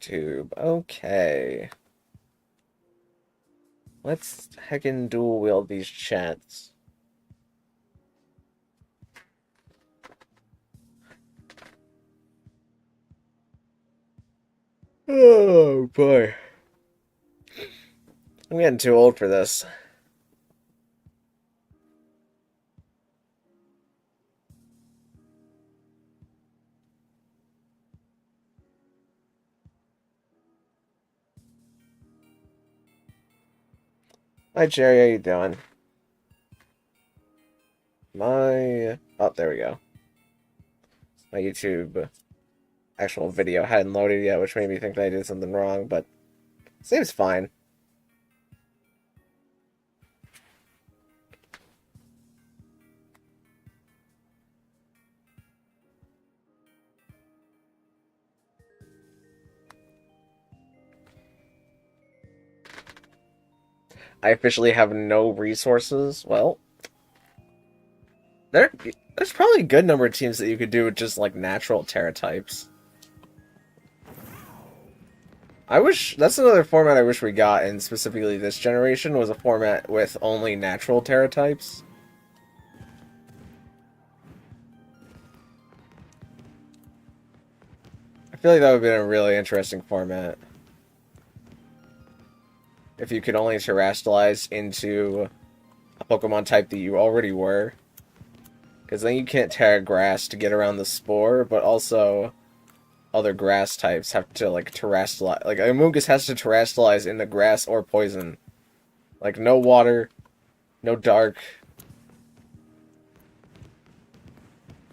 YouTube. Okay. Let's heckin' dual wield these chats. Oh boy. I'm getting too old for this. Hi Jerry, how you doing? Oh, there we go. My YouTube actual video hadn't loaded yet, which made me think that I did something wrong, but seems fine. I officially have no resources. Well, there's probably a good number of teams that you could do with just like natural Terra types. I wish that's another format I wish we got in specifically this generation was a format with only natural Terra types. I feel like that would have been a really interesting format. If you could only terrestrialize into a Pokemon type that you already were. Because then you can't Terra Grass to get around the Spore, but also other grass types have to, like, terrestrialize. Like, Amoonguss has to terrestrialize into grass or poison. Like, no water, no dark.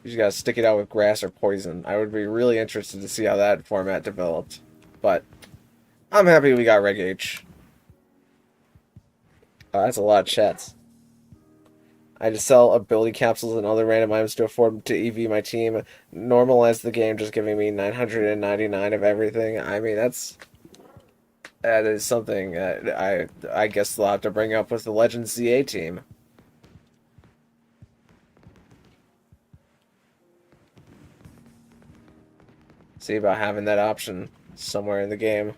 You just gotta stick it out with grass or poison. I would be really interested to see how that format developed. But, I'm happy we got Reg H. Oh, that's a lot of chats. I just sell ability capsules and other random items to afford to EV my team. Normalize the game just giving me 999 of everything. I mean, that is something that I guess they'll have to bring up with the Legends CA team. See about having that option somewhere in the game.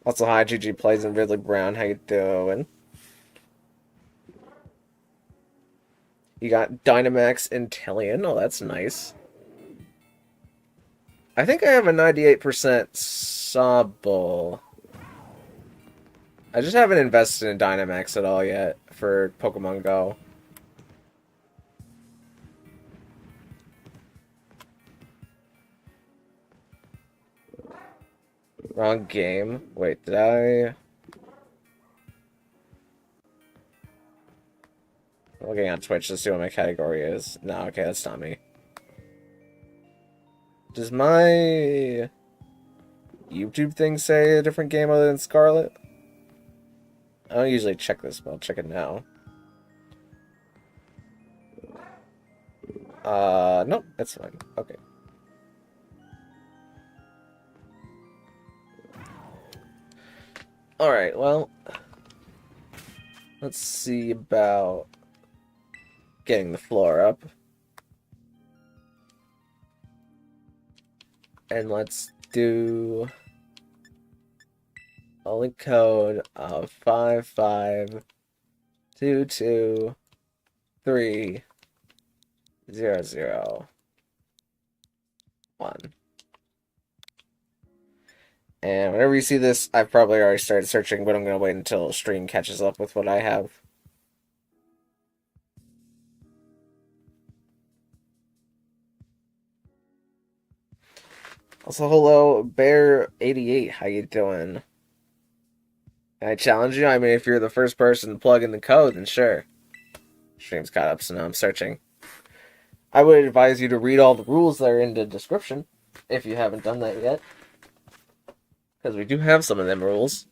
Also, hi, GG Plays and Ridley Brown. How you doing? You got Dynamax Inteleon. Oh, that's nice. I think I have a 98% Sobble. I just haven't invested in Dynamax at all yet for Pokemon Go. Wrong game. Wait, did I... I'm looking on Twitch to see what my category is. No, okay, that's not me. Does my YouTube thing say a different game other than Scarlet? I don't usually check this, but I'll check it now. Nope, that's fine. Okay. Alright, well, let's see about getting the floor up. And let's do a link code of 552230001. And whenever you see this, I've probably already started searching, but I'm going to wait until stream catches up with what I have. Also, hello, Bear88, how you doing? Can I challenge you? I mean, if you're the first person to plug in the code, then sure. Stream's caught up, so now I'm searching. I would advise you to read all the rules that are in the description, if you haven't done that yet. Because we do have some of them rules.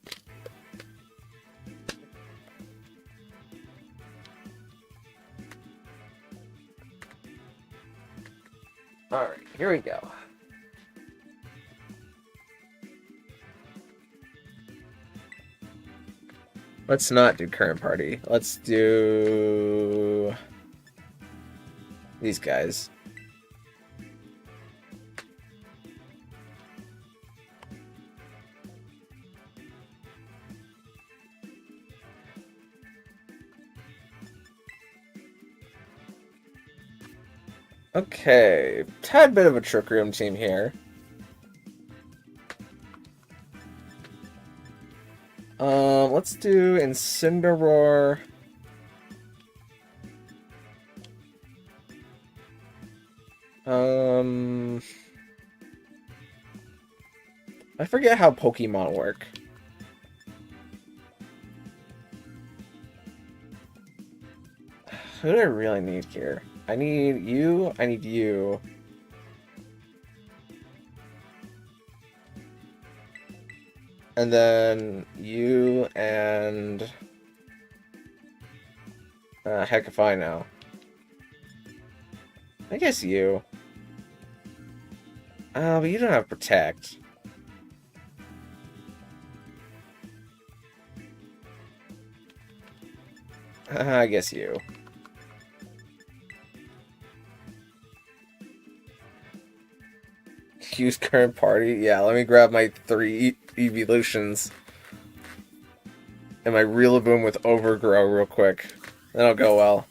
Alright, here we go. Let's not do current party. Let's do these guys. Okay, tad bit of a Trick Room team here. Let's do Incineroar. I forget how Pokemon work. Who do I really need here? I need you, I need you. And then you and... heck if I know. I guess you. But you don't have Protect. I guess you. Use current party? Yeah, let me grab my 3 evolutions. And my Rillaboom with Overgrow real quick. That'll go well.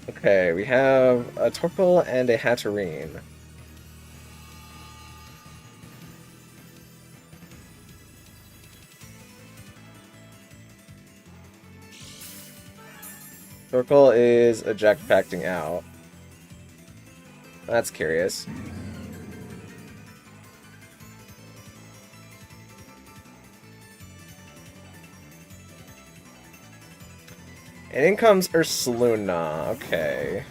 Okay, we have a Torkoal and a Hatterene. Torkoal is eject-pacting out. That's curious. And in comes Ursaluna. Okay.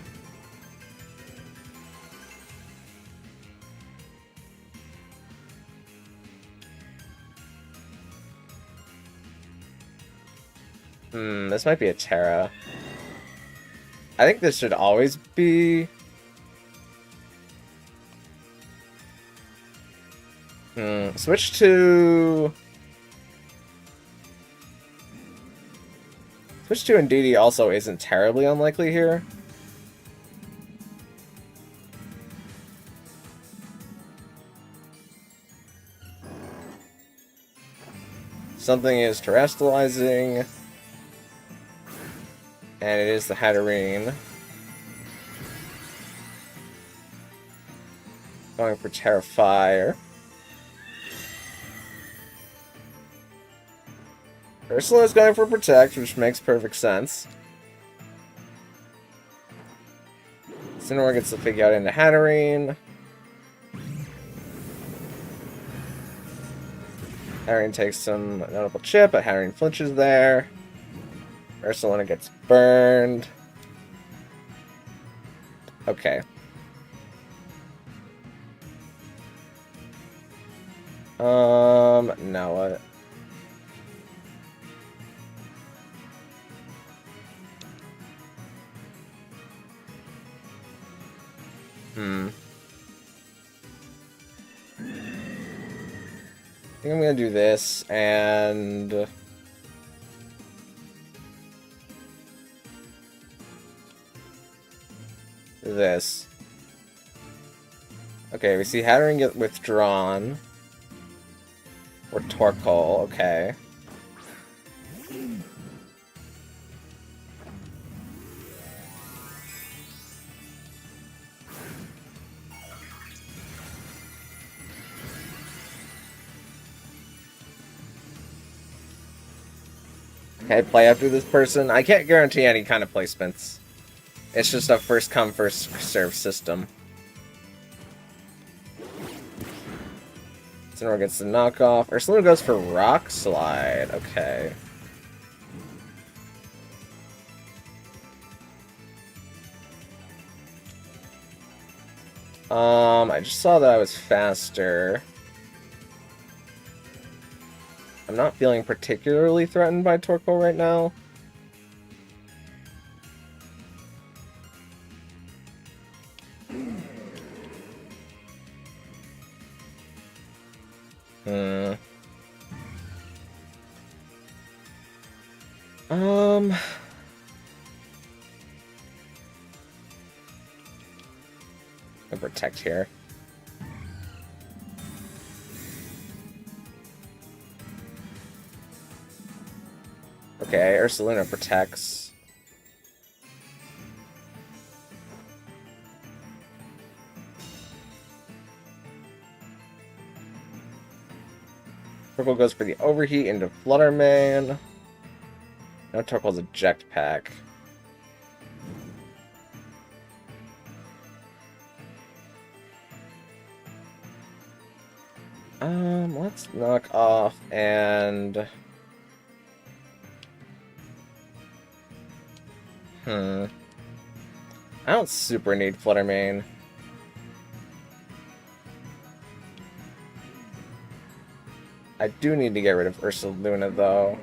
This might be a Terra. I think this should always be... Switch to... Switch to Indeedee also isn't terribly unlikely here. Something is terrestrializing. And it is the Hatterene. Going for Terrifier. Ursula's going for Protect, which makes perfect sense. Incineroar gets the figure out into Hatterene. Hatterene takes some notable chip, but Hatterene flinches there. Ursaluna gets burned. Okay. Now what? I think I'm gonna do this, and... this. Okay, we see Hatterene get withdrawn. Or Torkoal, okay. Okay, play after this person. I can't guarantee any kind of placements. It's just a first come, first serve system. Incineroar gets the knockoff. Ursaluna goes for Rock Slide. Okay. I just saw that I was faster. I'm not feeling particularly threatened by Torkoal right now. And protect here. Okay, Ursaluna protects. Torkoal goes for the overheat into Flutterman. Now Torkoal's eject pack. Let's knock off and... I don't super need Fluttermane. I do need to get rid of Ursaluna, though.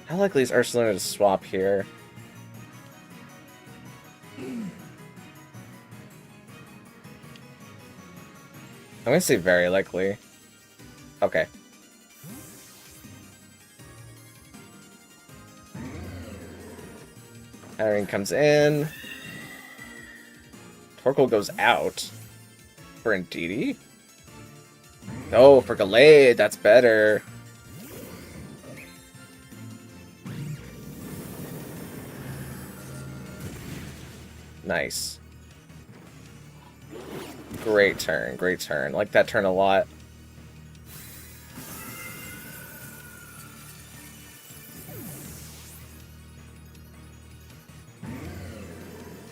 How likely is Ursaluna to swap here? I'm gonna say very likely. Okay. Irene comes in. Torkoal goes out. For Indeedee? Oh, for Gallade, that's better. Nice. Great turn, great turn. Like that turn a lot.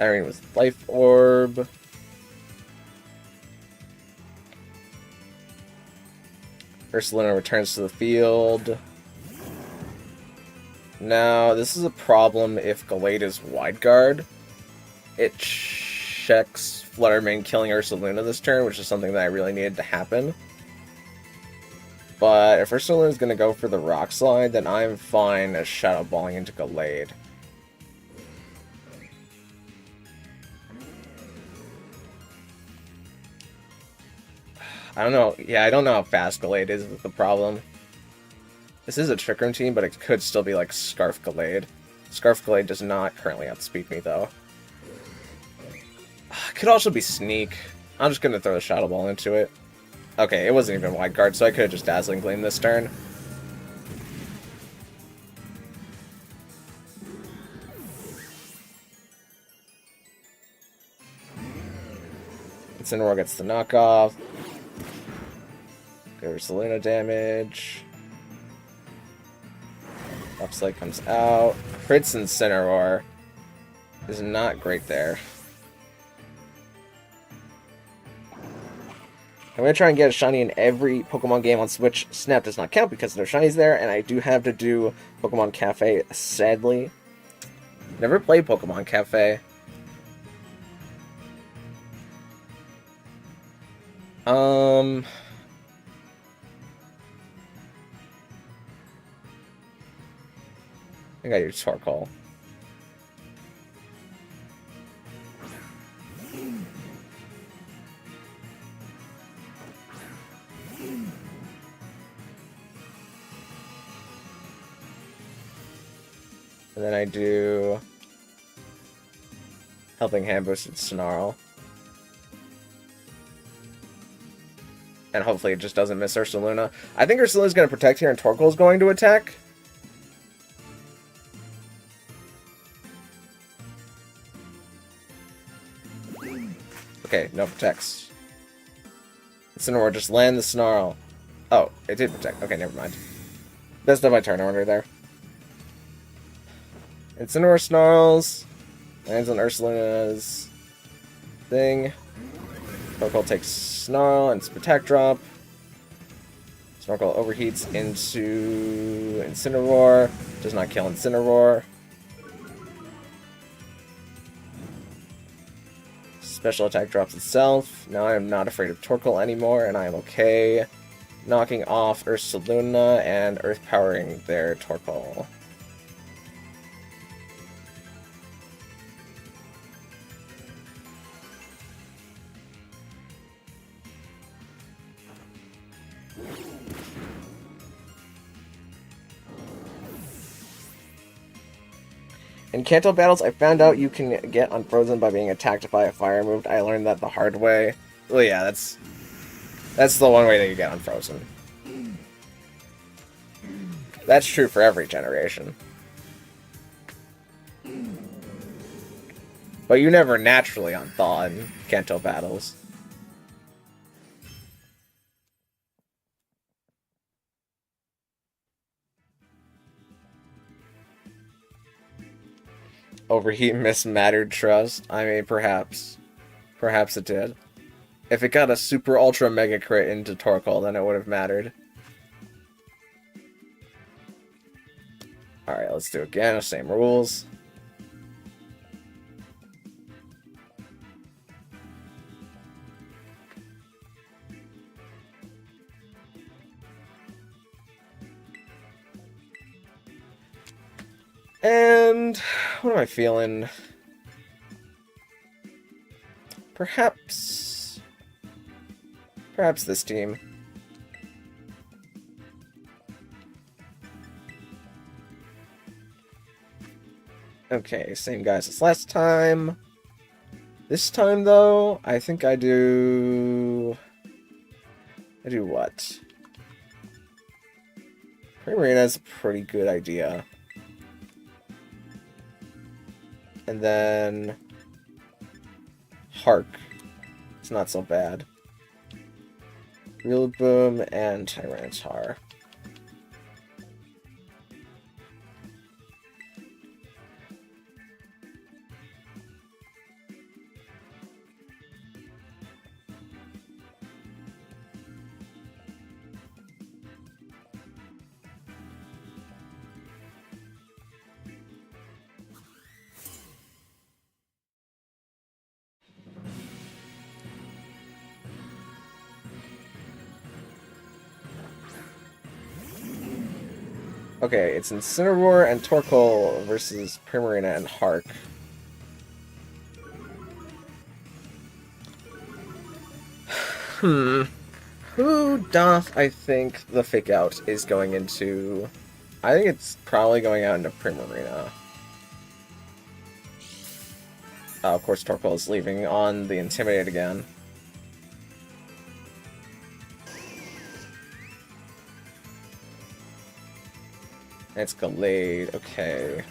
Irene was Life Orb. Ursaluna returns to the field. Now, this is a problem if Gallade is Wide Guard. It checks Fluttermane killing Ursaluna this turn, which is something that I really needed to happen. But if Ursaluna is going to go for the Rock Slide, then I'm fine as Shadow Balling into Gallade. I don't know. Yeah, I don't know how fast Gallade is the problem. This is a Trick Room team, but it could still be like Scarf Gallade. Scarf Gallade does not currently outspeed me, though. Could also be Sneak. I'm just going to throw the Shadow Ball into it. Okay, it wasn't even Wide Guard, so I could have just Dazzling Gleam this turn. Incineroar gets the knockoff. Ursaluna damage. Upslide comes out. Crits Incineroar is not great there. I'm going to try and get a shiny in every Pokemon game on Switch. Snap does not count because no shinies there, and I do have to do Pokemon Cafe, sadly. Never played Pokemon Cafe. I got your Torkoal. And then I do Helping Hand boosted Snarl. And hopefully it just doesn't miss Ursaluna. I think Ursaluna's going to protect here and Torkoal's going to attack. Okay, no protects. Incineroar just land the Snarl. Oh, it did protect. Okay, never mind. Best of my turn order there. Incineroar snarls. Lands on Ursaluna's thing. Torkoal takes Snarl and its Protect Drop. Snorkel overheats into Incineroar. Does not kill Incineroar. Special attack drops itself. Now I am not afraid of Torkoal anymore, and I am okay knocking off Ursaluna and Earth Powering their Torkoal. In Kanto battles, I found out you can get unfrozen by being attacked by a fire move. I learned that the hard way. Well, yeah, that's the one way that you get unfrozen. That's true for every generation. But you never naturally unthaw in Kanto battles. Overheat mismattered trust. I mean, perhaps. Perhaps it did. If it got a super ultra mega crit into Torkoal, then it would have mattered. Alright, let's do it again. Same rules. And what am I feeling? Perhaps this team. Okay, same guys as last time. This time, though, I think I do what? Primarina is a pretty good idea. And then Hark. It's not so bad. Real Boom and Tyranitar. Okay, it's Incineroar and Torkoal versus Primarina and Hark. Who doth I think the fake out is going into? I think it's probably going out into Primarina. Of course, Torkoal is leaving on the Intimidate again. It's Gallade, okay.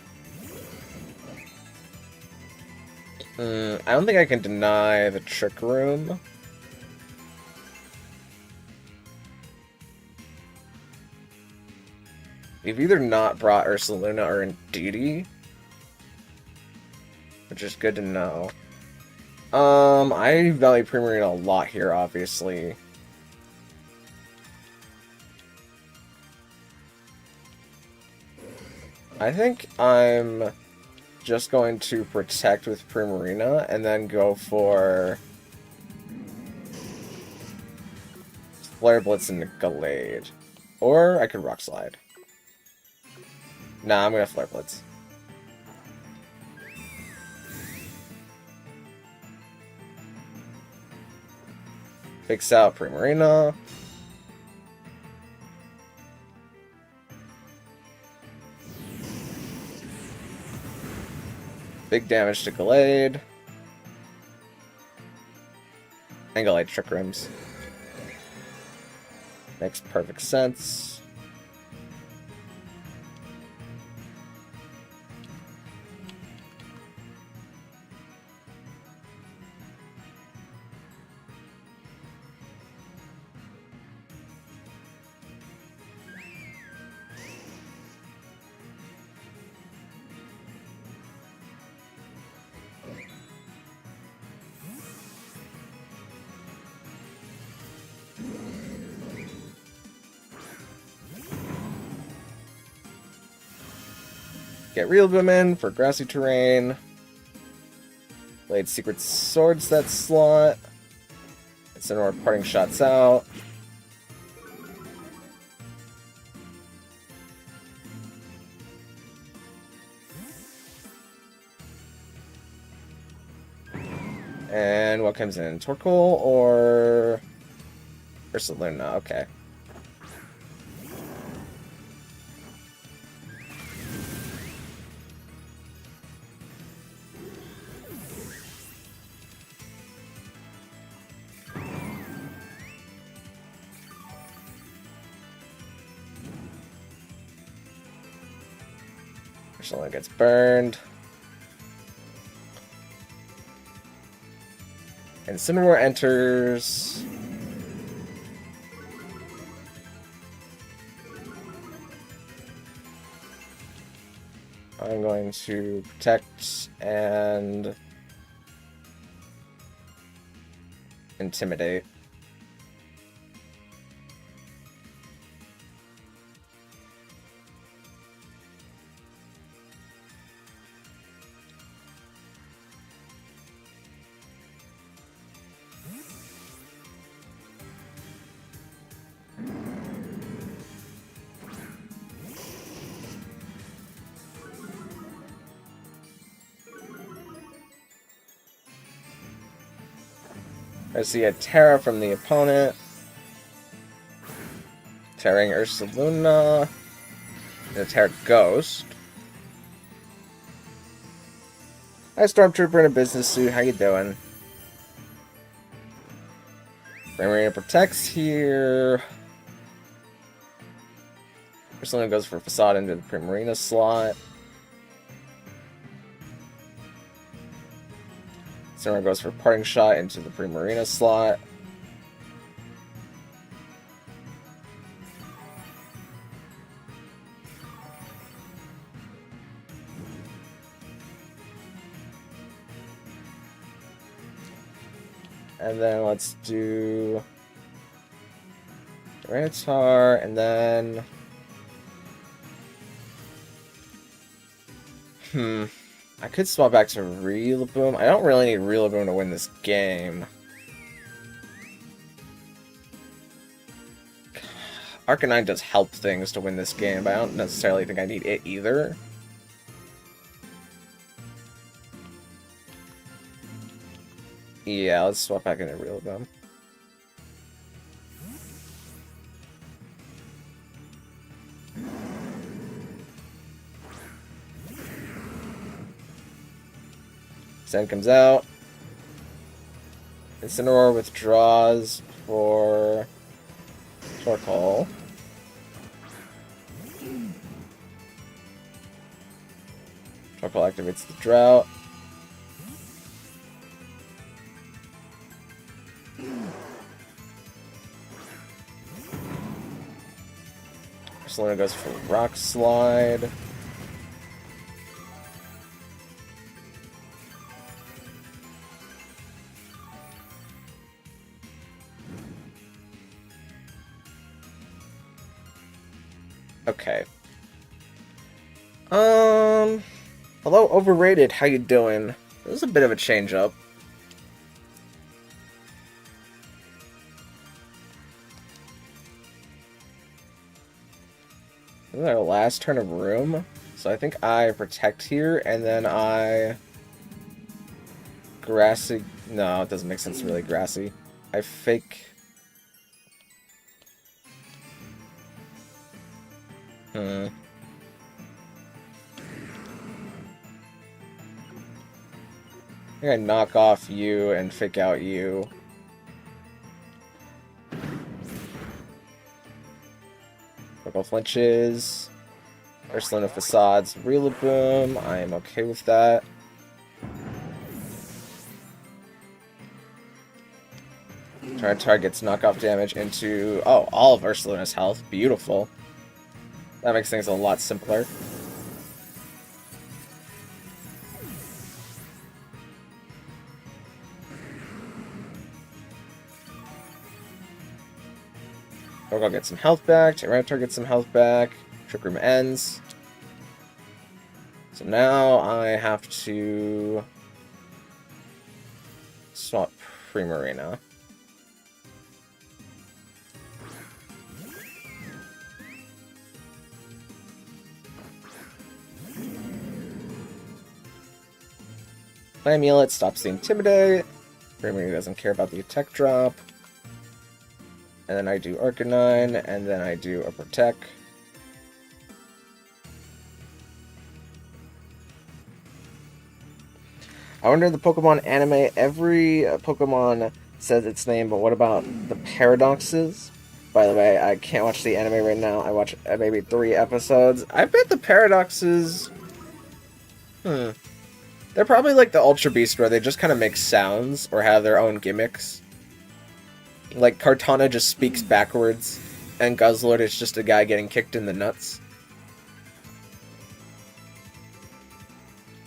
I don't think I can deny the Trick Room. We've either not brought Ursaluna or Indeedee, which is good to know. I value Primarina a lot here, obviously. I think I'm just going to protect with Primarina and then go for Flare Blitz and Gallade. Or I could Rock Slide. Nah, I'm gonna Flare Blitz. Fix out Primarina. Big damage to Gallade. And Gallade Trick Rooms. Makes perfect sense. Get Real Boom in for grassy terrain. Blade Secret Swords that slot. Incineroar Parting Shots out. And what comes in? Torkoal or Ursaluna? Okay. Ursaluna gets burned. Incineroar enters. I'm going to protect and intimidate. I see a Terra from the opponent. Terraing Ursaluna. And a Terra Ghost. Hi, Stormtrooper in a business suit. How you doing? Primarina protects here. Ursaluna goes for Facade into the Primarina slot. Incineroar goes for Parting Shot into the Primarina slot. And then let's do Tyranitar, and then I could swap back to Rillaboom. I don't really need Rillaboom to win this game. Arcanine does help things to win this game, but I don't necessarily think I need it either. Yeah, let's swap back into Rillaboom. Zen comes out. Incineroar withdraws for Torkoal. Torkoal activates the Drought. Ursaluna goes for Rock Slide. Okay. Hello, Overrated. How you doing? This is a bit of a change up. This is our last turn of room, so I think I protect here, and then I grassy. No, it doesn't make sense to really grassy. I fake. I think I knock off you and fake out you. Torkoal flinches. Ursaluna Facades Rillaboom. I am okay with that. Targets knockoff damage into... Oh, all of Ursaluna's health. Beautiful. That makes things a lot simpler. Torkoal gets some health back. Tyranitar gets some health back. Trick Room ends. So now I have to swap Primarina. Play Amulet stops the Intimidate. Primarina doesn't care about the attack drop. And then I do Arcanine, and then I do a Protect. I wonder in the Pokemon anime, every Pokemon says its name, but what about the paradoxes? By the way, I can't watch the anime right now. I watch maybe 3 episodes. I bet the paradoxes Hmm. They're probably like the Ultra Beast where they just kind of make sounds or have their own gimmicks. Like Kartana just speaks backwards, and Guzzlord is just a guy getting kicked in the nuts.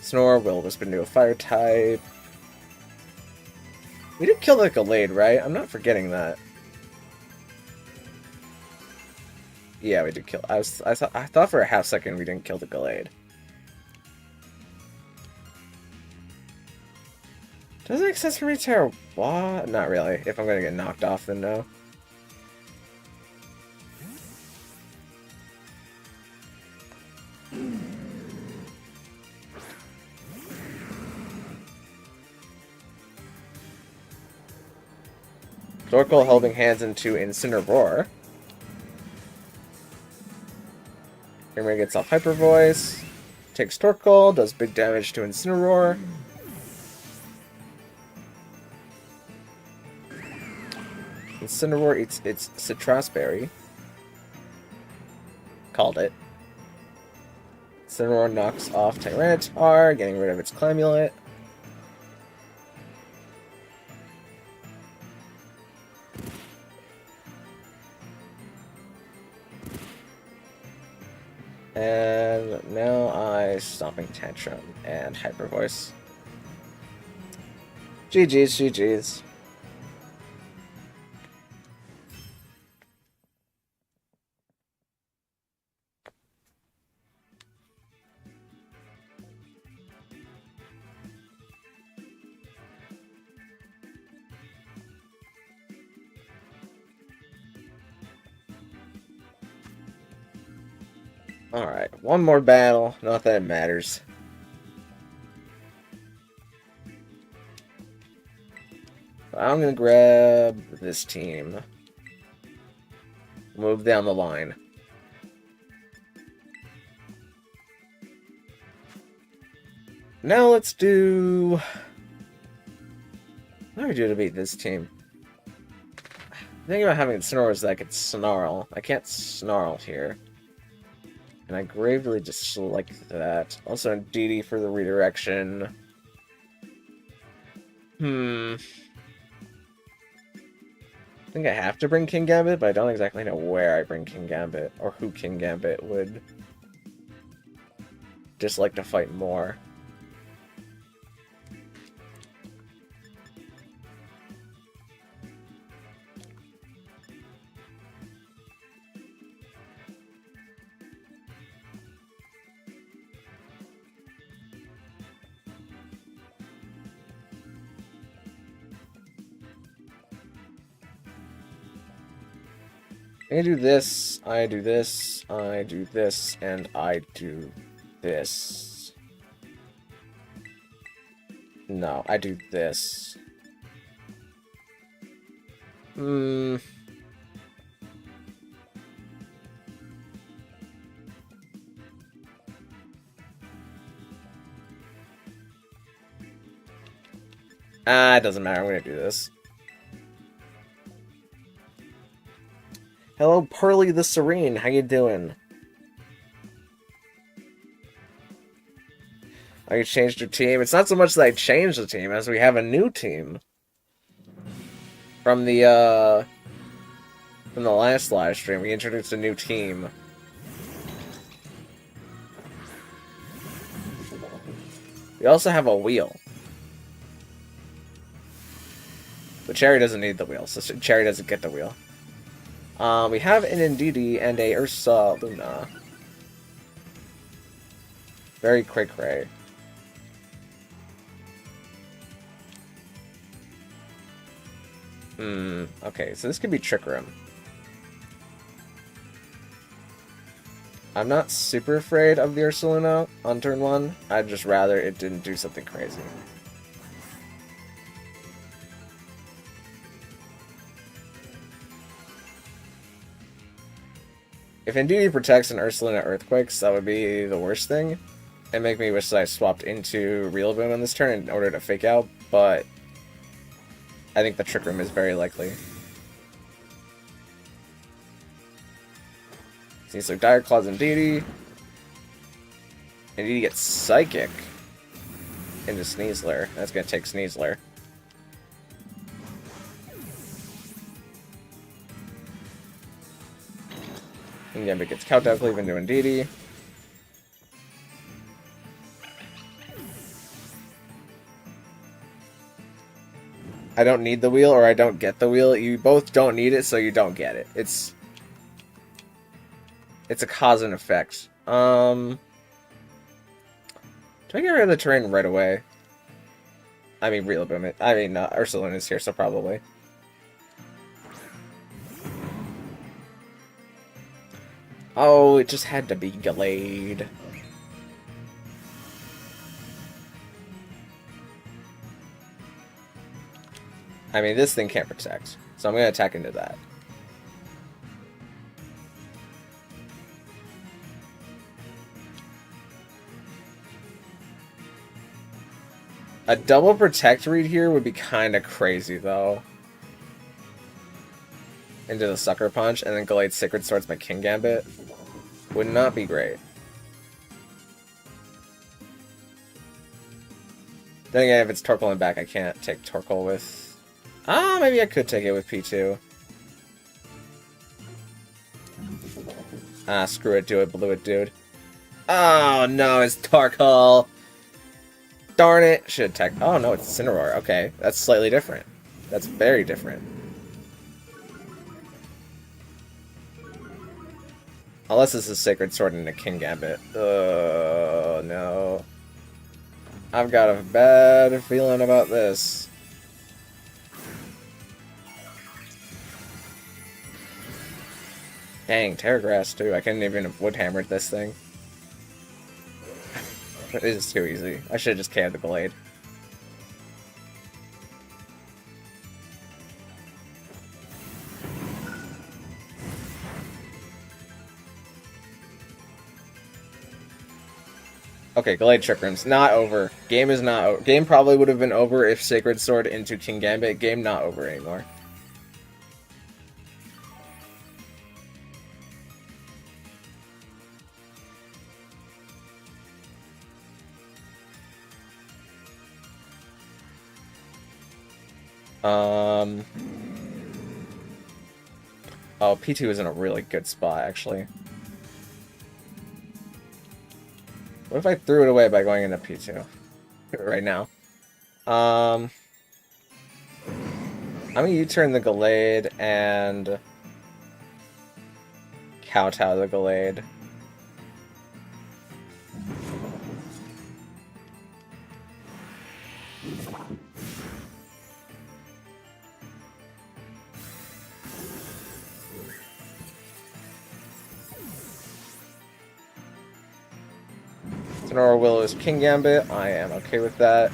Snore, Will-O-Wisp into a fire type. We did kill the Gallade, right? I'm not forgetting that. Yeah, we did kill. I thought for a half second we didn't kill the Gallade. Does it make sense for me to tear what? Not really. If I'm gonna get knocked off, then no. Dorkle holding hands into Incineroar. Grimmer gets off Hyper Voice. Takes Torkoal, does big damage to Incineroar. Incineroar eats its Citrus Berry. Called it. Incineroar knocks off Tyranitar, getting rid of its Clamulate. And now I Stomping Tantrum and Hyper Voice. GG's, GG's. Alright, one more battle. Not that it matters. I'm gonna grab this team. Move down the line. Now let's do... What do we do to beat this team? The thing about having Snarl is that I could Snarl. I can't Snarl here. And I gravely dislike that. Also, DD for the redirection. I think I have to bring King Gambit, but I don't exactly know where I bring King Gambit, or who King Gambit would dislike to fight more. I do this, I do this, I do this, and I do this. No, I do this. It doesn't matter, I'm gonna do this. Hello, Pearly the Serene. How you doing? Oh, you changed your team? It's not so much that I changed the team as we have a new team. From the last live stream, we introduced a new team. We also have a wheel. But Cherry doesn't need the wheel, so Cherry doesn't get the wheel. We have an Indeedee and a Ursaluna. Very cray-cray. Okay, so this could be Trick Room. I'm not super afraid of the Ursaluna on turn 1. I'd just rather it didn't do something crazy. If Indeedee protects an Ursaluna Earthquakes, that would be the worst thing. And make me wish that I swapped into Real Boom on this turn in order to fake out, but I think the Trick Room is very likely. See, so Dire Claws Indeedee. Indeedee gets Psychic. into Sneasler. That's gonna take Sneasler. Kingambit gets Countdown Cleave into Indeedee. I don't need the wheel, or I don't get the wheel. You both don't need it, so you don't get it. It's a cause and effect. Do I get rid of the terrain right away? I mean, Rillaboom it. I mean, Ursaluna is here, so probably. Oh, it just had to be Gallade. I mean, this thing can't protect, so I'm going to attack into that. A double protect read here would be kind of crazy, though. Into the Sucker Punch, and then Gallade Sacred Swords my Kingambit. Would not be great. Then again, if it's Torkoal in back, I can't take Torkoal with... Ah, maybe I could take it with P2. Ah, screw it, do it, blew it, dude. Oh, no, it's Torkoal. Darn it. Should attack... Oh, no, it's Incineroar. Okay, that's slightly different. That's very different. Unless this is Sacred Sword and a Kingambit. Oh, no. I've got a bad feeling about this. Dang, Terragrass too. I couldn't even Wood Hammer this thing. It is too easy. I should have just KO'd the Gallade. Okay, Gallade Trick Room's not over. Game is not over. Game probably would have been over if Sacred Sword into Kingambit. Game not over anymore. Oh, P2 is in a really good spot, actually. What if I threw it away by going into P2? Right now. I'm gonna U-turn the Gallade and... kowtow the Gallade. Incineroar will is Kingambit. I am okay with that.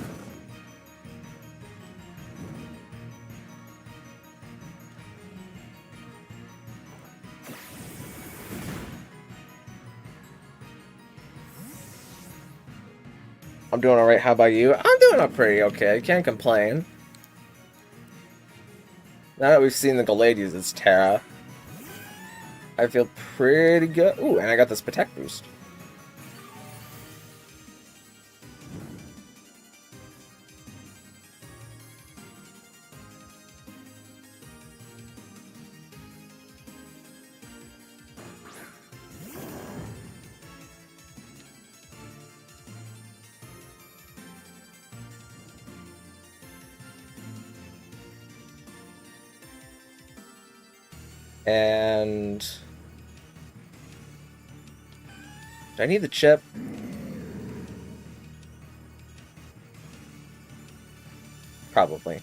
I'm doing alright, how about you? I'm doing pretty okay, can't complain. Now that we've seen the Gallade use its Terra, I feel pretty good. Ooh, and I got this Protect boost. And... do I need the chip? Probably.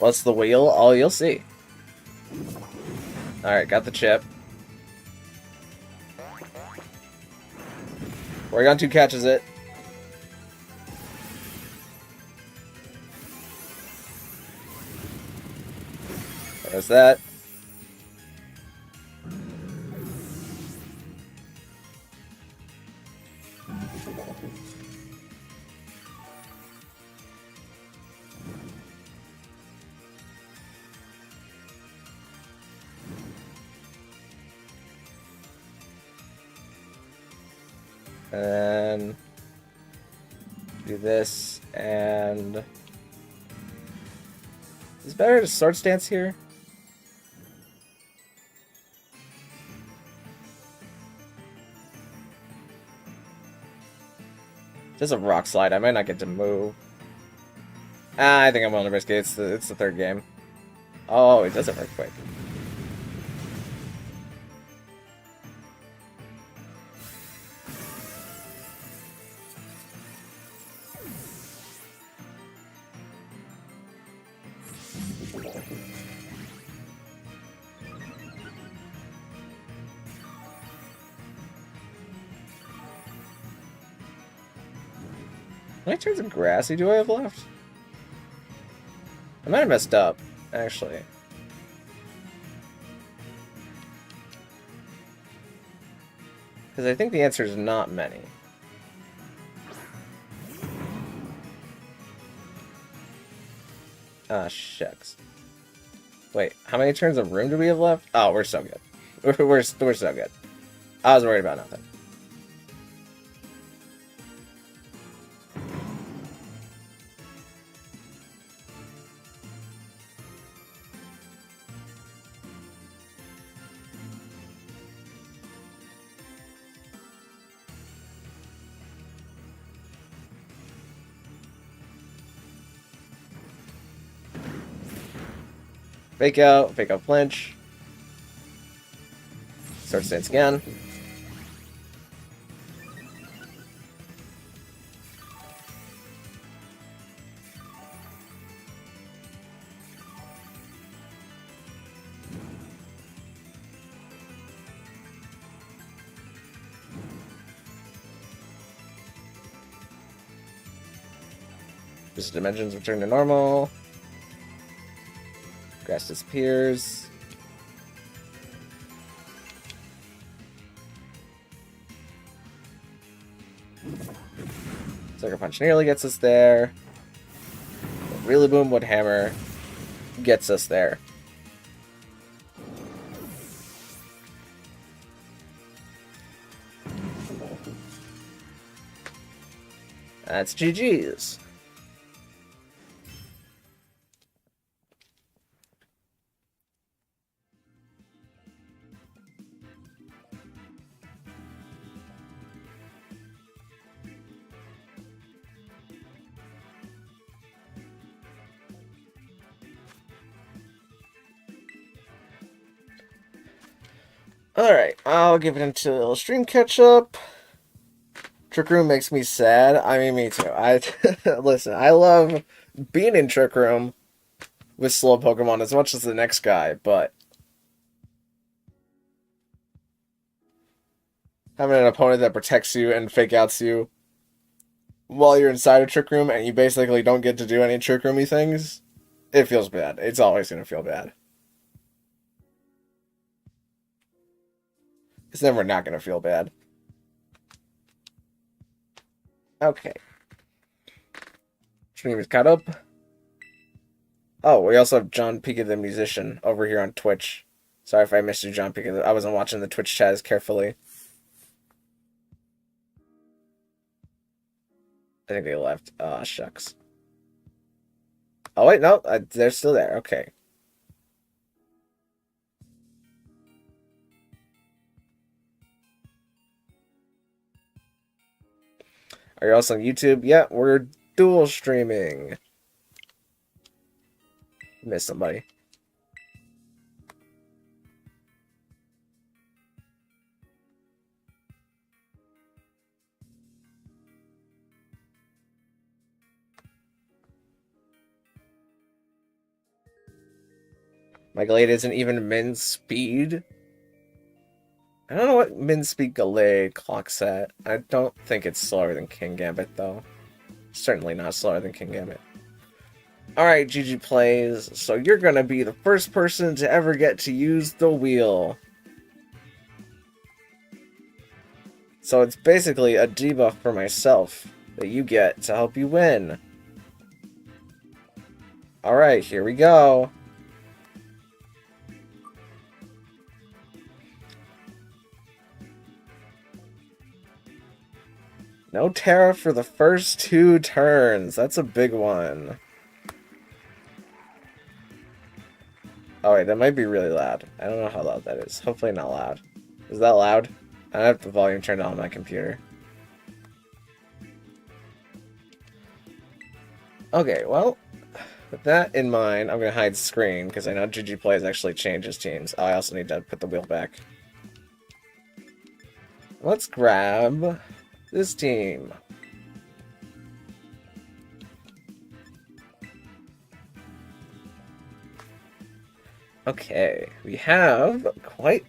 What's the wheel? Oh, you'll see. Alright, got the chip. Oregon 2 catches it. There's that. And then do this, and is it better to sword stance here? Just a rock slide. I might not get to move. I think I'm willing to risk it. It's the third game. Oh, it does it very quick. How many turns of grassy do I have left? I might have messed up, actually. Because I think the answer is not many. Ah, shucks. Wait, how many turns of room do we have left? Oh, we're so good. We're so good. I was worried about nothing. Fake out flinch. Start stance again. Just dimensions return to normal. Grass disappears. Sucker Punch nearly gets us there. Really Boom Wood Hammer gets us there. That's GG's. Alright, I'll give it until stream catch up. Trick Room makes me sad. I mean, me too. Listen, I love being in Trick Room with slow Pokemon as much as the next guy, but having an opponent that protects you and fake outs you while you're inside a Trick Room and you basically don't get to do any Trick Roomy things, it feels bad. It's always going to feel bad. It's never not going to feel bad. Okay. Stream is caught up. Oh, we also have John Pika the musician over here on Twitch. Sorry if I missed you, John Pika. I wasn't watching the Twitch chat as carefully. I think they left. Ah, shucks. Oh, wait, no. They're still there. Okay. Are you also on YouTube? Yeah, we're dual streaming. Missed somebody. My Glade isn't even min speed. I don't know what min speed Glade clocks at. I don't think it's slower than King Gambit, though. Certainly not slower than King Gambit. Alright, GG Plays. So you're gonna be the first person to ever get to use the wheel. So it's basically a debuff for myself that you get to help you win. Alright, here we go. No Terra for the first 2 turns. That's a big one. Oh wait, that might be really loud. I don't know how loud that is. Hopefully not loud. Is that loud? I have the volume turned on my computer. Okay, well, with that in mind, I'm going to hide screen, because I know GG Plays actually changes teams. Oh, I also need to put the wheel back. Let's grab this team. Okay, we have quite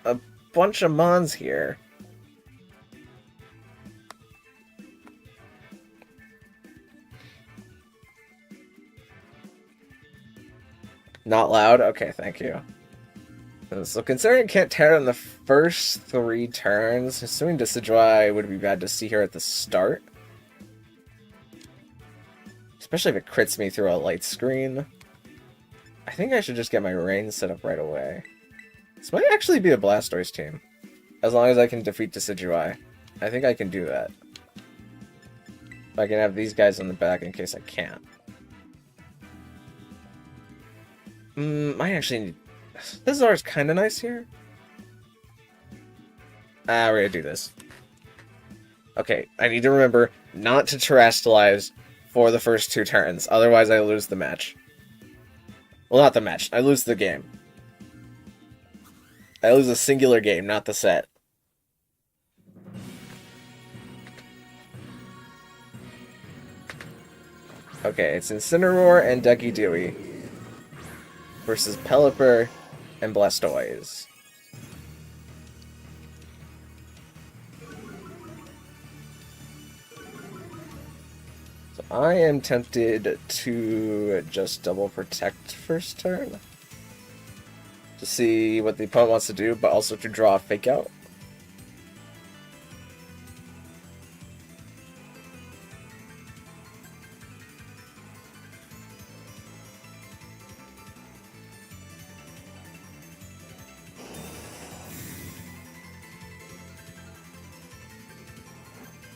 a bunch of Mons here. Not loud? Okay, thank you. So considering it can't tear in the first 3 turns, assuming Decidueye would be bad to see here at the start. Especially if it crits me through a light screen. I think I should just get my rain set up right away. This might actually be a Blastoise team. As long as I can defeat Decidueye. I think I can do that. I can have these guys on the back in case I can't. I actually need... This is kind of nice here. We're gonna do this. Okay, I need to remember not to terrestrialize for the first 2 turns. Otherwise, I lose the match. Well, not the match. I lose the game. I lose a singular game, not the set. Okay, it's Incineroar and Ducky Dewey versus Pelipper and Blastoise. So I am tempted to just double protect first turn to see what the opponent wants to do, but also to draw a fake out.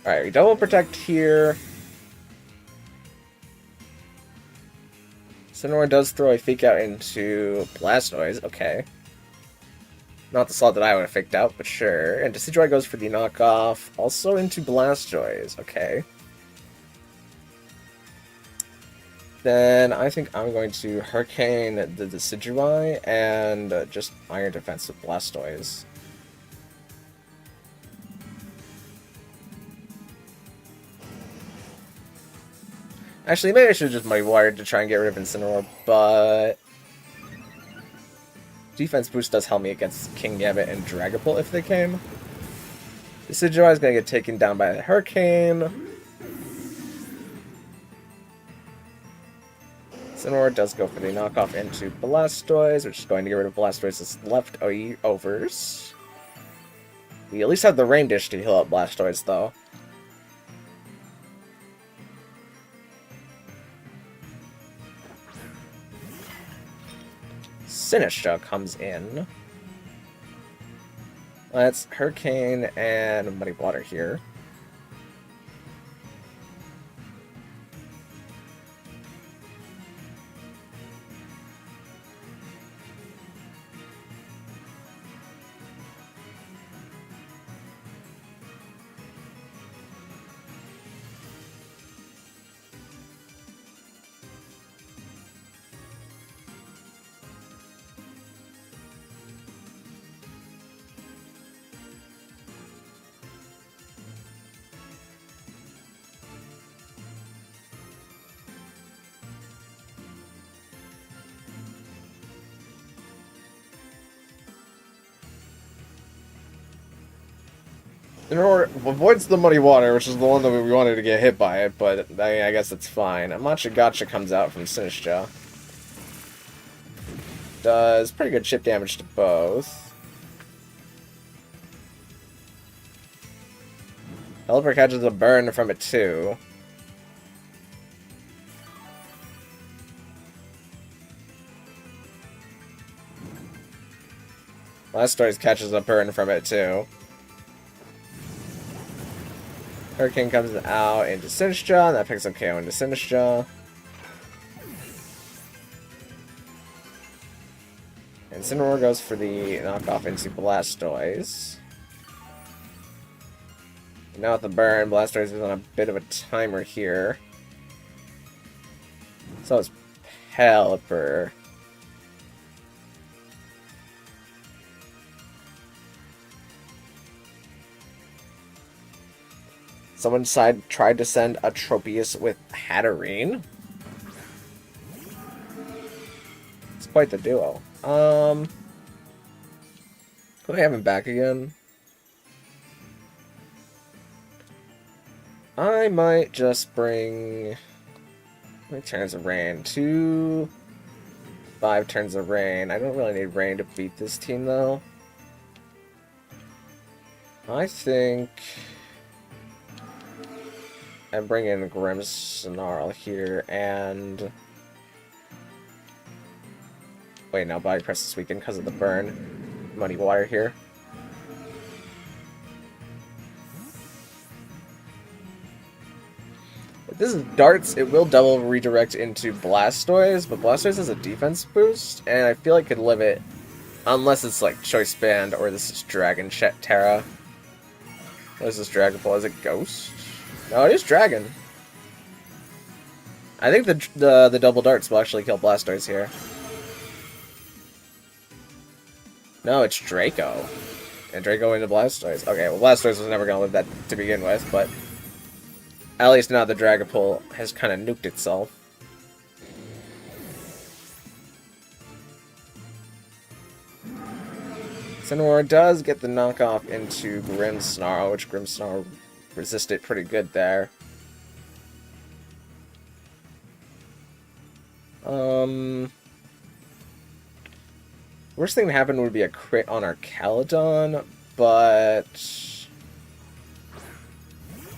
Alright, we double protect here. Incineroar does throw a fake out into Blastoise, okay. Not the slot that I would have faked out, but sure. And Decidueye goes for the knockoff, also into Blastoise, okay. Then I think I'm going to Hurricane the Decidueye and just Iron Defense with Blastoise. Actually, maybe I should have just Muddy Wired to try and get rid of Incineroar, but... Defense boost does help me against Kingambit and Dragapult if they came. Decidueye is going to get taken down by the Hurricane. Incineroar does go for the knockoff into Blastoise, which is going to get rid of Blastoise's leftovers. We at least have the Rain Dish to heal up Blastoise, though. Sinistcha comes in. Let's Hurricane and Muddy Water here. Incineroar avoids the Muddy Water, which is the one that we wanted to get hit by it, but I guess it's fine. A Gotcha comes out from Sinistcha. Does pretty good chip damage to both. Pelipper catches a burn from it too. Blastoise catches a burn from it too. Hurricane comes out into Sinistcha, and that picks up KO into Sinistcha. And Incineroar goes for the knockoff into Blastoise. Now with the burn, Blastoise is on a bit of a timer here. So it's Pelipper. Someone tried to send a Tropius with Hatterene. It's quite the duo. Can we have him back again? I might just bring... how many turns of rain? 5 turns of rain. I don't really need rain to beat this team, though. I think... I bring in Grimmsnarl here, and... wait, no, Body Press is weakened because of the burn. Muddy Water here. If this is Darts, it will double redirect into Blastoise, but Blastoise has a defense boost, and I feel like could live it, unless it's like Choice Band or this is Dragon Terra. What is this Dragon Ball? Is it Ghost? No, it is Dragon. I think the double darts will actually kill Blastoise here. No, it's Draco. And Draco into Blastoise. Okay, well Blastoise was never going to live that to begin with, but at least now the Dragapult has kind of nuked itself. Incineroar does get the knockoff into Grimmsnarl, which Grimmsnarl resisted pretty good there. Worst thing to happen would be a crit on our Caledon, but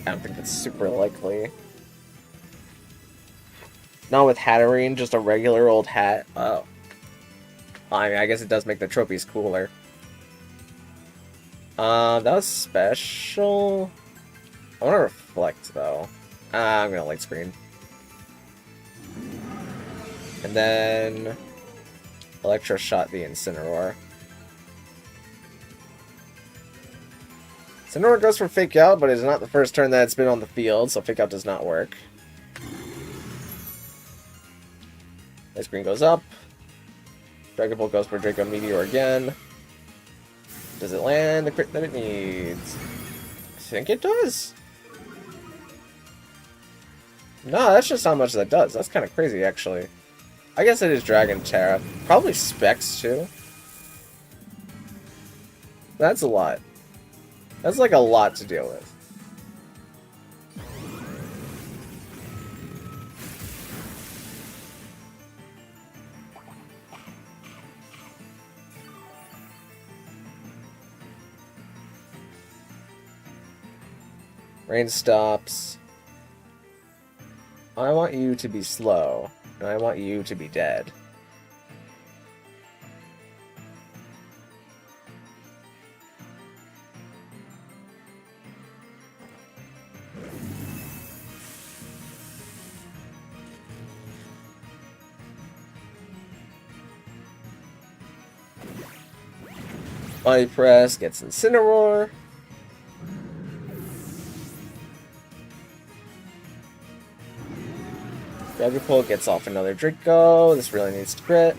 I don't think that's super likely. Not with Hatterene, just a regular old hat. Oh. I mean, I guess it does make the trophies cooler. That was special. I want to reflect, though. I'm going to light screen. And then Electro Shot the Incineroar. Incineroar goes for Fake Out, but it's not the first turn that it's been on the field, so Fake Out does not work. Light screen goes up. Dragon Ball goes for Draco Meteor again. Does it land the crit that it needs? I think it does. No, that's just how much that does. That's kind of crazy, actually. I guess it is Dragon Terra. Probably Specs, too. That's a lot. That's like a lot to deal with. Rain stops. I want you to be slow, and I want you to be dead. Body Press gets Incineroar. Dragapult gets off another Draco. This really needs to crit.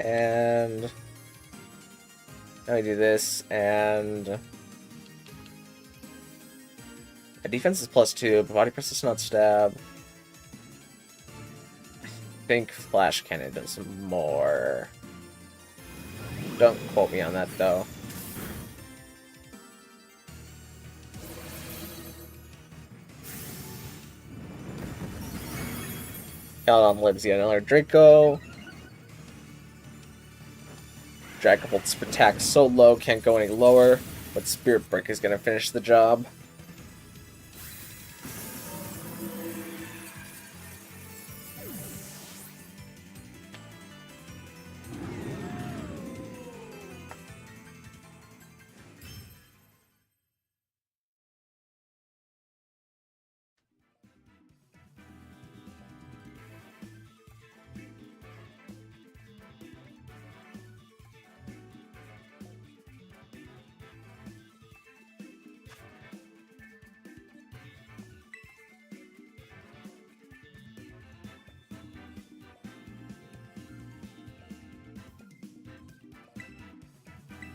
And now we do this, and a defense is +2, but Body Press does not stab. I think Flash Cannon does more. Don't quote me on that, though. Caledon lives yet another Draco. Dragapult's attack so low, can't go any lower, but Spirit Break is going to finish the job.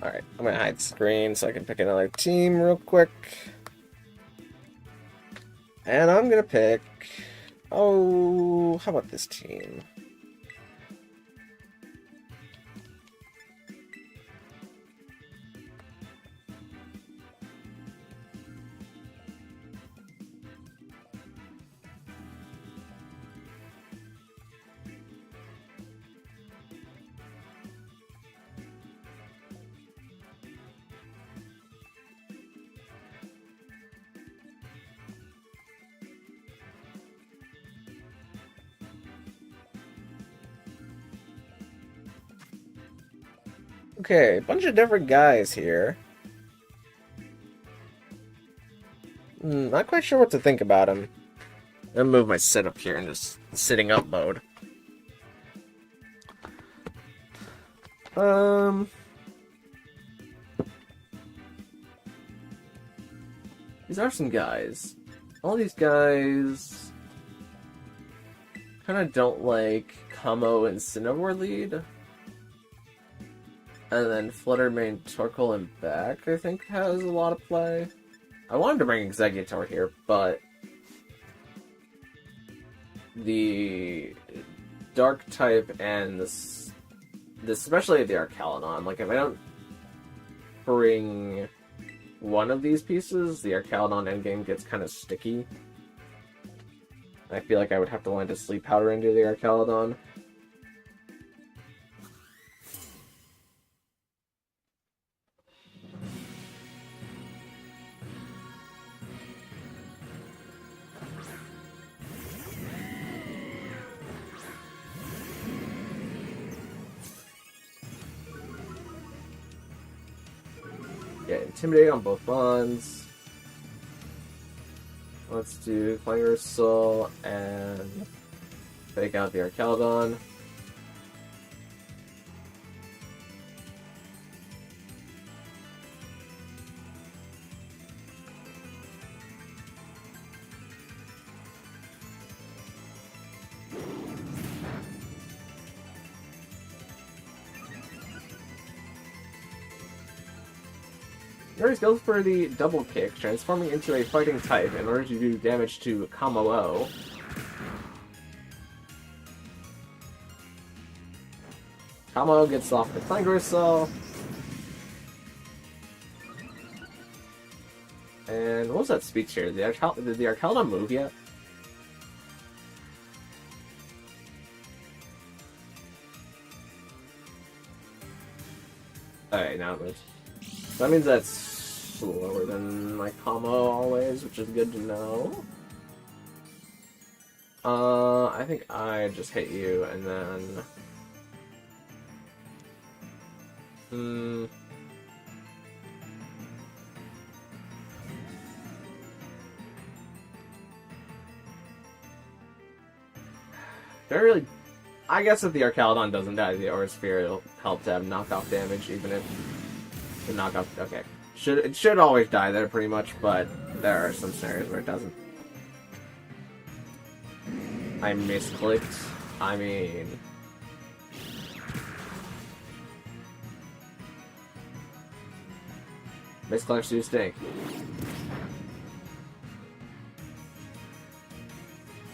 Alright, I'm gonna hide screen so I can pick another team real quick. And I'm gonna pick... Oh, how about this team? Okay, a bunch of different guys here. Not quite sure what to think about him. I'm gonna move my setup here in just sitting up mode. These are some guys. All these guys kind of don't like Kamo and Cinnamore lead. And then Flutter main Torkoal and back, I think, has a lot of play. I wanted to bring Exeggutor here, but the Dark type and this especially the Archaludon, like if I don't bring one of these pieces, the Archaludon endgame gets kind of sticky. I feel like I would have to land a Sleep Powder into the Archaludon. Yeah, Intimidate on both bonds. Let's do Flying Ursal and fake out the Archaludon. Nurse goes for the double kick, transforming into a fighting type in order to do damage to Kamo-O. Kamo gets off the Flying Ursal. And what was that speech here? Did the Archaludon move yet? Alright, now it moves. So that means that's slower than my Kamo always, which is good to know. I think I just hit you, and then... Don't really... I guess if the Archaludon doesn't die, the Aura Sphere will help to have knockoff damage, even if the knockoff... Okay. It should always die there, pretty much, but there are some scenarios where it doesn't. I misclicked. I mean... Misclicks do stink.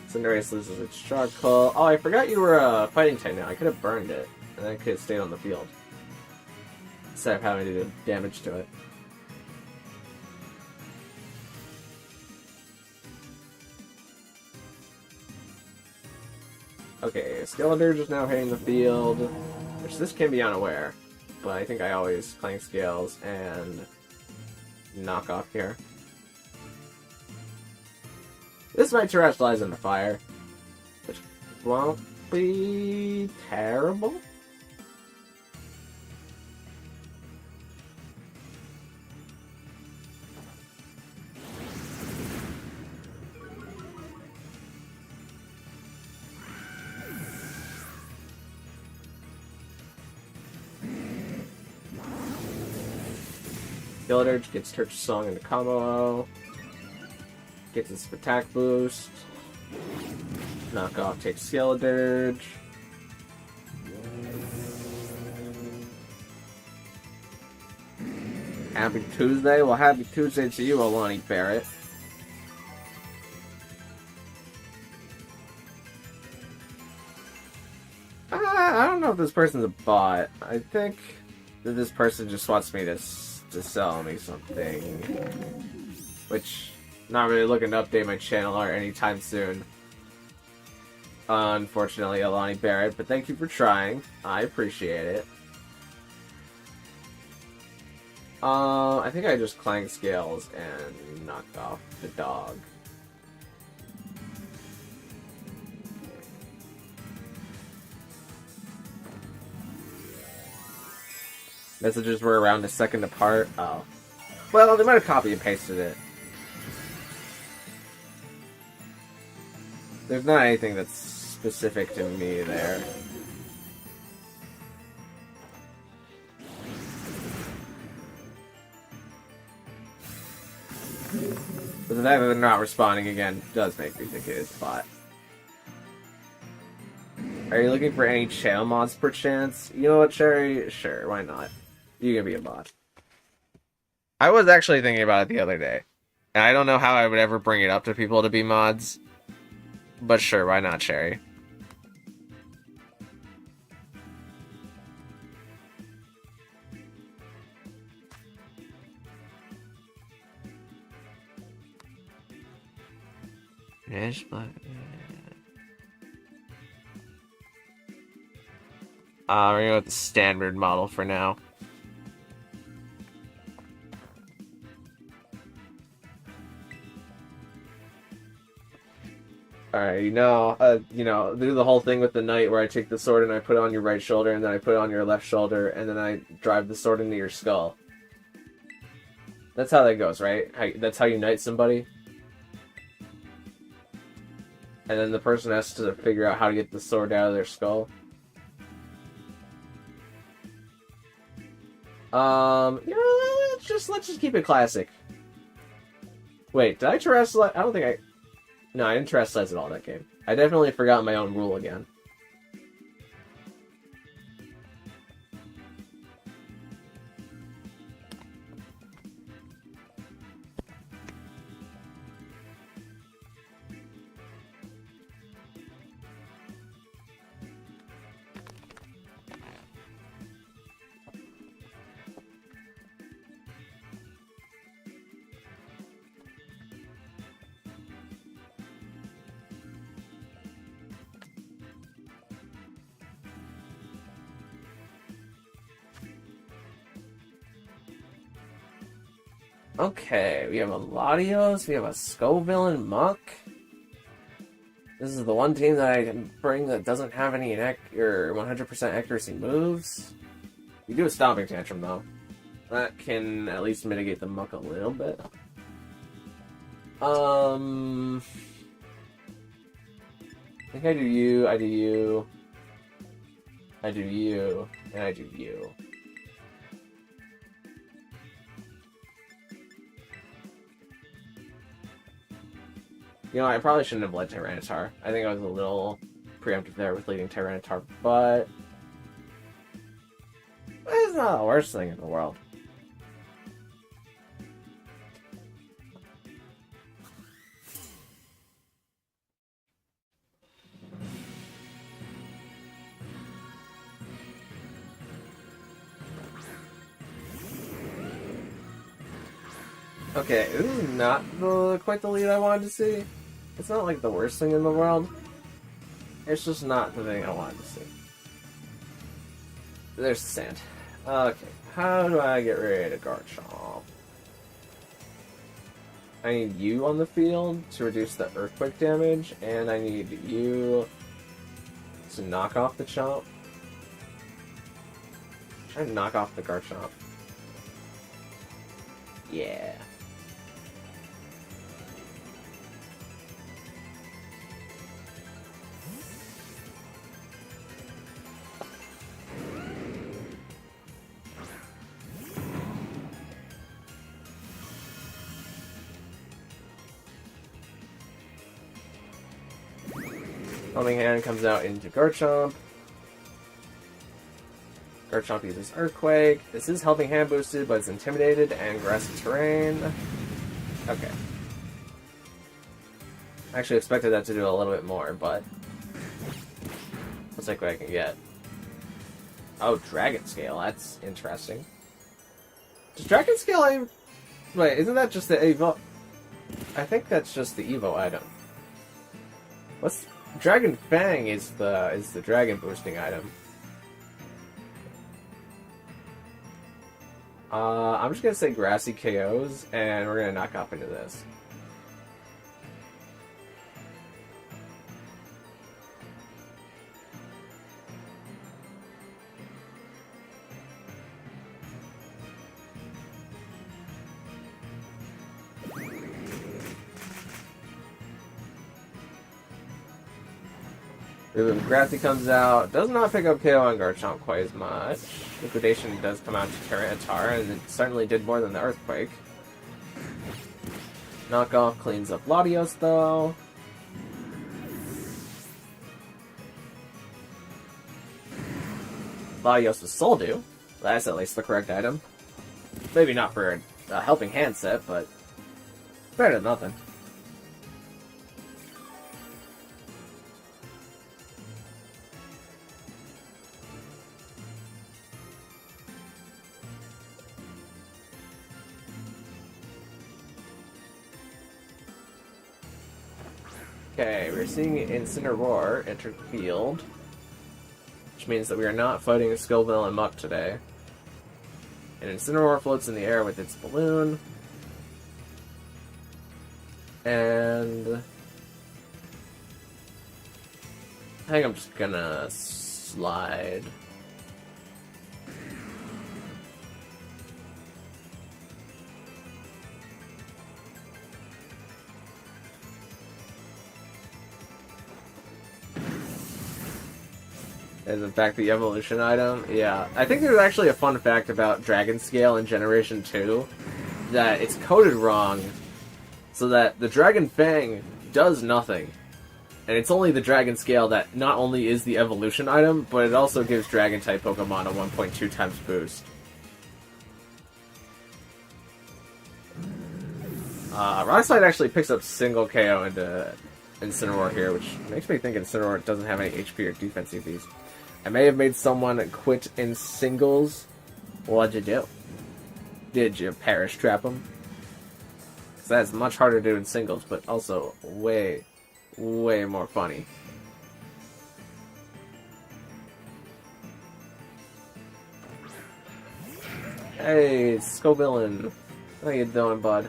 Cinderace loses its charcoal. Oh, I forgot you were a fighting type now. I could have burned it, and then it could have stayed on the field. Instead of having to do damage to it. Okay, Skeledirge is now hitting the field, which this can be unaware, but I think I always Clank Scales and knock off here. This might terrestrialize into fire, which won't be terrible. Skeledirge gets Church Song into Kamo-O. Gets its attack boost. Knockoff takes Skeledirge. Happy Tuesday? Well, happy Tuesday to you, Alani Barrett. I don't know if this person's a bot. I think that this person just wants me to sell me something. Which, not really looking to update my channel or anytime soon. Unfortunately, Alani Barrett, but thank you for trying. I appreciate it. I think I just clanged scales and knocked off the dog. Messages were around a second apart. Oh. Well, they might have copy and pasted it. There's not anything that's specific to me there. But the fact that they're not responding again does make me think it is a bot. Are you looking for any channel mods per chance? You know what, Cherry? Sure, why not? You can be a bot. I was actually thinking about it the other day. And I don't know how I would ever bring it up to people to be mods. But sure, why not, Cherry? We're gonna go with the standard model for now. Alright, do the whole thing with the knight where I take the sword and I put it on your right shoulder and then I put it on your left shoulder and then I drive the sword into your skull. That's how that goes, right? That's how you knight somebody? And then the person has to figure out how to get the sword out of their skull. Let's just keep it classic. Wait, did I terrestrialize? I don't think I... No, I didn't terrestrialize at all that game. I definitely forgot my own rule again. Okay, we have a Latios, we have a Scovillain Muck. This is the one team that I can bring that doesn't have any 100% accuracy moves. We do a Stomping Tantrum, though. That can at least mitigate the Muck a little bit. I think I do you, I do you, I do you, and I do you. You know, I probably shouldn't have led Tyranitar. I think I was a little preemptive there with leading Tyranitar, but it's not the worst thing in the world. Okay, this is not quite the lead I wanted to see. It's not like the worst thing in the world. It's just not the thing I wanted to see. There's the sand. Okay, how do I get rid of Garchomp? I need you on the field to reduce the earthquake damage, and I need you to knock off the Chomp. Try to knock off the Garchomp. Yeah. Helming Hand comes out into Garchomp. Garchomp uses Earthquake. This is Helping Hand boosted, but it's intimidated and grassy terrain. Okay. I actually expected that to do a little bit more, but let's take what I can get. Oh, Dragon Scale. That's interesting. Does Dragon Scale Wait, isn't that just the Evo? I think that's just the Evo item. What's Dragon Fang is the dragon boosting item. I'm just gonna say Grassy KOs, and we're gonna knock off into this. Grassy comes out, does not pick up KO on Garchomp quite as much. Liquidation does come out to Tyranitar, and it certainly did more than the Earthquake. Knockoff cleans up Latios, though. Latios with Soldew. That's at least the correct item. Maybe not for a Helping Hand set, but better than nothing. Okay, we're seeing Incineroar enter the field, which means that we are not fighting a Scoville and Muck today. And Incineroar floats in the air with its balloon. And I think I'm just gonna slide. Is in fact the evolution item. Yeah. I think there's actually a fun fact about Dragon Scale in Generation 2 that it's coded wrong so that the Dragon Fang does nothing. And it's only the Dragon Scale that not only is the evolution item, but it also gives Dragon type Pokemon a 1.2 times boost. Rock Slide actually picks up single KO into Incineroar here, which makes me think Incineroar doesn't have any HP or defense EVs. I may have made someone quit in singles. What'd you do? Did you Perish Trap them? Because that's much harder to do in singles, but also way, way more funny. Hey, Scovillin. How you doing, bud?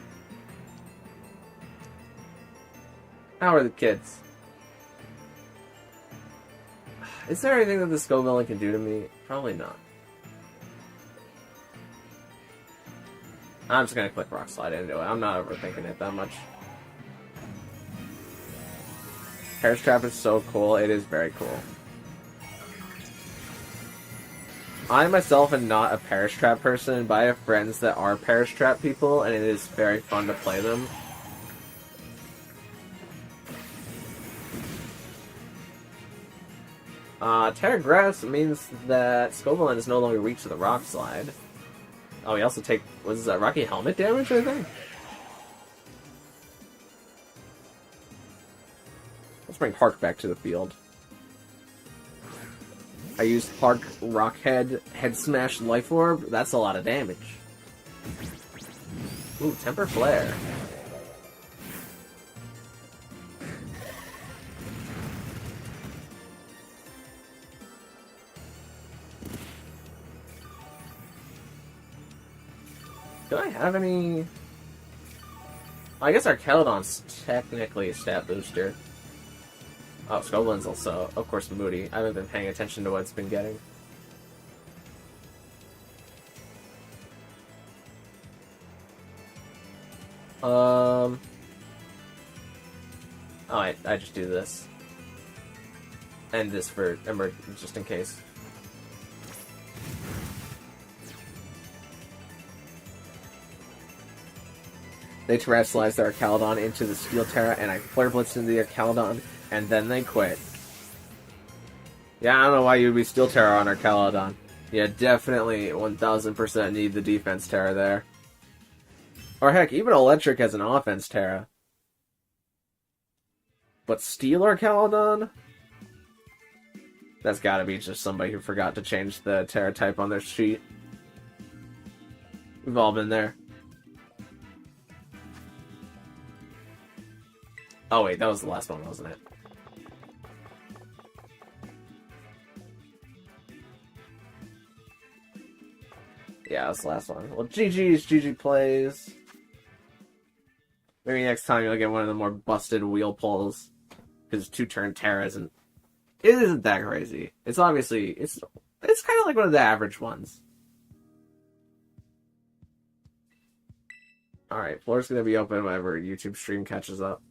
How are the kids? Is there anything that the Scoville can do to me? Probably not. I'm just gonna click Rock Slide into it. I'm not overthinking it that much. Perish Trap is so cool. It is very cool. I myself am not a Perish Trap person, but I have friends that are Perish Trap people, and it is very fun to play them. Terra Grass means that Scoville is no longer weak to the Rock Slide. Oh, we also take, was that Rocky Helmet damage, I think? Let's bring Hark back to the field. I used Hark, Rock Head, Head Smash, Life Orb. That's a lot of damage. Ooh, Temper Flare. Do I have any... I guess our Caledon's technically a stat booster. Oh, Scoville's also, of course, Moody. I haven't been paying attention to what it's been getting. Oh, I just do this. And this for just in case. They terrestrialized their Caledon into the Steel Terra, and I Flare Blitzed into the Caledon, and then they quit. Yeah, I don't know why you'd be Steel Terra on our Caledon. Yeah, definitely 1000% need the defense Terra there. Or heck, even Electric has an offense Terra. But Steel or Caledon? That's gotta be just somebody who forgot to change the Terra type on their sheet. We've all been there. Oh wait, that was the last one, wasn't it? Yeah, that's the last one. Well, GG's, GG plays. Maybe next time you'll get one of the more busted wheel pulls. Because 2-turn Terra isn't that crazy. It's obviously, it's kind of like one of the average ones. Alright, floor's gonna be open whenever YouTube stream catches up.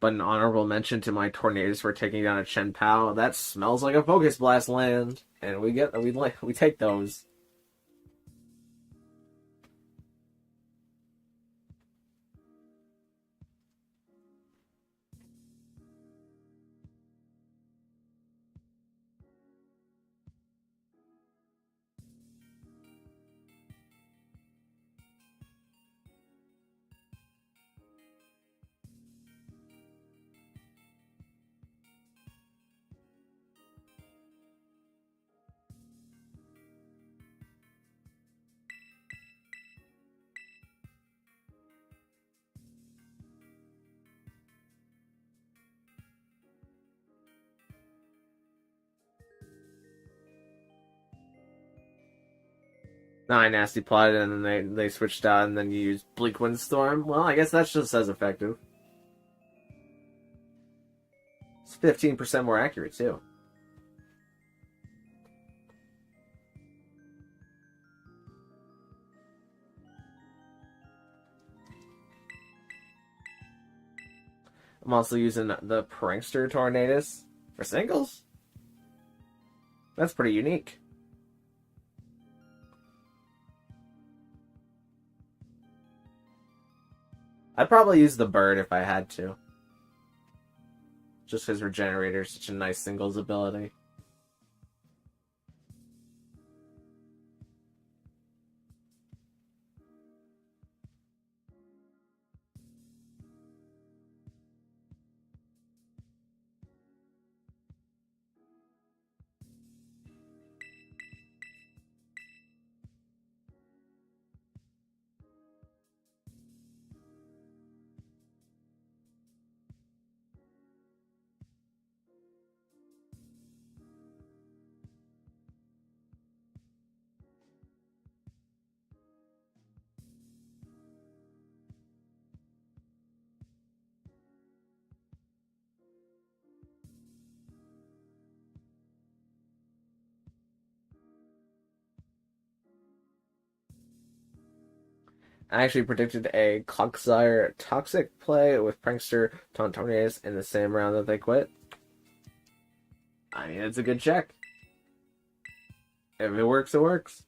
But an honorable mention to my Tornadoes for taking down a Chen Pao. That smells like a Focus Blast land, and we take those. Nine nasty plot, and then they switched out, and then you use Bleak Windstorm. Well, I guess that's just as effective. It's 15% more accurate too. I'm also using the Prankster Tornadoes for singles. That's pretty unique. I'd probably use the bird if I had to. Just because Regenerator is such a nice singles ability. I actually predicted a Coxire Toxic play with Prankster Tornadoes in the same round that they quit. I mean, it's a good check. If it works, it works.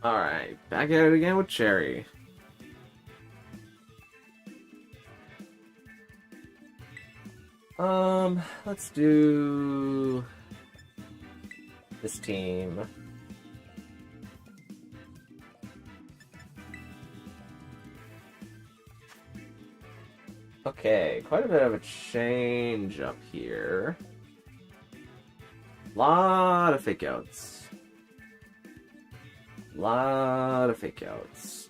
Alright, back at it again with Cherry. Let's do this team. Okay, quite a bit of a change up here. Lot of fake outs. Lot of fake outs.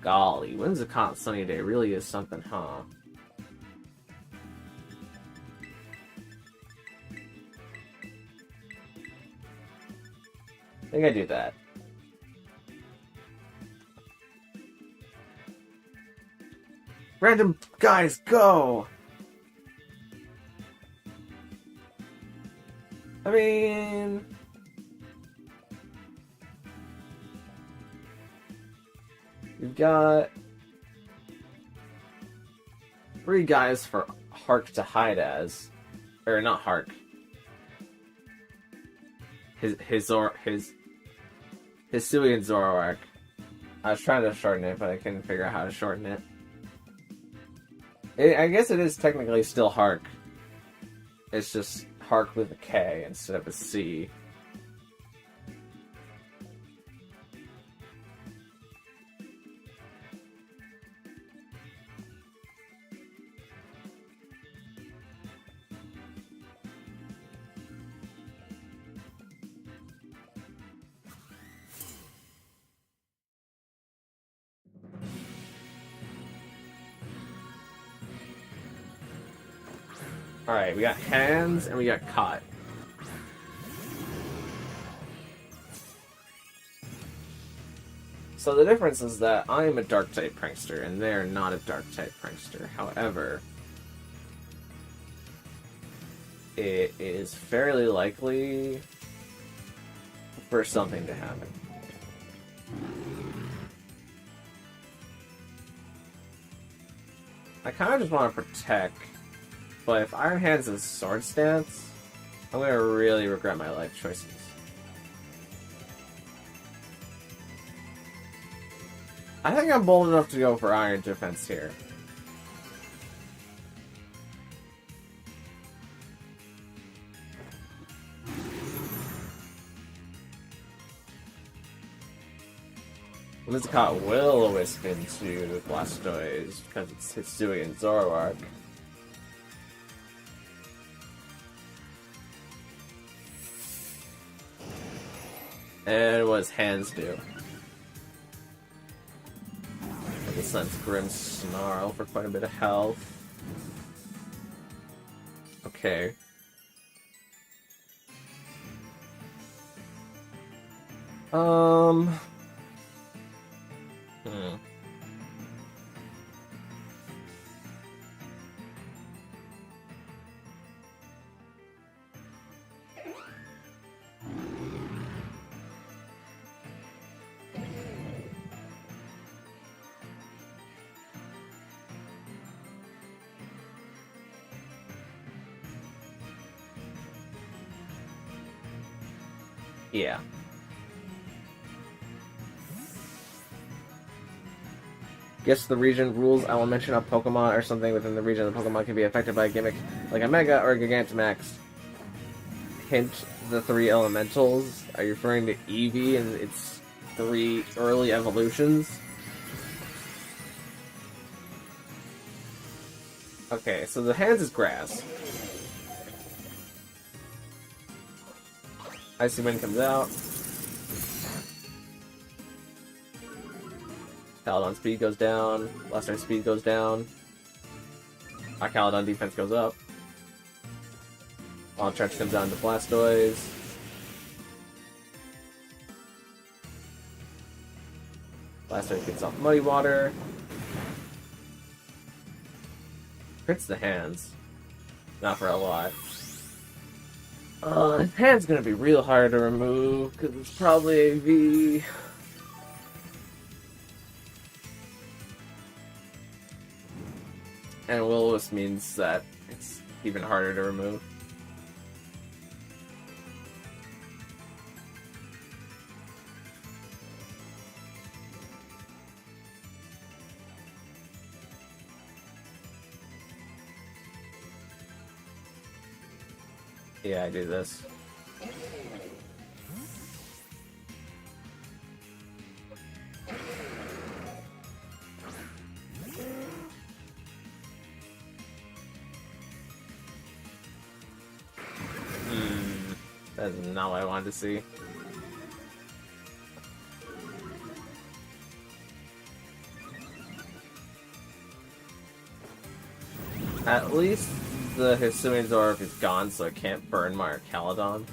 Golly, when's a hot sunny day really is something, huh? I think I do that. Random guys, go! I mean... We've got... 3 guys for Hark to hide as. Or not Hark. Hisui and Zoroark. I was trying to shorten it, but I couldn't figure out how to shorten it. I guess it is technically still Hark. It's just Hark with a K instead of a C. Alright, we got hands and we got caught. So the difference is that I am a dark type prankster and they're not a dark type prankster. However, it is fairly likely for something to happen. I kind of just want to protect. But if Iron Hands is Sword Stance, I'm going to really regret my life choices. I think I'm bold enough to go for Iron Defense here. Lizcott Will-O-Wisp into Blastoise because it's Hisui and Zoroark. And what does hands do? It sends Grim Snarl for quite a bit of health. Okay. Yeah. Guess the region rules. I will mention a Pokemon or something within the region. The Pokemon can be affected by a gimmick like a Mega or a Gigantamax. Hint, the 3 elementals. Are you referring to Eevee and its 3 early evolutions? Okay, so the hands is grass. Icy Wind comes out. Caledon speed goes down. Blastoise speed goes down. Our Caledon defense goes up. Wild Charge comes down to Blastoise. Blastoise gets off Muddy Water. Crits the hands. Not for a lot. His hand's gonna be real hard to remove, because it's probably a V. And Will-O-Wisp means that it's even harder to remove. Yeah, I do this. That's not what I wanted to see. At least the Hisuian Orb is gone, so it can't burn my Caledon.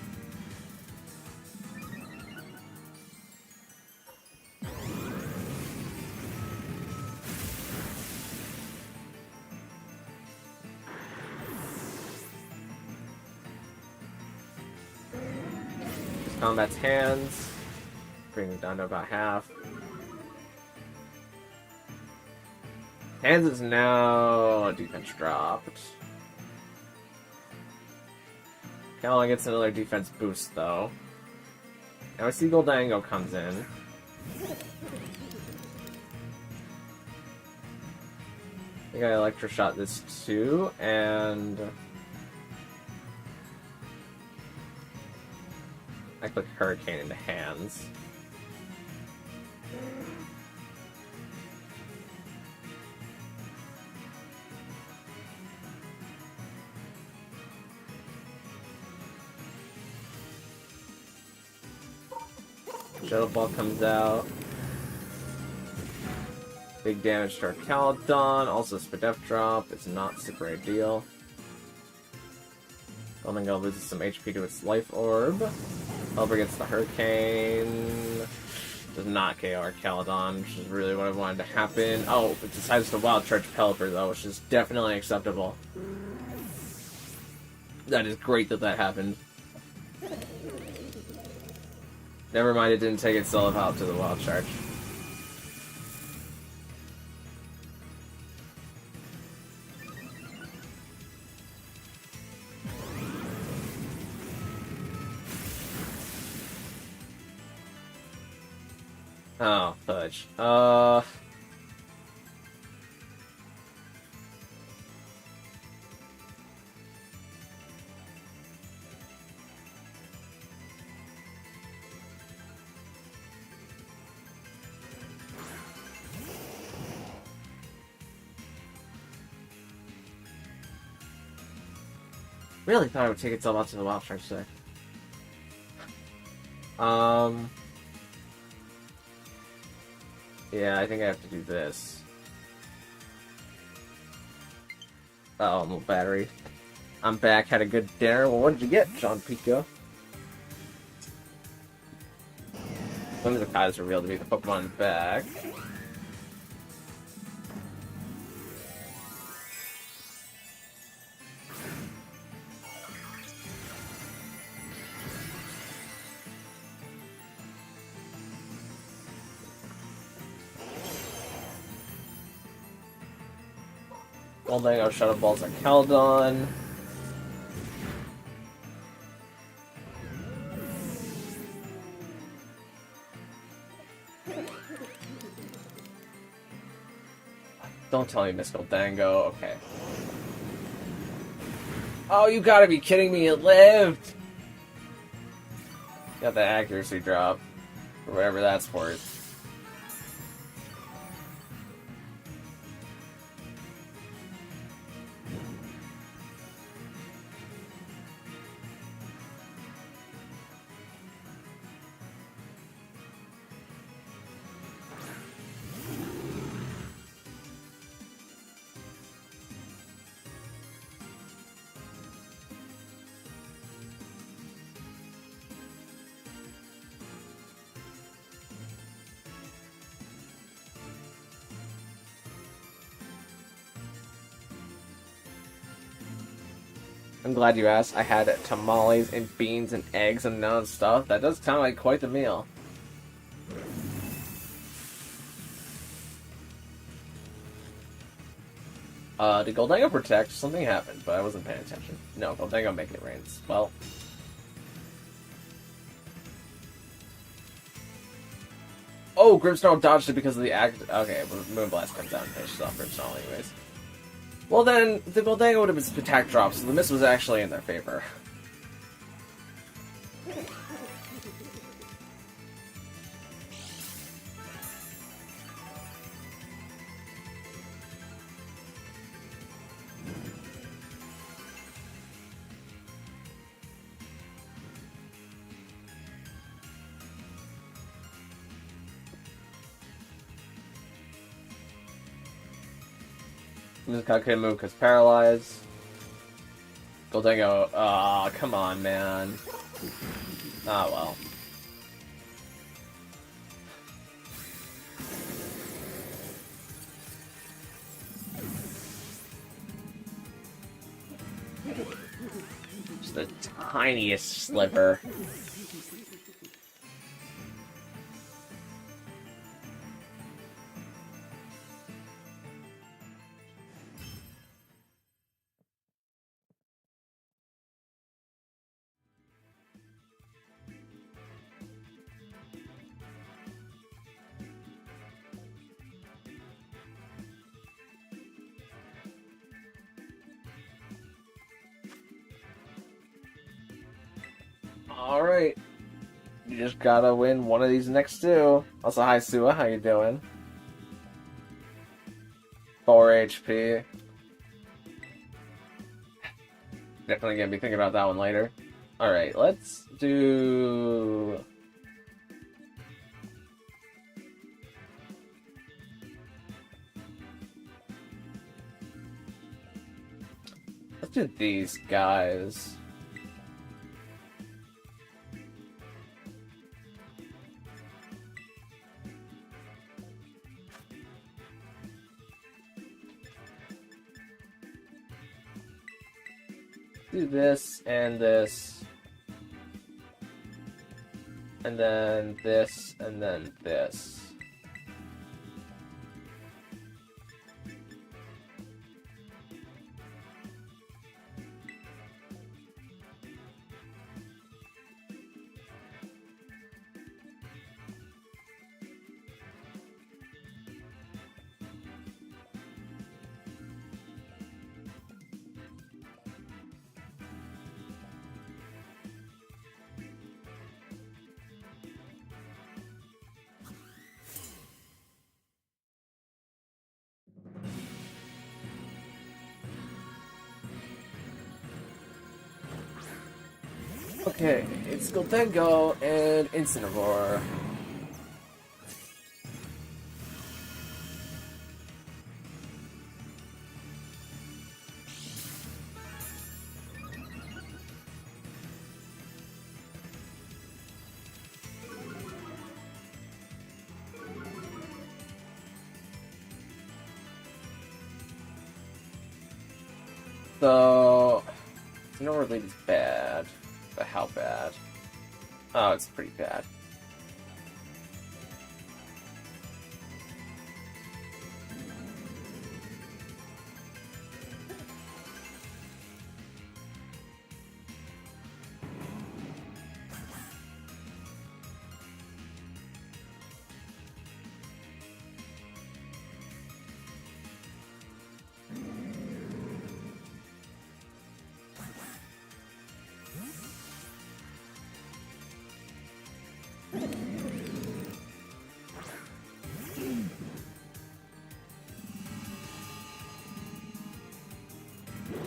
Just combat's hands, bring it down to about half. Hands is now defense dropped. Caledon gets another defense boost though. Now I see Goldango comes in. I think I electroshot this too, and I click Hurricane into hands. Shadow Ball comes out. Big damage to our Caledon. Also, Spadef drop. It's not super ideal. Goldango loses some HP to its Life Orb. Pelipper gets the Hurricane. Does not KO our Caledon, which is really what I wanted to happen. Oh, it decides to Wild Charge Pelipper, though, which is definitely acceptable. That is great that that happened. Never mind, it didn't take itself out to the Wild Charge. Oh, fudge. Really thought it would take itself out to the Wild Charge today. Yeah, I think I have to do this. Oh, no battery. I'm back, had a good dinner. Well, what did you get, John Pico? Whimsicott is revealed to be the Pokemon back. Goldango Shadow Balls on Caledon. Don't tell me Miss Goldango. Okay. Oh, you gotta be kidding me! It lived. Got the accuracy drop, or whatever that's worth. I'm glad you asked. I had tamales and beans and eggs and none stuff. That does sound like quite the meal. Did Goldango protect? Something happened, but I wasn't paying attention. No, Goldango make it rain. Well. Oh, Grimmsnarl dodged it because of the act. Okay, well, Moonblast comes out and finishes off Grimmsnarl anyways. Well then, the Goldango would have been attack drop, so the miss was actually in their favor. I couldn't move because paralyzed. Goldango, ah, come on, man. Ah, well. Just the tiniest sliver. Alright. You just gotta win one of these next two. Also, hi Sua, how you doing? 4 HP. Definitely gonna be thinking about that one later. Alright, let's do... Let's do these guys. Do this, and this. And then this, and then this. Okay, it's Goldengo and Incineroar. So, Incineroar lead is bad. But how bad? Oh, it's pretty bad.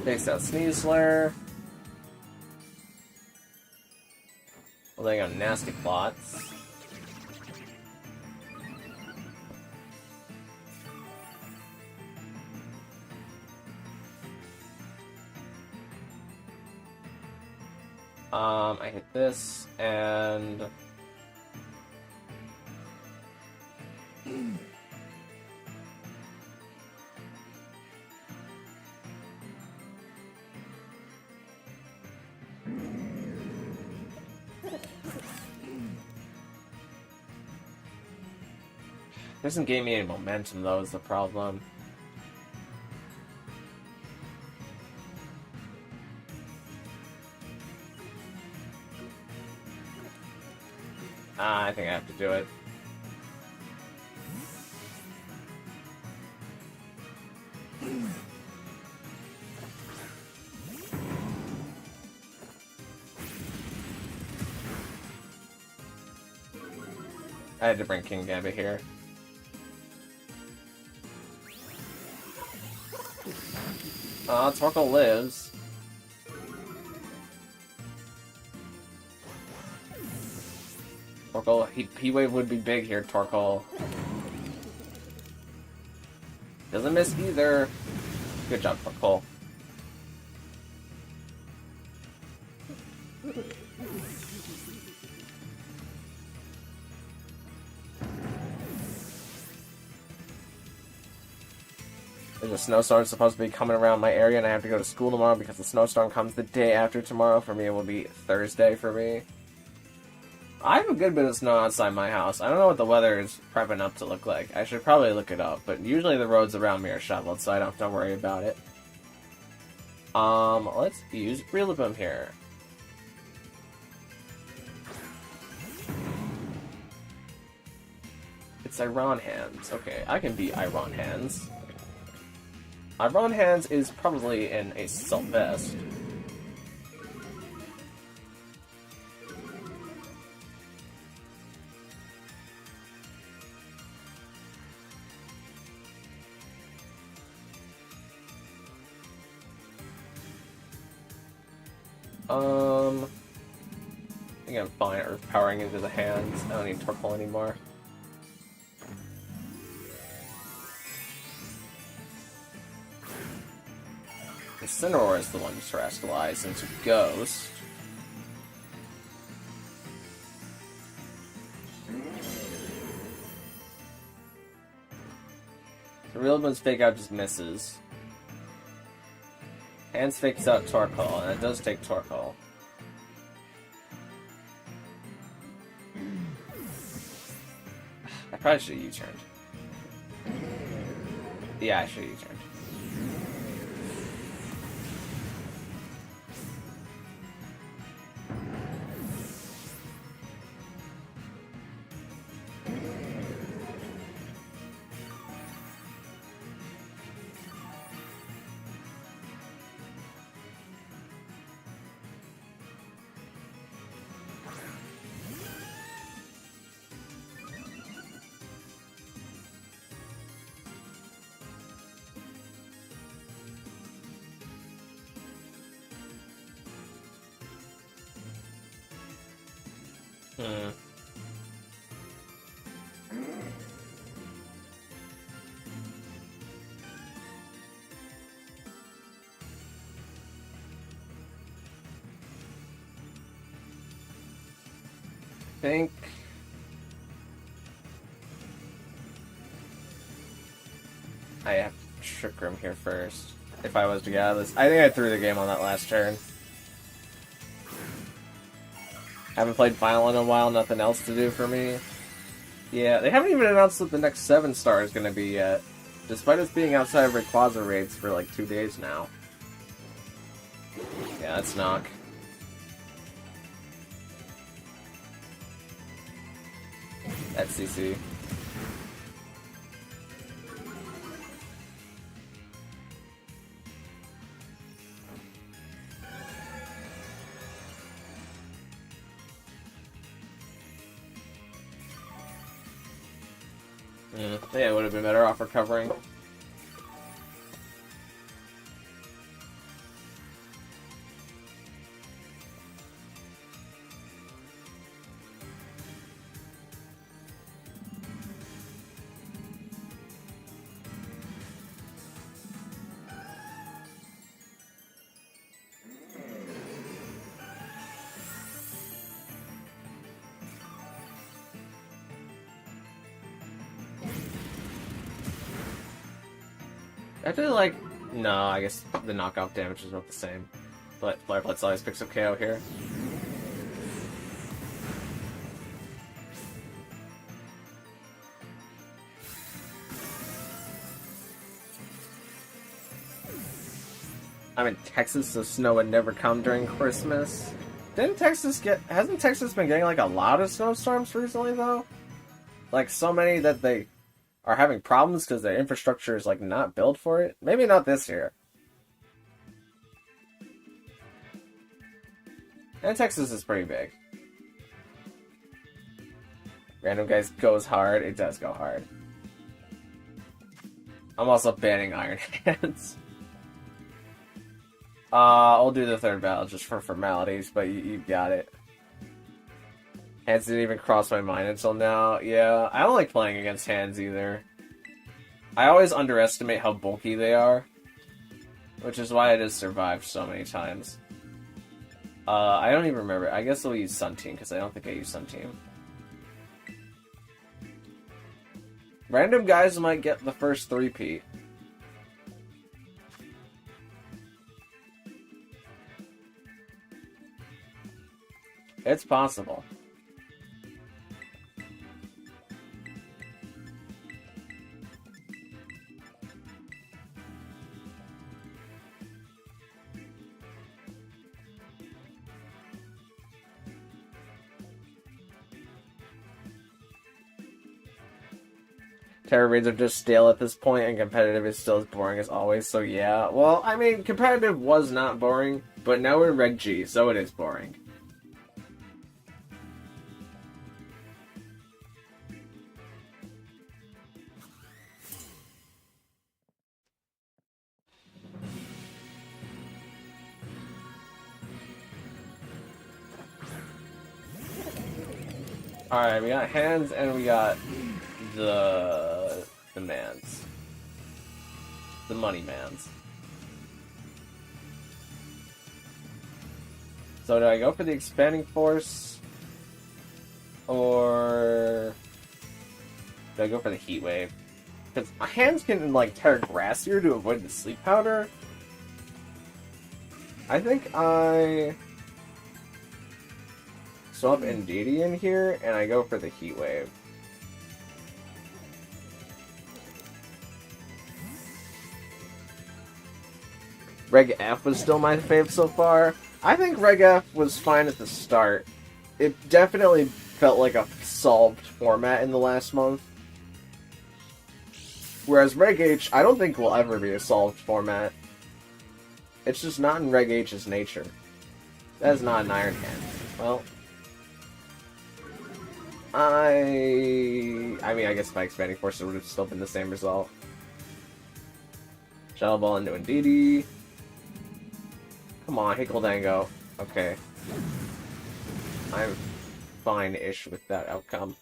Takes out Sneasler. Well, they got nasty plots. I hit this and doesn't gain me any momentum though is the problem. I think I have to do it. I had to bring King Gambit here. Torkoal lives. Torkoal, P-Wave would be big here, Torkoal. Doesn't miss either. Good job, Torkoal. There's a snowstorm supposed to be coming around my area, and I have to go to school tomorrow because the snowstorm comes the day after tomorrow. For me, it will be Thursday for me. I have a good bit of snow outside my house. I don't know what the weather is prepping up to look like. I should probably look it up, but usually the roads around me are shoveled, so I don't have to worry about it. Let's use Rillaboom here. It's Iron Hands. Okay, I can beat Iron Hands. Iron Hands is probably in a Assault Vest. I think I'm fine Earth powering into the hands. I don't need Torkoal anymore. Incineroar is the one to terrestrialize into Ghost. The Rillaboom's Fake Out just misses. Hands fakes out Torkoal, and it does take Torkoal. I probably should have U-turned. Yeah, I should have U-turned. Think I have Trick Room here first. If I was to get out of this, I think I threw the game on that last turn. Haven't played Final in a while, nothing else to do for me. Yeah, they haven't even announced what the next 7-star is going to be yet, despite us being outside of Rayquaza raids for like 2 days now. Yeah, that's knock. That's CC. Yeah, it would have been better off recovering. I feel like... No, I guess the knockoff damage is about the same. But Flare Blitz always picks up KO here. I'm in Texas, so snow would never come during Christmas. Didn't Texas get... Hasn't Texas been getting, like, a lot of snowstorms recently, though? Like, so many that they are having problems because their infrastructure is, like, not built for it? Maybe not this year. And Texas is pretty big. Random Guys goes hard. It does go hard. I'm also banning Iron Hands. I'll do the third battle just for formalities, but you got it. Hands didn't even cross my mind until now. Yeah, I don't like playing against Hands either. I always underestimate how bulky they are, which is why I just survived so many times. I don't even remember. I guess I'll use Sun Team, because I don't think I use Sun Team. Random Guys might get the first 3-peat. It's possible. Terror raids are just stale at this point, and competitive is still as boring as always, so yeah. Well, I mean, competitive was not boring, but now we're in Reg G, so it is boring. Alright, we got Hands, and we got the mans. The money mans. So do I go for the expanding force? Or do I go for the heat wave? Because Hands can like tear grass here to avoid the sleep powder. I think I swap Indeedee in here and I go for the heat wave. Reg F was still my fave so far. I think Reg F was fine at the start. It definitely felt like a solved format in the last month. Whereas Reg H, I don't think will ever be a solved format. It's just not in Reg H's nature. That is not an Iron Hand. Well, I mean, I guess by expanding force it would have still been the same result. Shadow Ball into Indeedee. Come on, Hickle-Dango. Okay. I'm fine-ish with that outcome.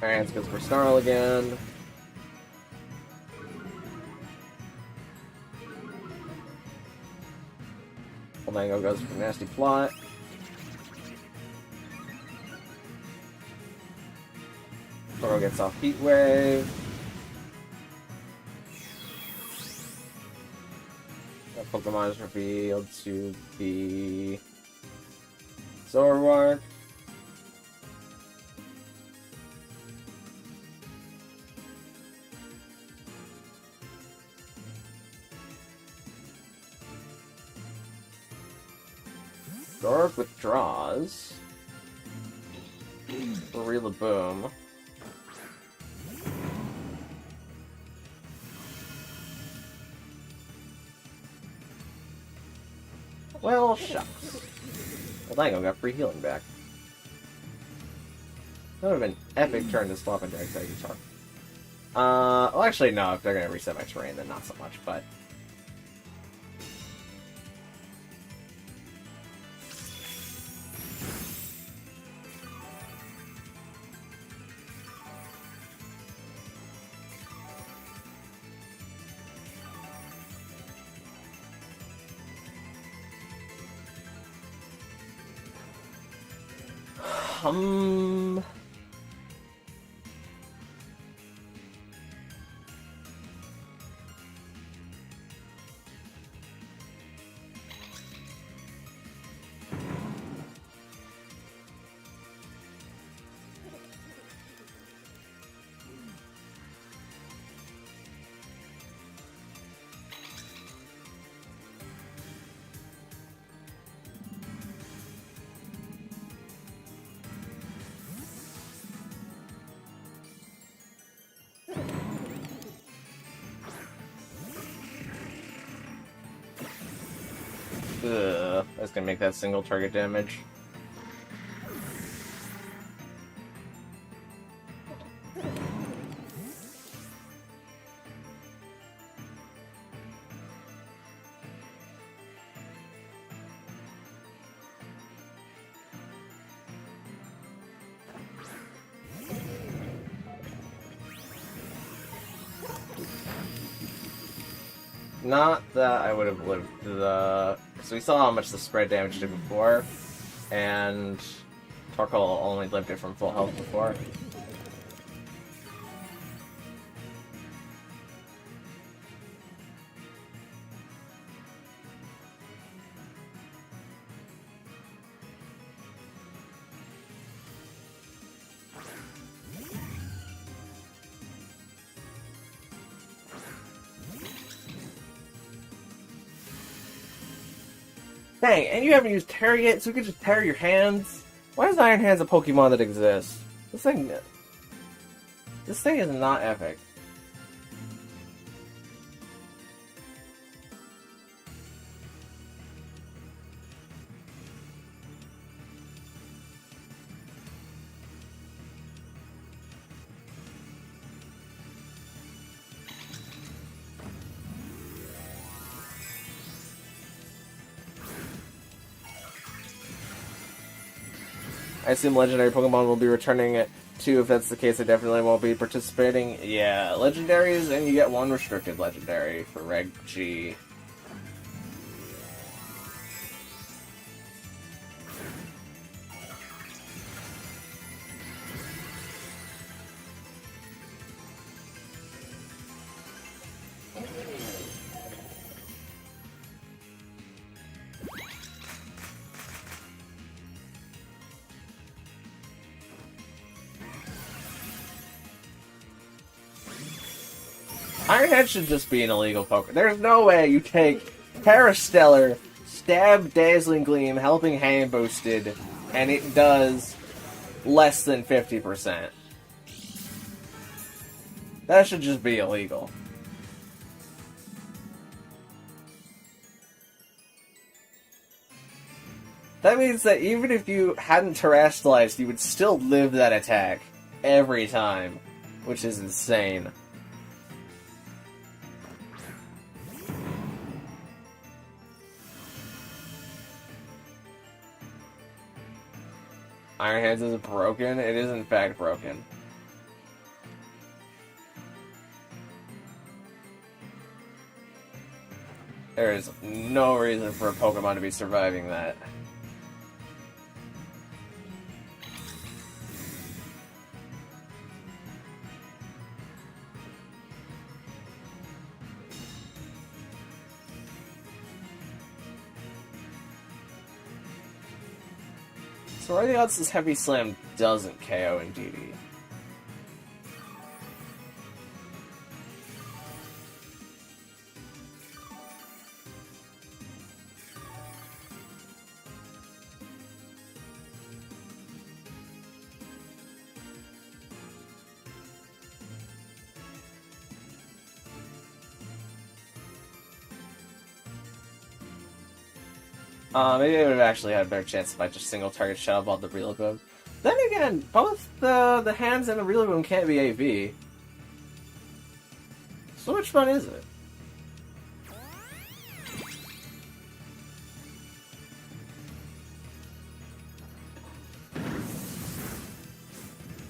Alright, let's go for Snarl again. Mango goes for Nasty Plot. Toro gets off Heat Wave. That Pokemon is revealed to be Zoroark. Zoroark withdraws. Rillaboom. Well, shucks. Well, Dango got free healing back. That would have been an epic turn to swap into Executor. Well, actually, no. If they're going to reset my terrain, then not so much, but... Ugh, that's gonna make that single target damage. Not that I would have lived the... So we saw how much the spread damage did before, and Torkoal only lived it from full health before. Dang, and you haven't used Terra yet, so we could just Terra your hands? Why is Iron Hands a Pokemon that exists? This thing is not epic. I assume legendary Pokemon will be returning it too. If that's the case, I definitely won't be participating. Yeah, legendaries, and you get one restricted legendary for Reg G. Iron Head should just be an illegal Pokemon. There's no way you take Parastellar, Stab, Dazzling Gleam, Helping Hand boosted, and it does less than 50%. That should just be illegal. That means that even if you hadn't terrestrialized, you would still live that attack every time, which is insane. Iron Hands is broken? It is in fact broken. There is no reason for a Pokemon to be surviving that. So what are the odds this Heavy Slam doesn't KO in DD? Maybe I would have actually had a better chance if I just single target shove on the Rillaboom. Then again, both the hands and the Rillaboom can't be AV. So which one is it?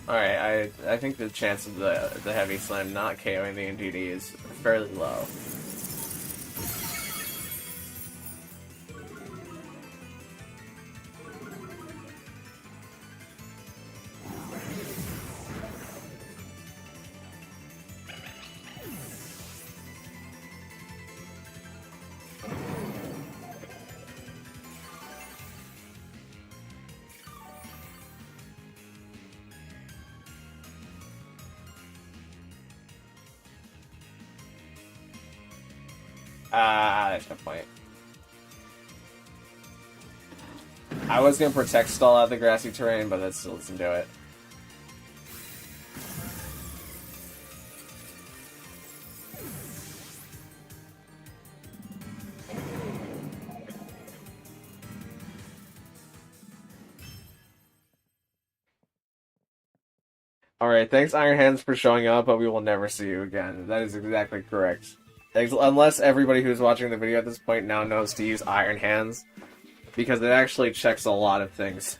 Alright, I think the chance of the Heavy Slam not KOing the NDD is fairly low. There's no point. I was gonna protect stall out the grassy terrain, but that still doesn't do it. Alright, thanks Iron Hands for showing up, but we will never see you again. That is exactly correct. Unless everybody who's watching the video at this point now knows to use Iron Hands, because it actually checks a lot of things.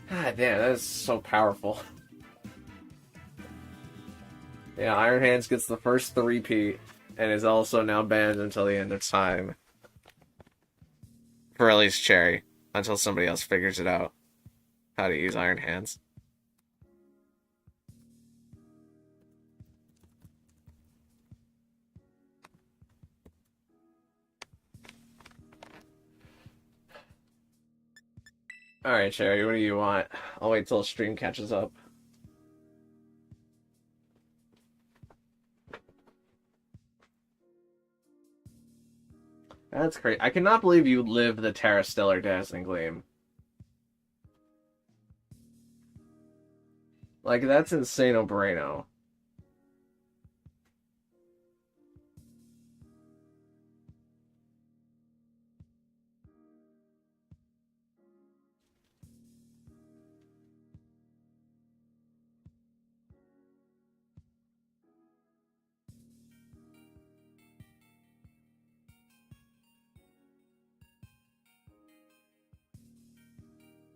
God damn, that is so powerful. Yeah, Iron Hands gets the first three-peat, and is also now banned until the end of time. For at least Cherry, until somebody else figures it out. How to use Iron Hands. Alright, Cherry, what do you want? I'll wait till stream catches up. That's great. I cannot believe you lived the Terra Stellar Dazzling Gleam. Like, that's insano bueno.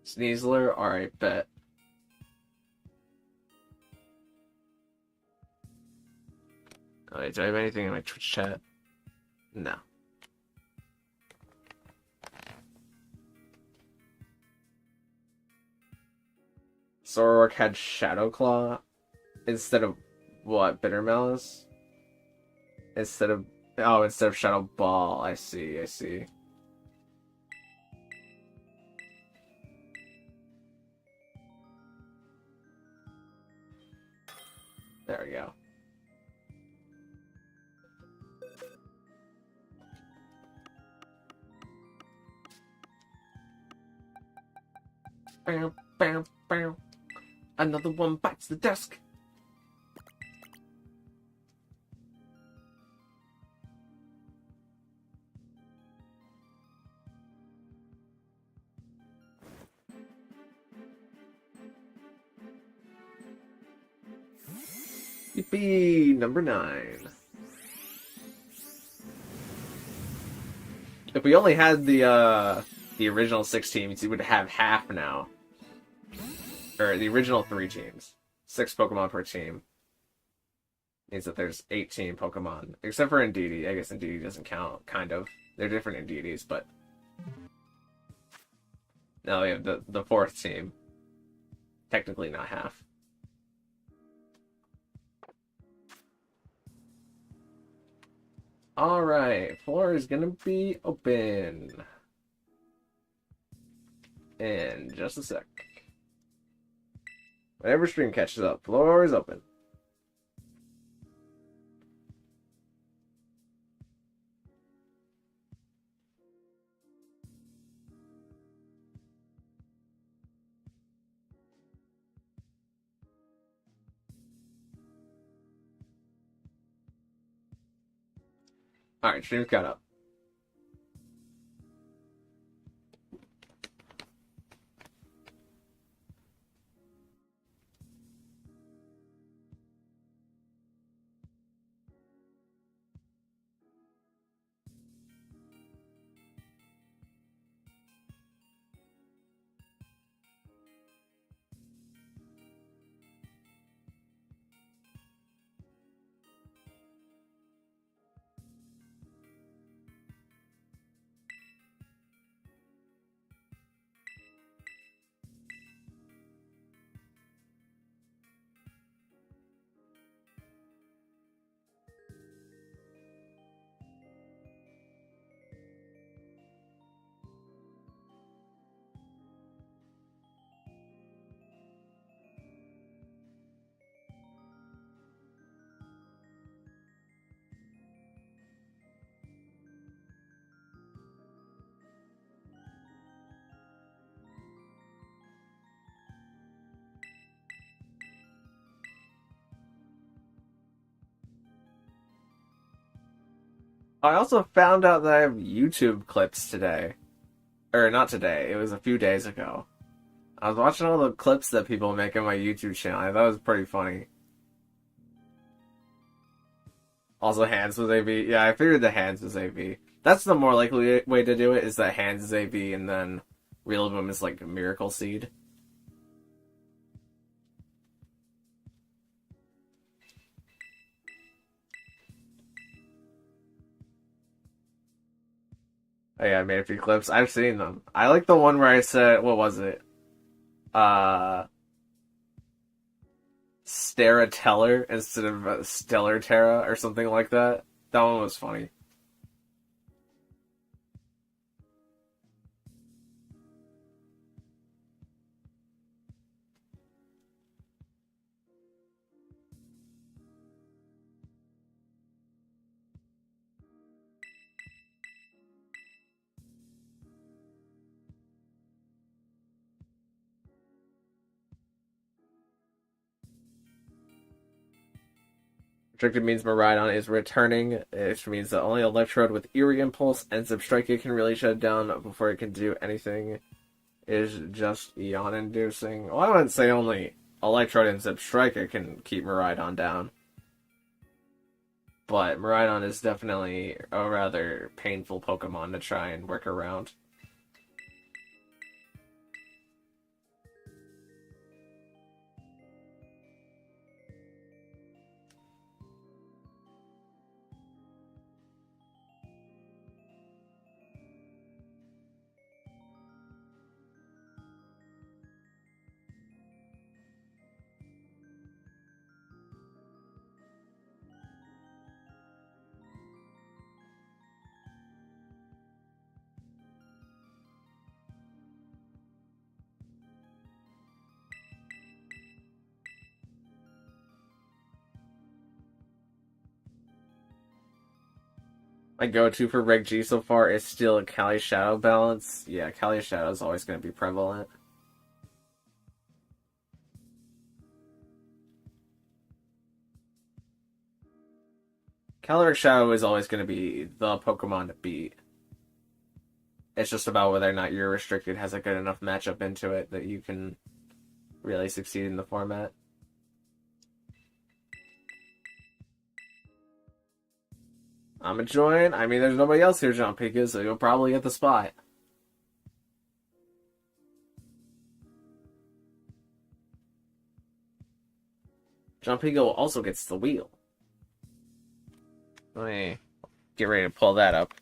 Sneasler? Alright, bet. Alright, do I have anything in my Twitch chat? No. Zoroark had Shadow Claw instead of what? Bitter Malice? Instead of Shadow Ball. I see, I see. There we go. Bam, bam, bam. Another one bites the desk. Yippee! Number 9. If we only had the original 6 teams, you would have half now. Or the original 3 teams. 6 Pokemon per team. Means that there's 18 Pokemon. Except for Indeedee. I guess Indeedee doesn't count, kind of. They're different Indeedees, but... Now we have the 4th team. Technically not half. Alright, floor is gonna be open. In just a sec. Whenever stream catches up, floor is open. Alright, stream's got up. I also found out that I have YouTube clips today. Or not today, it was a few days ago. I was watching all the clips that people make on my YouTube channel. I thought it was pretty funny. Also, hands was AV. Yeah, I figured the hands was AV. That's the more likely way to do it, is that hands is AV and then Reel of Them is like a Miracle Seed. Oh yeah, I made a few clips. I've seen them. I like the one where I said, what was it? Starateller instead of Stellar Terra or something like that. That one was funny. Restricted means Miraidon is returning, which means that only Electrode with Eerie Impulse and Substrike can really shut it down before it can do anything. Is just yawn-inducing. Well, I wouldn't say only Electrode and Substrike can keep Miraidon down. But Miraidon is definitely a rather painful Pokemon to try and work around. My go-to for Reg G so far is still Kali Shadow balance. Yeah, Kali Shadow is always going to be prevalent. Caloric Shadow is always going to be the Pokemon to beat. It's just about whether or not your restricted has a good enough matchup into it that you can really succeed in the format. I'm a join. I mean, there's nobody else here, John Pika, so you'll probably get the spot. John Pika also gets the wheel. Let me get ready to pull that up.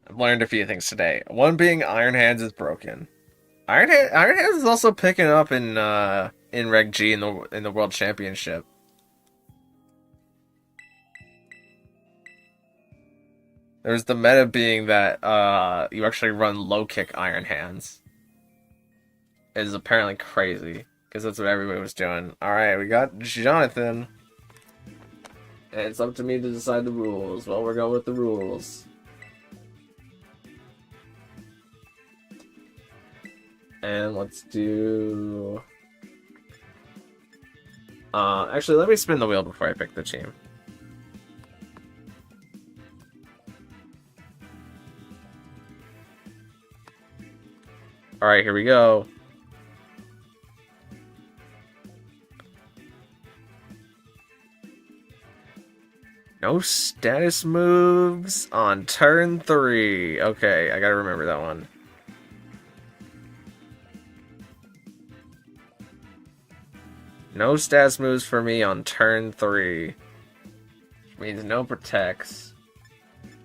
I've learned a few things today. One being Iron Hands is broken. Iron Hands is also picking up in Reg G in the World Championship. There's the meta being that you actually run low kick Iron Hands. It is apparently crazy because that's what everybody was doing. All right, we got Jonathan. And it's up to me to decide the rules. Well, we're going with the rules. And let's do... actually, let me spin the wheel before I pick the team. Alright, here we go. No status moves on turn 3. Okay, I gotta remember that one. No status moves for me on turn 3. Which means no protects. In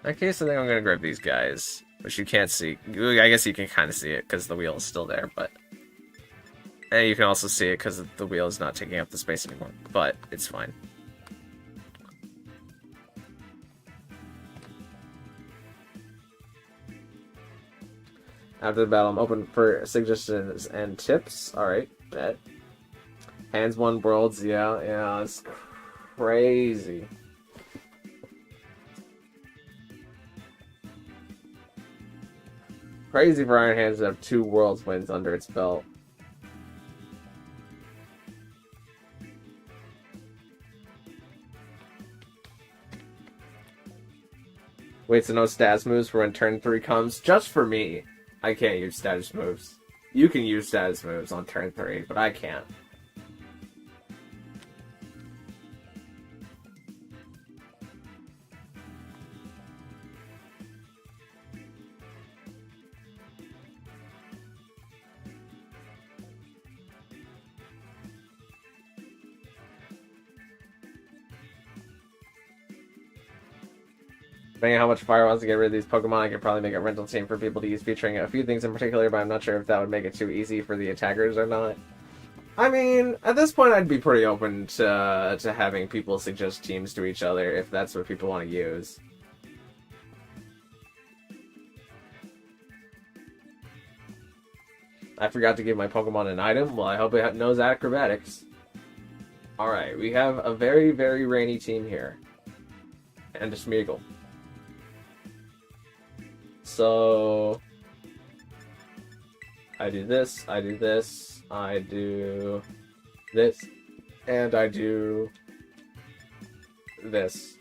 that case, I think I'm gonna grab these guys. Which you can't see. I guess you can kind of see it because the wheel is still there, but... And you can also see it because the wheel is not taking up the space anymore, but it's fine. After the battle, I'm open for suggestions and tips. Alright, bet. Hands won worlds, yeah, it's crazy. Crazy for Iron Hands to have 2 worlds wins under its belt. Wait, so no status moves for when turn 3 comes? Just for me. I can't use status moves. You can use status moves on turn 3, but I can't. Depending on how much Fire wants to get rid of these Pokemon, I could probably make a rental team for people to use featuring a few things in particular, but I'm not sure if that would make it too easy for the attackers or not. I mean, at this point I'd be pretty open to having people suggest teams to each other if that's what people want to use. I forgot to give my Pokemon an item. Well, I hope it knows acrobatics. Alright, we have a very, very rainy team here. And a Smeargle. So I do this, I do this, I do this, and I do this.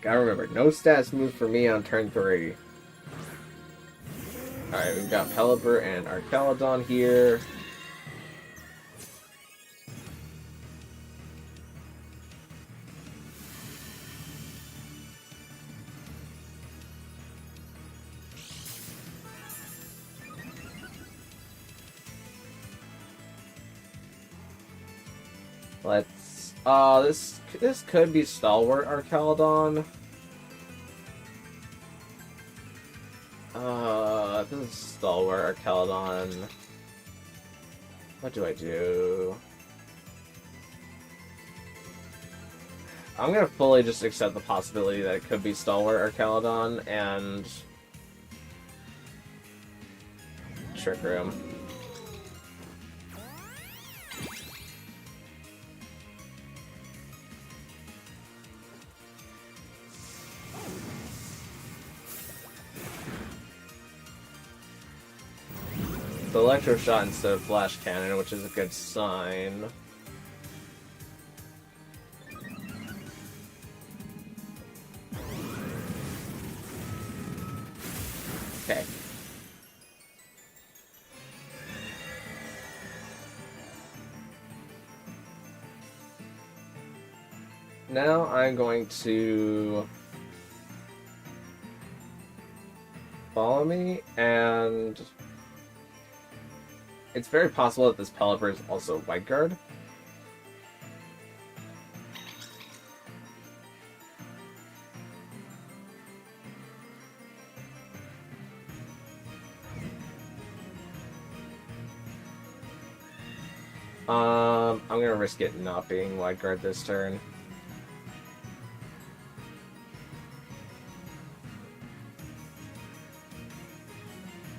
Gotta remember, no stats move for me on turn 3. Alright, we've got Pelipper and Archelodon here. Let's... this could be Stalwart Archelodon. This is Stalwart Archelodon. What do I do? I'm gonna fully just accept the possibility that it could be Stalwart Archelodon and Trick Room. The Electro Shot instead of Flash Cannon, which is a good sign. Okay. Now I'm going to follow me, and it's very possible that this Pelipper is also White Guard. I'm gonna risk it not being White Guard this turn.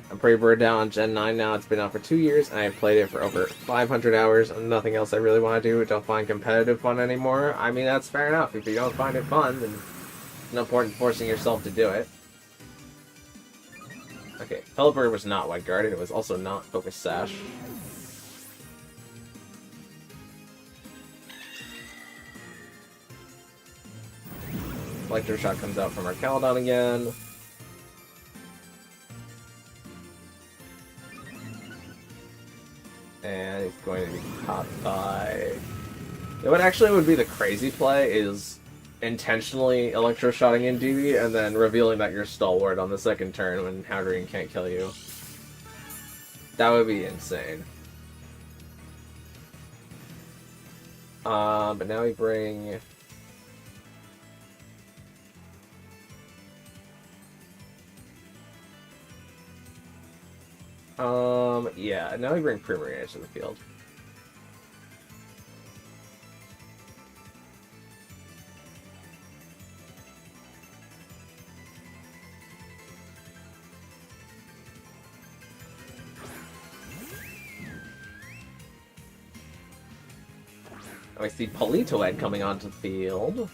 I'm pretty burned down on Gen 9 now. It's been out for 2 years, and I've played it for over 500 hours. Nothing else I really want to do. I don't find competitive fun anymore. I mean, that's fair enough. If you don't find it fun, then it's no point in forcing yourself to do it. Okay, Pelipper was not White Guard, and it was also not Focus Sash. Electro Shot comes out from Archelodon again. And he's going to be caught by... What actually would be the crazy play is intentionally electroshotting in DB and then revealing that you're stalwart on the second turn when Howdering can't kill you. That would be insane. But now we bring... yeah, now we bring Primarina to the field. I see Politoed coming onto the field.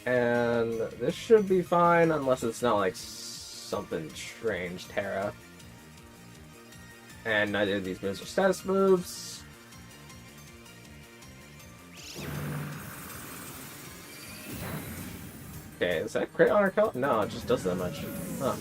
And this should be fine, unless it's not like something strange, Terra. And neither of these moves are status moves. Okay, is that crit on our kill? No, it just does that much. Huh.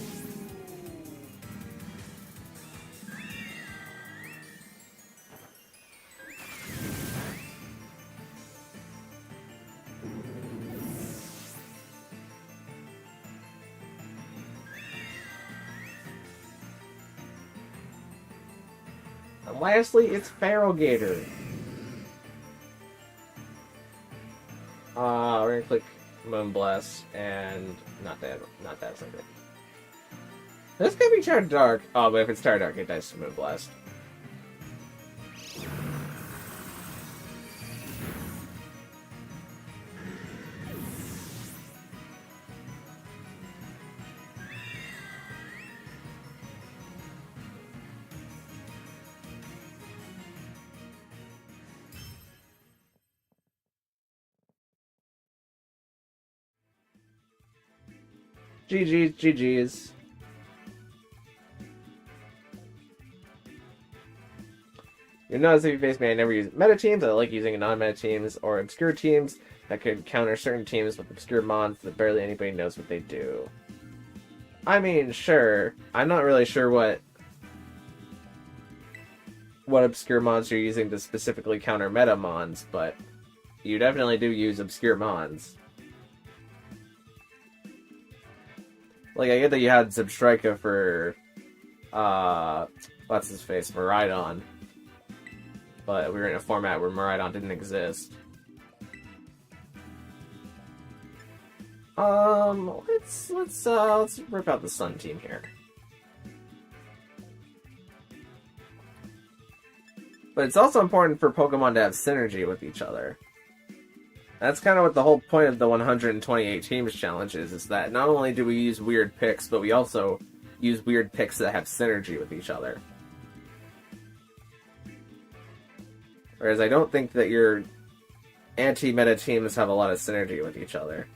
And lastly, it's Ferrogator. We're gonna click Moonblast and not that something. This could be Terra Dark. Oh, but if it's Terra Dark, it dies to Moonblast. GG's. You'll notice if you face me, I never use meta teams. I like using non-meta teams or obscure teams that could counter certain teams with obscure mons that barely anybody knows what they do. I mean, sure. I'm not really sure what obscure mons you're using to specifically counter meta mons, but you definitely do use obscure mons. Like, I get that you had Zebstrika for, what's his face, Miraidon. But we were in a format where Miraidon didn't exist. Let's rip out the Sun team here. But it's also important for Pokemon to have synergy with each other. That's kind of what the whole point of the 128 teams challenge is that not only do we use weird picks, but we also use weird picks that have synergy with each other. Whereas I don't think that your anti-meta teams have a lot of synergy with each other.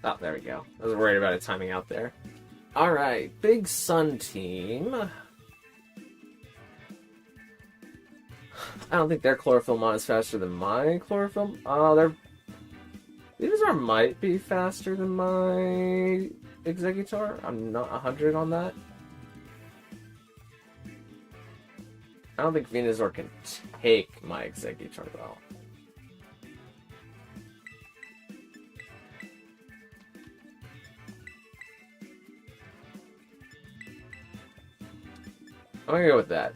Oh, there we go. I was worried about it timing out there. Alright, Big Sun team. I don't think their Chlorophyll mon is faster than my Chlorophyll. Oh, Venusaur might be faster than my Exeggutor. I'm not 100 on that. I don't think Venusaur can take my Exeggutor, though. I'm gonna go with that.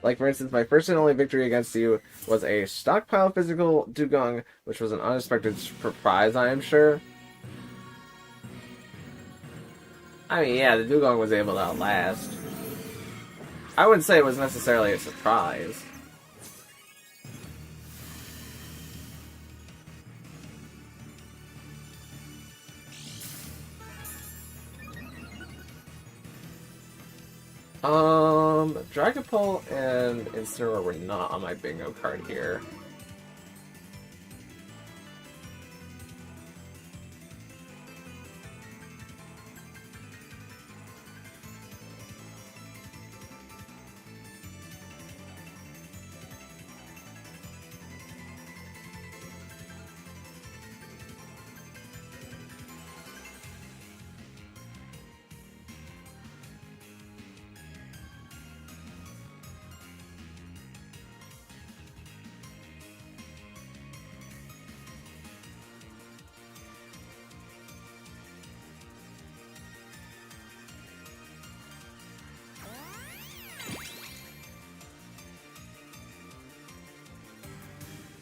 Like, for instance, my first and only victory against you was a stockpile physical Dugong, which was an unexpected surprise, I am sure. I mean, yeah, the Dugong was able to outlast. I wouldn't say it was necessarily a surprise. Dragapult and Incineroar were not on my bingo card here.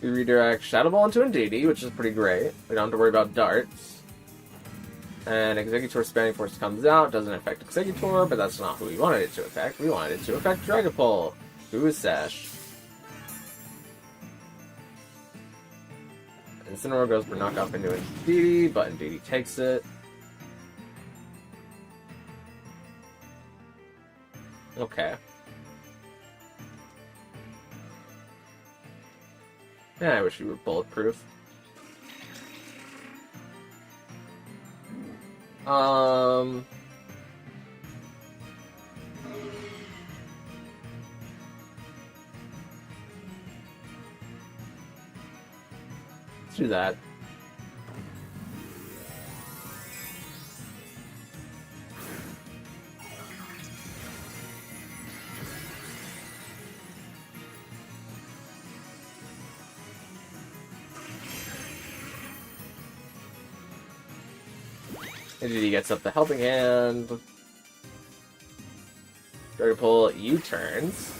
We redirect Shadow Ball into Indeedee, which is pretty great. We don't have to worry about darts. And Exeggutor Spanning Force comes out, doesn't affect Exeggutor, but that's not who we wanted it to affect. We wanted it to affect Dragapult, who is Sash. Incineroar goes for knockoff into Indeedee, but Indeedee takes it. Okay. Yeah, I wish you were bulletproof. Let's do that. Indeedee gets up the helping hand. Dragapult U-turns.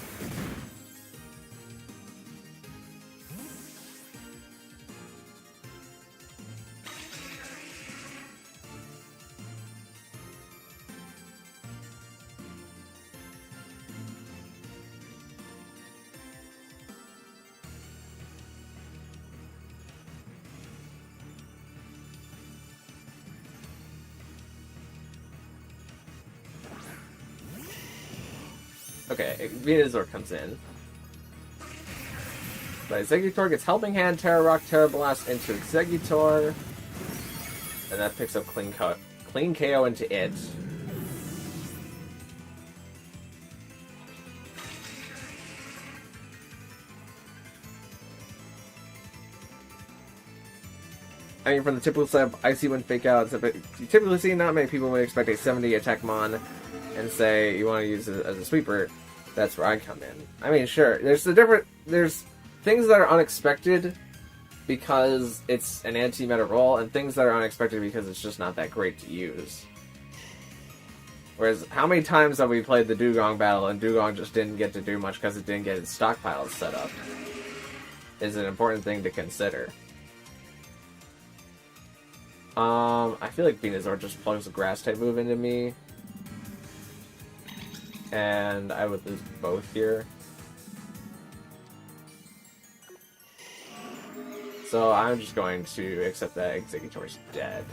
Okay, Venusaur comes in. But Exeggutor gets Helping Hand, Terra Rock, Terra Blast into Exeggutor. And that picks up Clean KO into it. I mean, from the typical setup, Icy Wind Fake Out, you typically see not many people would expect a 70 attack Mon and say you want to use it as a sweeper. That's where I come in. I mean, sure, there's things that are unexpected because it's an anti-meta role, and things that are unexpected because it's just not that great to use. Whereas, how many times have we played the Dugong battle and Dugong just didn't get to do much because it didn't get its stockpiles set up? Is an important thing to consider. I feel like Venusaur just plugs a Grass-type move into me. And I would lose both here. So I'm just going to accept that Exeggutor's dead.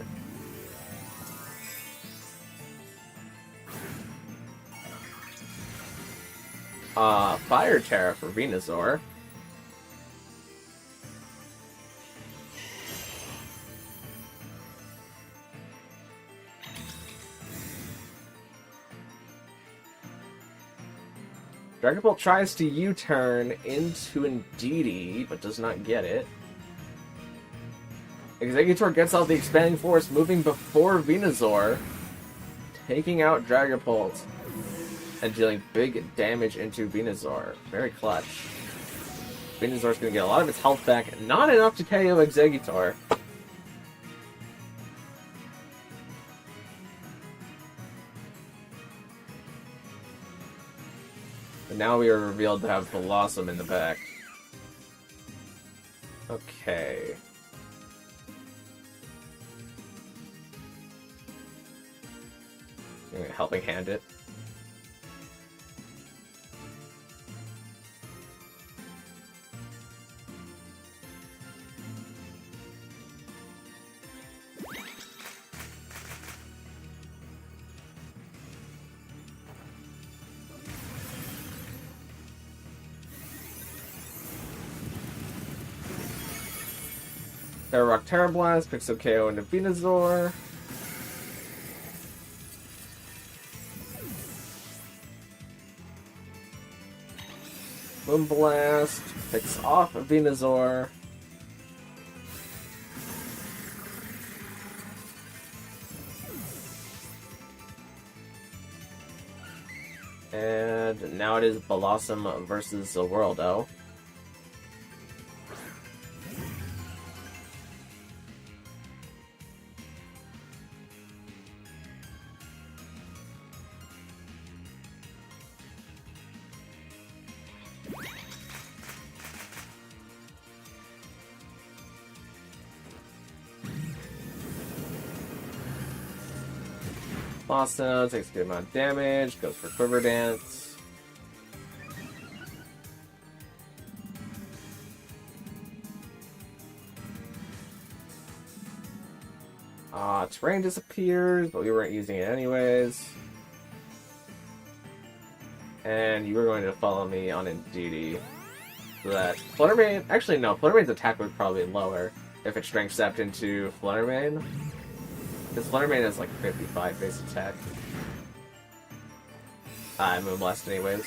Fire Terra for Venusaur. Dragapult tries to U-turn into Indeedee, but does not get it. Exeggutor gets out the Expanding Force, moving before Venusaur, taking out Dragapult, and dealing big damage into Venusaur. Very clutch. Venusaur's going to get a lot of its health back, not enough to KO Exeggutor. And now we are revealed to have Blossom in the back. Okay. Helping hand it. Terra Rock, Terra Blast, picks up KO into Venusaur. Moon Blast picks off Venusaur. And now it is Blossom versus Worldo. Blossom takes a good amount of damage, goes for Quiver Dance. Terrain disappears, but we weren't using it anyways. And you were going to follow me on Indeedee. So that Fluttermane, actually no, Fluttermane's attack would probably lower if it Strength Stepped into Fluttermane. Because Fluttermane has like 55 base attack. Moonblast anyways.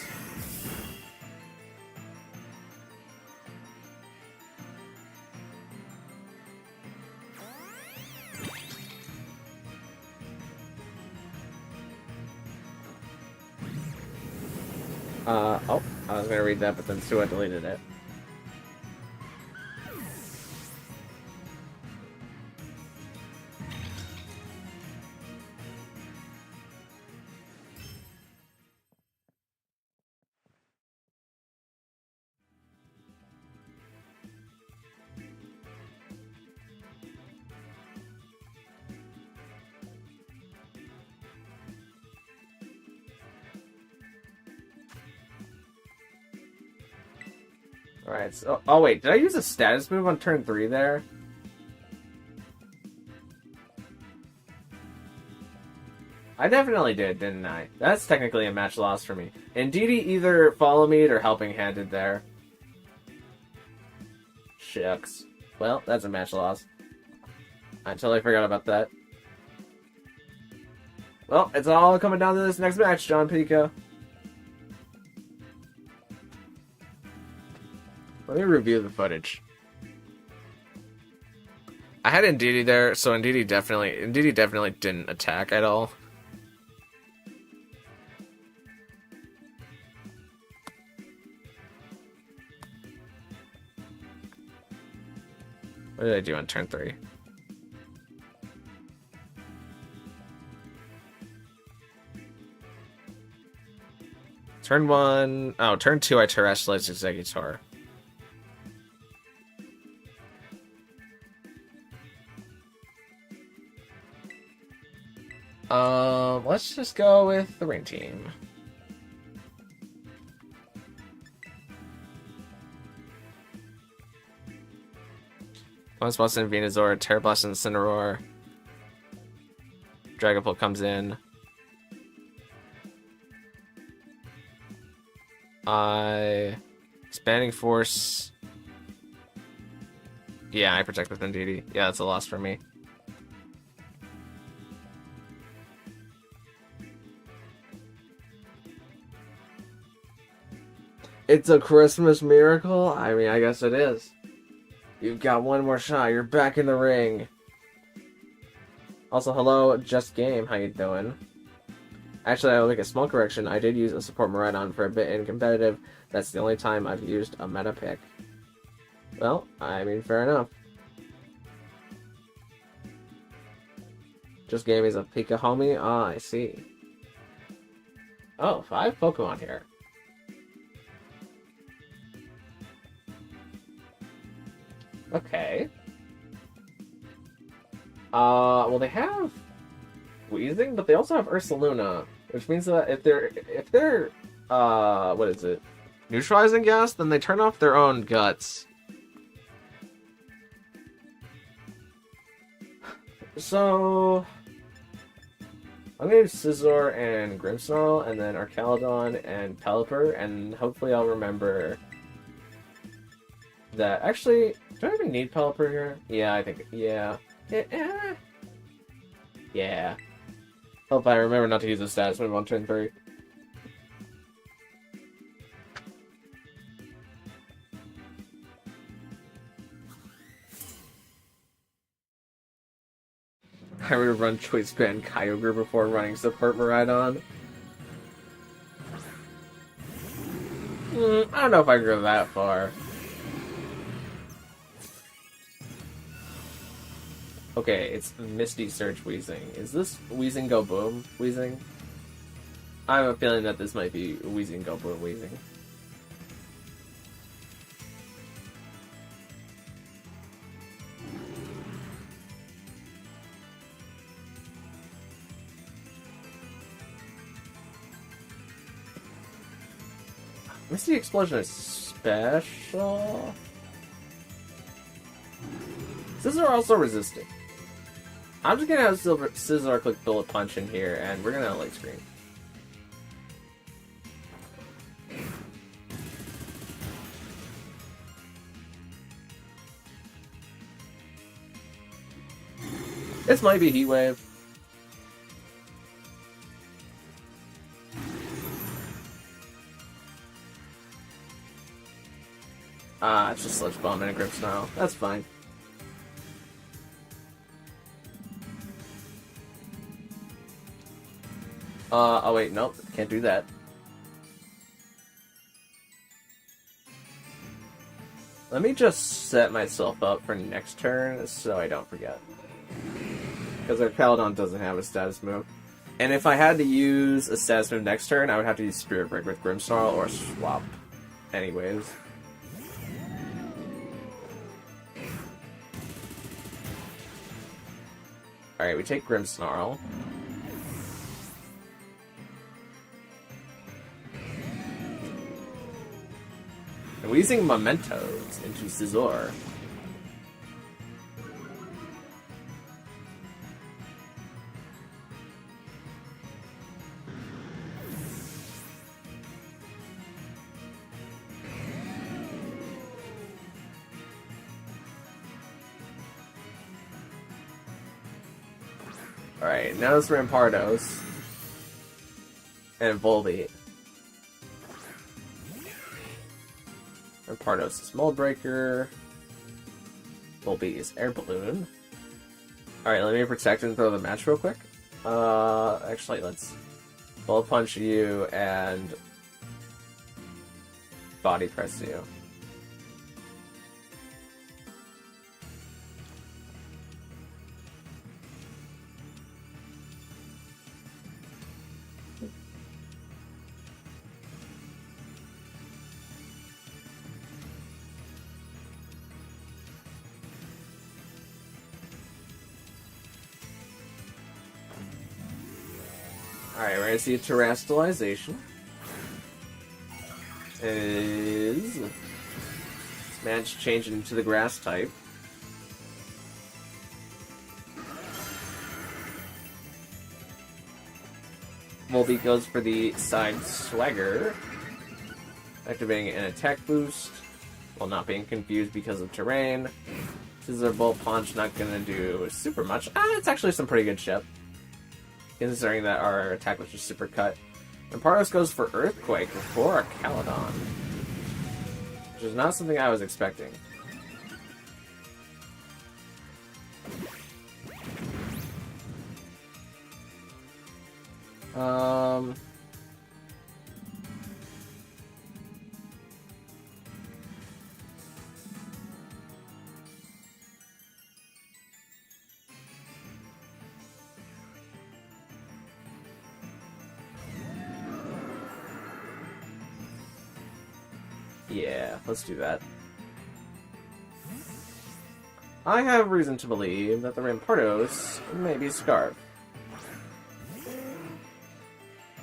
Oh, I was gonna read that, but then Sua deleted it. Alright, so... Oh, wait, did I use a status move on turn 3 there? I definitely did, didn't I? That's technically a match loss for me. Indeedee either follow me or helping handed there. Shucks. Well, that's a match loss. I totally forgot about that. Well, it's all coming down to this next match, John Pico. Let me review the footage. I had Indeedee there, so Indeedee definitely didn't attack at all. What did I do on turn 3? Turn 1... Oh, turn 2 I terrestrialized Exeggutor. Let's just go with the Rain Team. Once Boston Venusaur, Terra Blast and Incineroar. Dragapult comes in. Expanding Force. Yeah, I protect with Indeedee. Yeah, that's a loss for me. It's a Christmas miracle? I mean, I guess it is. You've got one more shot. You're back in the ring. Also, hello, Just Game. How you doing? Actually, I'll make a small correction. I did use a support Miraidon for a bit in competitive. That's the only time I've used a meta pick. Well, I mean, fair enough. Just Game is a Pika homie? Ah, I see. Oh, 5 Pokemon here. Okay. Well, they have Weezing, but they also have Ursaluna, which means that if they're what is it? Neutralizing gas, then they turn off their own guts. So I'm gonna do Scizor and Grimmsnarl, and then Archaludon and Pelipper, and hopefully I'll remember that. Actually, do I even need Pelipper here? Yeah, I think, yeah. Yeah. Hope I remember not to use the status move on turn 3. I would run Choice Band Kyogre before running Support Miraidon. I don't know if I can go that far. Okay, it's Misty Surge Weezing. Is this Weezing Go Boom Weezing? I have a feeling that this might be Weezing Go Boom Weezing. Misty Explosion is special. Scizor also resisted. I'm just gonna have Scizor click Bullet Punch in here, and we're gonna Light Screen. This might be Heat Wave. It's just Sludge Bomb and a Grimmsnarl. That's fine. Oh wait, nope, can't do that. Let me just set myself up for next turn so I don't forget. Because our Paladon doesn't have a status move. And if I had to use a status move next turn, I would have to use Spirit Break with Grimmsnarl or swap anyways. Alright, we take Grimmsnarl. And we're using Mementos into Scizor. Alright, now it's Rampardos. And Volbeat. Rampardos is Mold Breaker. Volbeat is Air Balloon. Alright, let me protect and throw the match real quick. Actually, let's Bullet Punch you and Body Press you. Alright, we're gonna see a Terastallization. Is managed to change into the grass type. Volbeat goes for the side swagger. activating an attack boost while not being confused because of terrain. Scissor Bolt Punch, not gonna do super much. It's actually some pretty good ship, considering that our attack was just super cut. And Pardos goes for Earthquake before a Caledon, which is not something I was expecting. Yeah, let's do that. I have reason to believe that the Rampardos may be Scarf.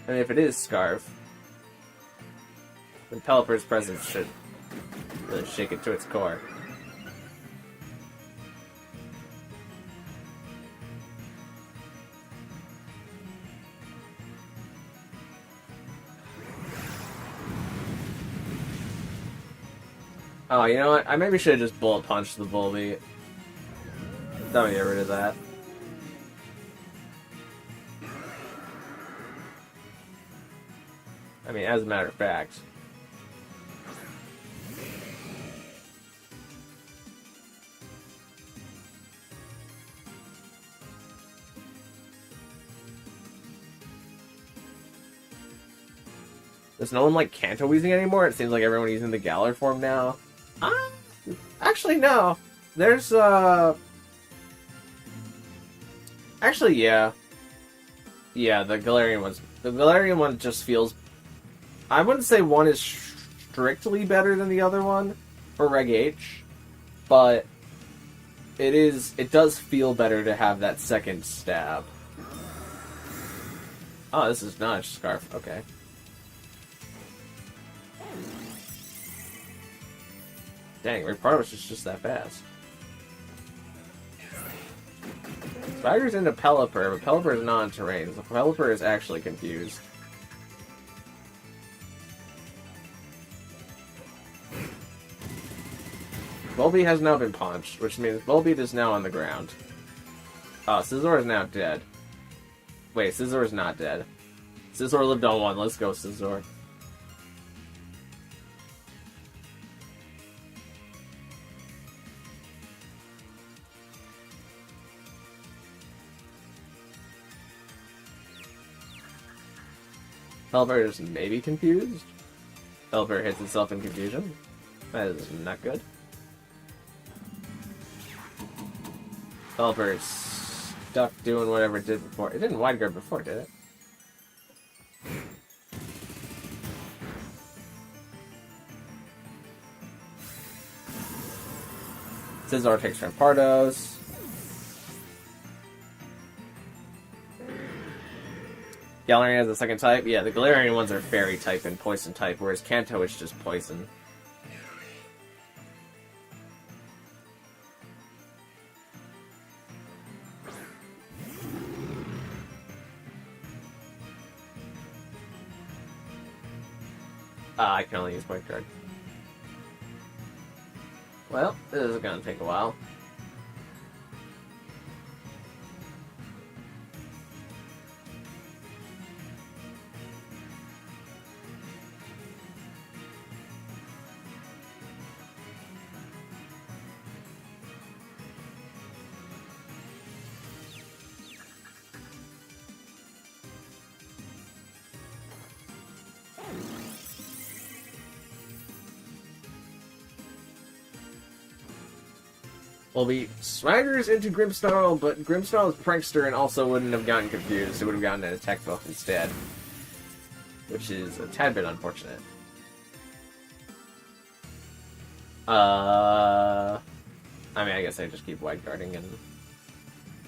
And if it is Scarf, then Pelipper's presence should really shake it to its core. Oh, you know what? I maybe should have just bullet punched the Volbeat. Don't get rid of that. I mean, as a matter of fact. Does no one like Kanto Weezing anymore? It seems like everyone using the Galar form now. Actually, no. There's, Actually, yeah. Yeah, the Galarian one's... The Galarian one just feels... I wouldn't say one is strictly better than the other one for Reg H, but it does feel better to have that second stab. Oh, this is not a Scarf. Okay. Dang, Rampardos is just that fast. Spider's into Pelipper, but Pelipper is non-terrain, so Pelipper is actually confused. Volbeat has now been punched, which means Volbeat is now on the ground. Oh, Scizor is now dead. Wait, Scizor is not dead. Scizor lived on one. Let's go, Scizor. Pelipper is maybe confused. Pelipper hits itself in confusion. That is not good. Pelipper is stuck doing whatever it did before. It didn't wide guard before, did it? Scizor takes Rampardos. Galarian has a second type. Yeah, the Galarian ones are Fairy type and Poison type, whereas Kanto is just Poison. I can only use Point Guard. Well, this is gonna take a while. Volbeat swaggers into Grimmsnarl, but Grimmsnarl is Prankster and also wouldn't have gotten confused. It would have gotten an attack buff instead, which is a tad bit unfortunate. I mean, I guess I just keep wide guarding and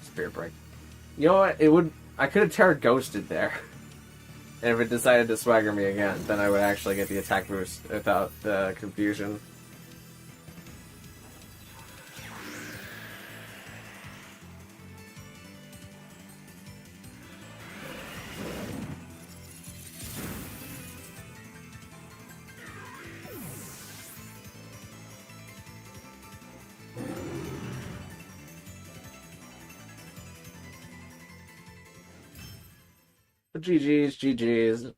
Spirit Break. You know what? I could have Terra Ghosted there. And if it decided to swagger me again, then I would actually get the attack boost without the confusion. GG's, GG's.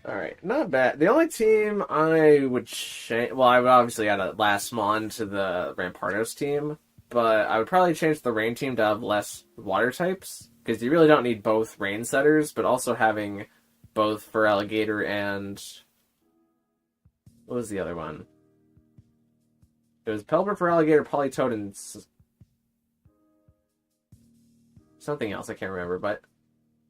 Alright, not bad. The only team I would change... Well, I would obviously add a last Mon to the Rampardos team, but I would probably change the Rain team to have less water types, because you really don't need both Rain setters, but also having both for Alligator and... What was the other one? It was Pelipper for Alligator, Politoed, and... something else, I can't remember, but...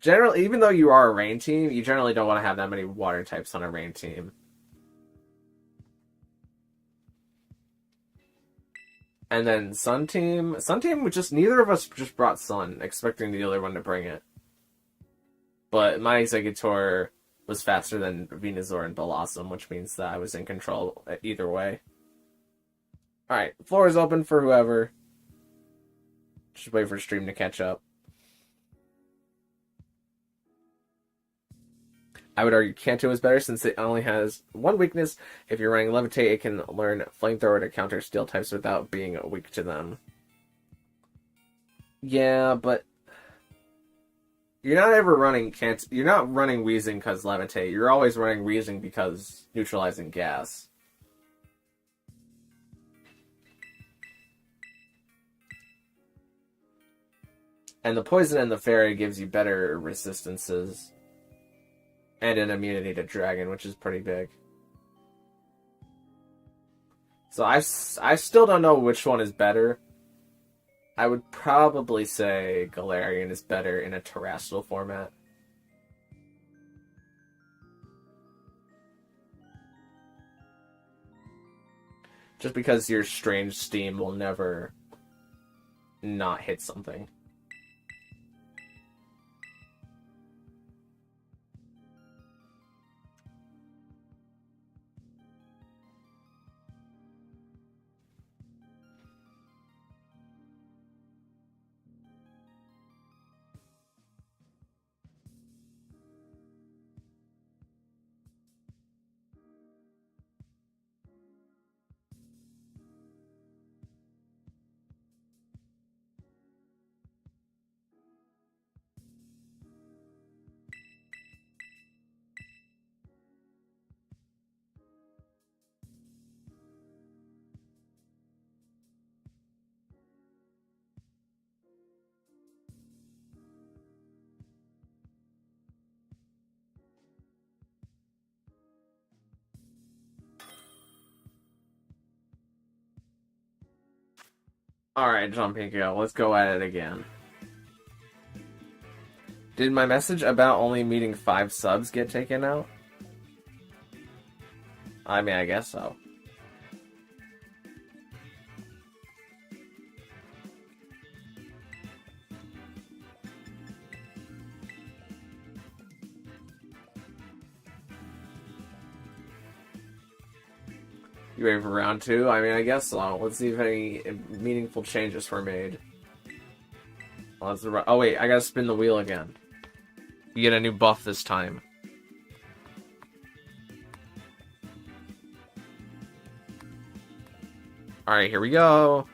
Generally, even though you are a Rain team, you generally don't want to have that many water types on a Rain team. And then Sun team, neither of us just brought Sun, expecting the other one to bring it. But my Exeggutor was faster than Venusaur and Blossom, which means that I was in control either way. Alright, floor is open for whoever. Just wait for stream to catch up. I would argue Kanto is better since it only has one weakness. If you're running Levitate, it can learn Flamethrower to counter steel types without being weak to them. Yeah, but you're not ever running you're not running Weezing because Levitate. You're always running Weezing because neutralizing gas. And the Poison and the Fairy gives you better resistances. And an immunity to Dragon, which is pretty big. So I still don't know which one is better. I would probably say Galarian is better in a terrestrial format. Just because your Strange Steam will never not hit something. Alright, John Pinko, let's go at it again. Did my message about only meeting 5 subs get taken out? I mean, I guess so. You ready for round 2? I mean, I guess so. Let's see if any meaningful changes were made. Oh wait, I gotta spin the wheel again. You get a new buff this time. Alright, here we go.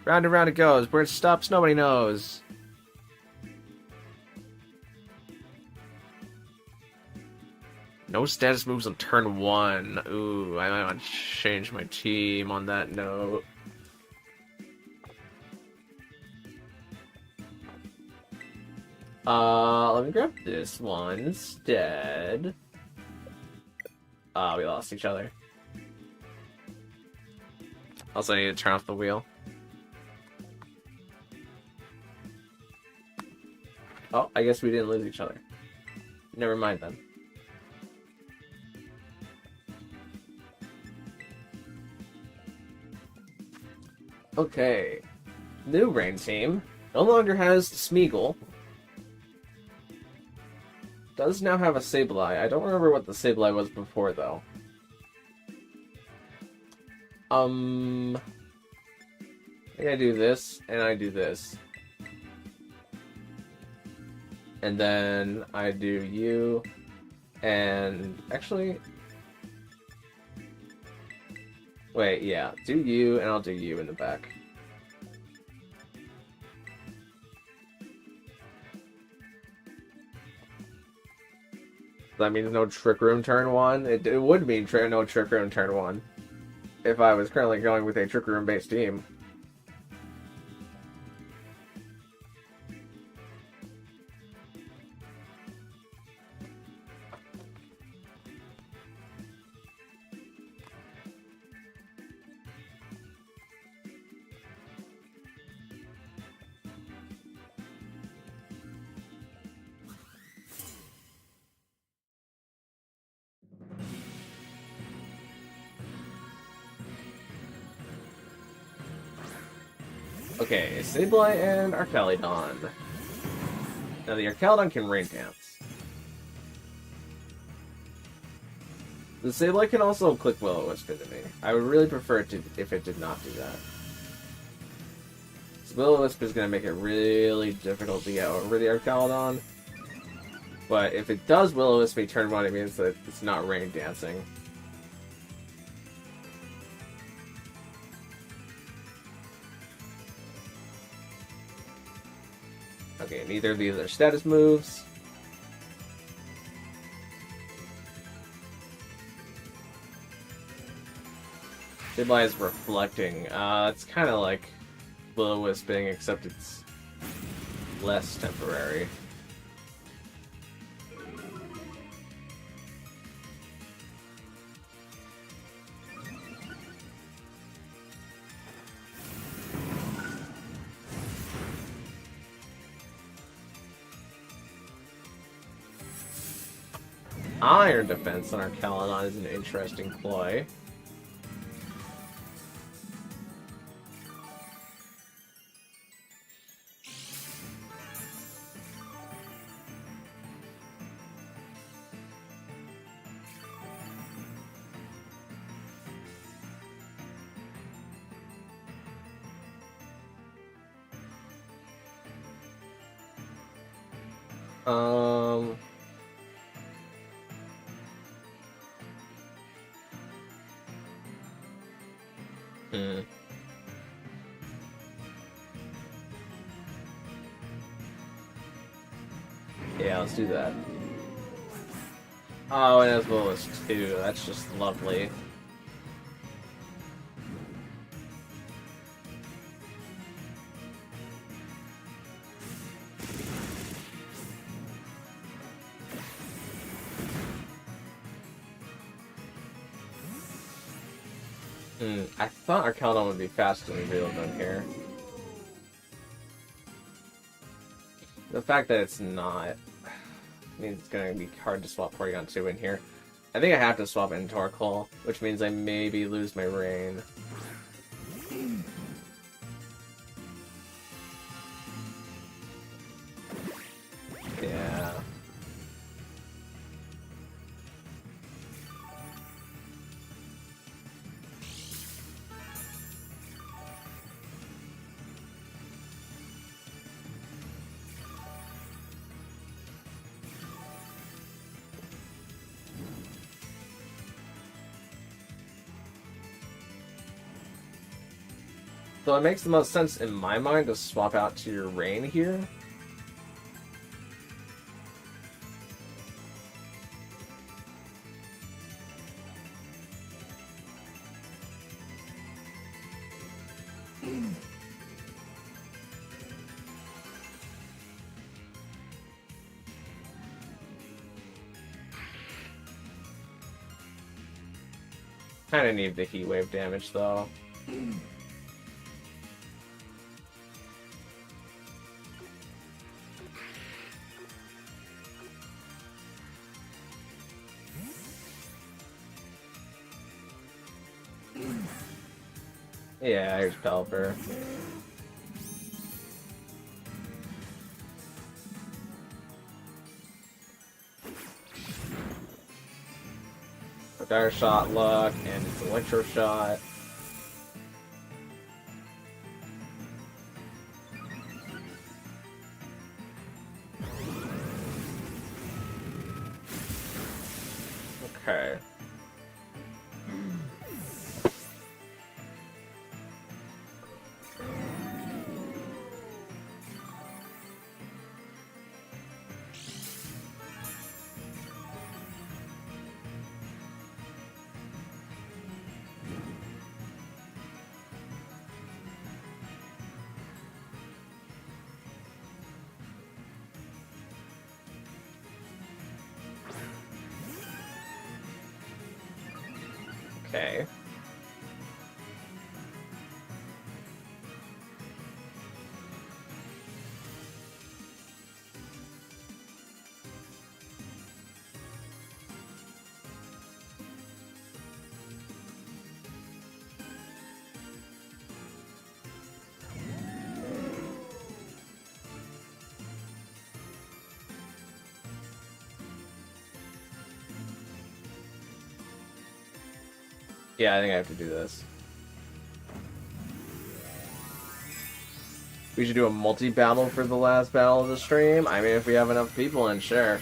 Round and round it goes. Where it stops, nobody knows. No status moves on turn 1. Ooh, I might want to change my team on that note. Let me grab this one instead. We lost each other. Also, I need to turn off the wheel. Oh, I guess we didn't lose each other. Never mind then. Okay. New Rain team no longer has Smeagol. Does now have a Sableye. I don't remember what the Sableye was before, though. I think I do this, and I do this. And then I do you, and actually, wait, yeah, do you, and I'll do you in the back. That means no Trick Room turn 1? It would mean no Trick Room turn 1 if I was currently going with a Trick Room based team. Okay, Sableye and Archaludon. Now the Archaludon can Rain Dance. The Sableye can also click Will-O-Wisp into me. I would really prefer it to, if it did not do that. So Will-O-Wisp is going to make it really difficult to get over the Archaludon. But if it does Will-O-Wisp me turn 1, it means that it's not Rain Dancing. Okay, neither of these are status moves. Sableye is reflecting. It's kind of like Will-O-Wisping, except it's less temporary. Iron Defense on Archaludon is an interesting ploy. Yeah, let's do that. Oh, and as well as 2. That's just lovely. I thought Archaludon would be faster than Real here. The fact that it's not means it's going to be hard to swap Porygon 2 in here. I think I have to swap in Torkoal, which means I maybe lose my Rain. Yeah. So it makes the most sense in my mind to swap out to your Rain here. Kinda need the Heat Wave damage though. Yeah, here's Pelipper. Dire Shot luck, and it's Electro Shot. Okay. Okay. Yeah, I think I have to do this. We should do a multi-battle for the last battle of the stream. I mean, if we have enough people in, sure.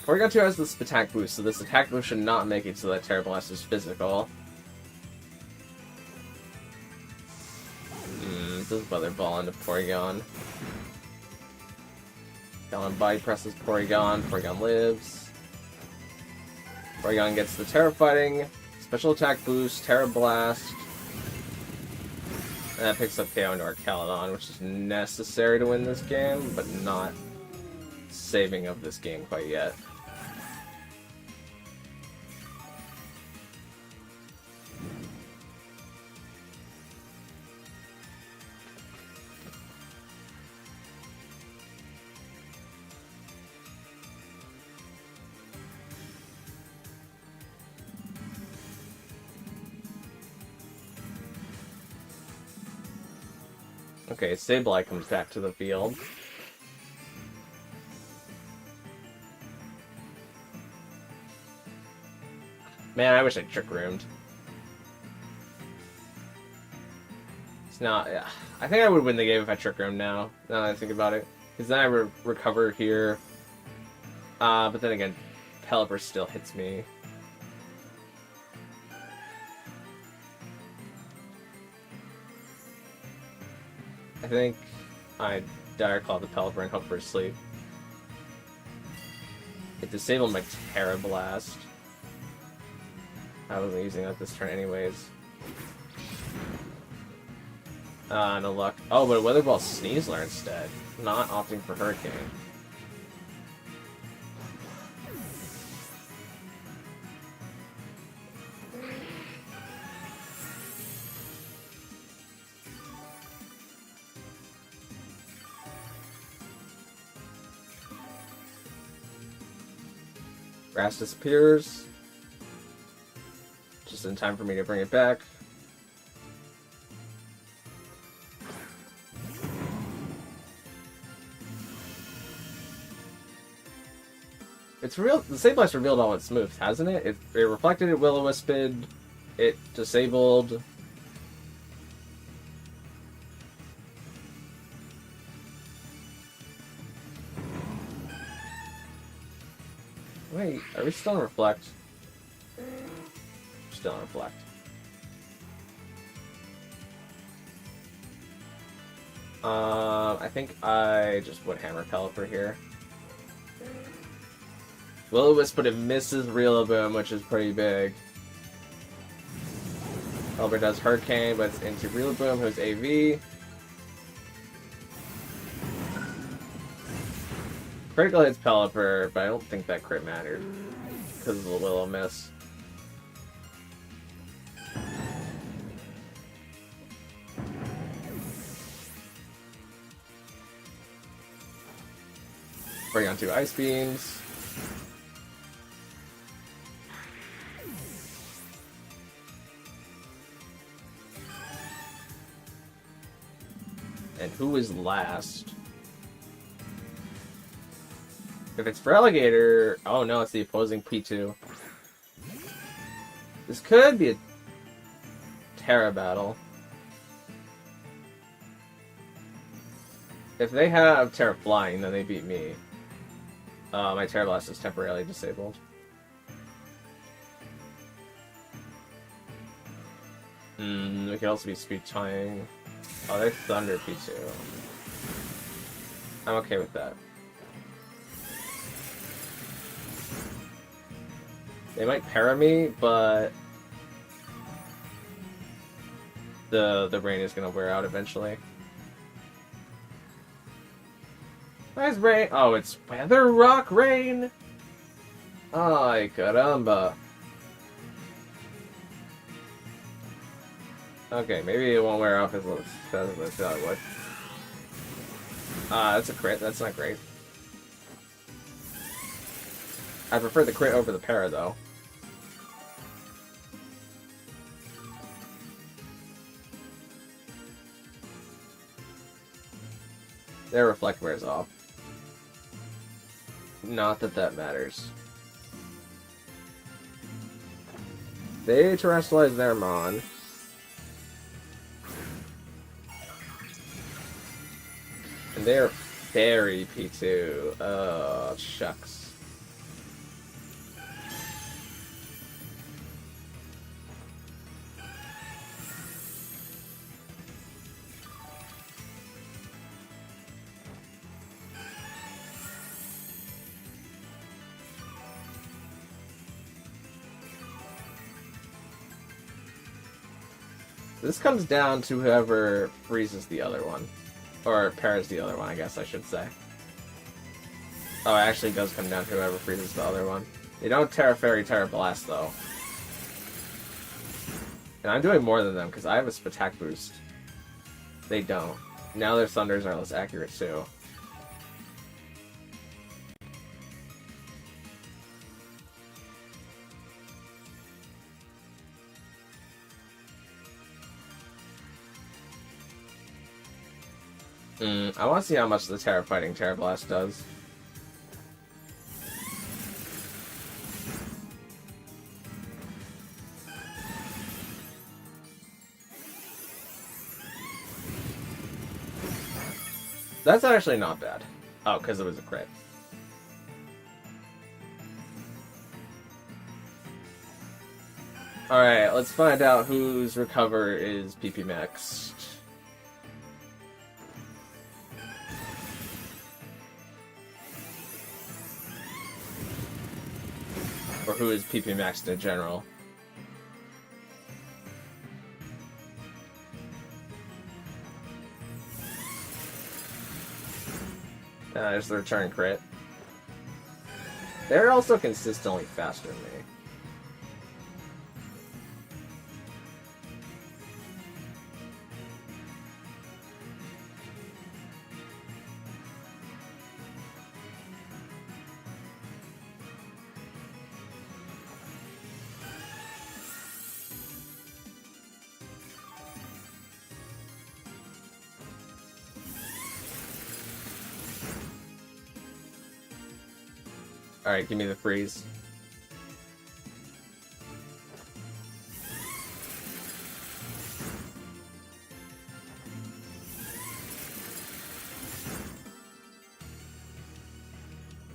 Porygon 2 has this attack boost, so this attack boost should not make it so that Terra Blast is physical. This is Weather Ball into Porygon. Porygon body presses Porygon. Porygon lives. Porygon gets the Terra Fighting, special attack boost, Terra Blast. And that picks up KO into our Caledon, which is necessary to win this game, but not saving of this game quite yet. Okay, Sableye comes back to the field. Man, I wish I Trick Roomed. It's not... Yeah. I think I would win the game if I Trick Roomed now that I think about it. Because then I recover here. But then again, Pelipper still hits me. I think I Dire Claw the Pelipper and hope for a sleep. It disabled my Terra Blast. I wasn't using that this turn anyways. No luck. Oh, but a Weather Ball Sneasler instead. Not opting for Hurricane. Grass disappears. Just in time for me to bring it back. It's real. The Sableye's revealed all its moves, hasn't it? It reflected, it Will-O-Wisped, it disabled. Wait, are we still on Reflect? Still on Reflect. I think I just would Hammer Pelipper here. Will-O-Wisp, but it misses Rillaboom, which is pretty big. Pelipper does Hurricane, but it's into Rillaboom, who's AV. Critical hits Pelipper, but I don't think that crit mattered because of the Will-O-Miss. Bring on 2 Ice Beams. And who is last? If it's for Alligator... Oh no, it's the opposing P2. This could be a Terra battle. If they have Terra Flying, then they beat me. My Terra Blast is temporarily disabled. We could also be Speed Tying. Oh, they're Thunder P2. I'm okay with that. They might para me, but the rain is gonna wear out eventually. Where's rain? Oh, it's Weather Rock Rain! Ay, caramba. Okay, maybe it won't wear off as fast as I thought it would. That's a crit. That's not great. I prefer the crit over the para, though. Their Reflect wears off. Not that that matters. They terrestrialize their Mon. And they're very P2. Oh, shucks. This comes down to whoever freezes the other one. Or pairs the other one, I guess I should say. Oh, it actually does come down to whoever freezes the other one. They don't Terra Fairy, Terra Blast, though. And I'm doing more than them, because I have a attack boost. They don't. Now their Thunders are less accurate, too. I want to see how much the Terra Fighting Terra Blast does. That's actually not bad. Oh, because it was a crit. Alright, let's find out whose Recover is PP maxed. Or who is PP maxed in general. There's the return crit. They're also consistently faster than me. Alright, give me the freeze.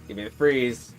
Give me the freeze.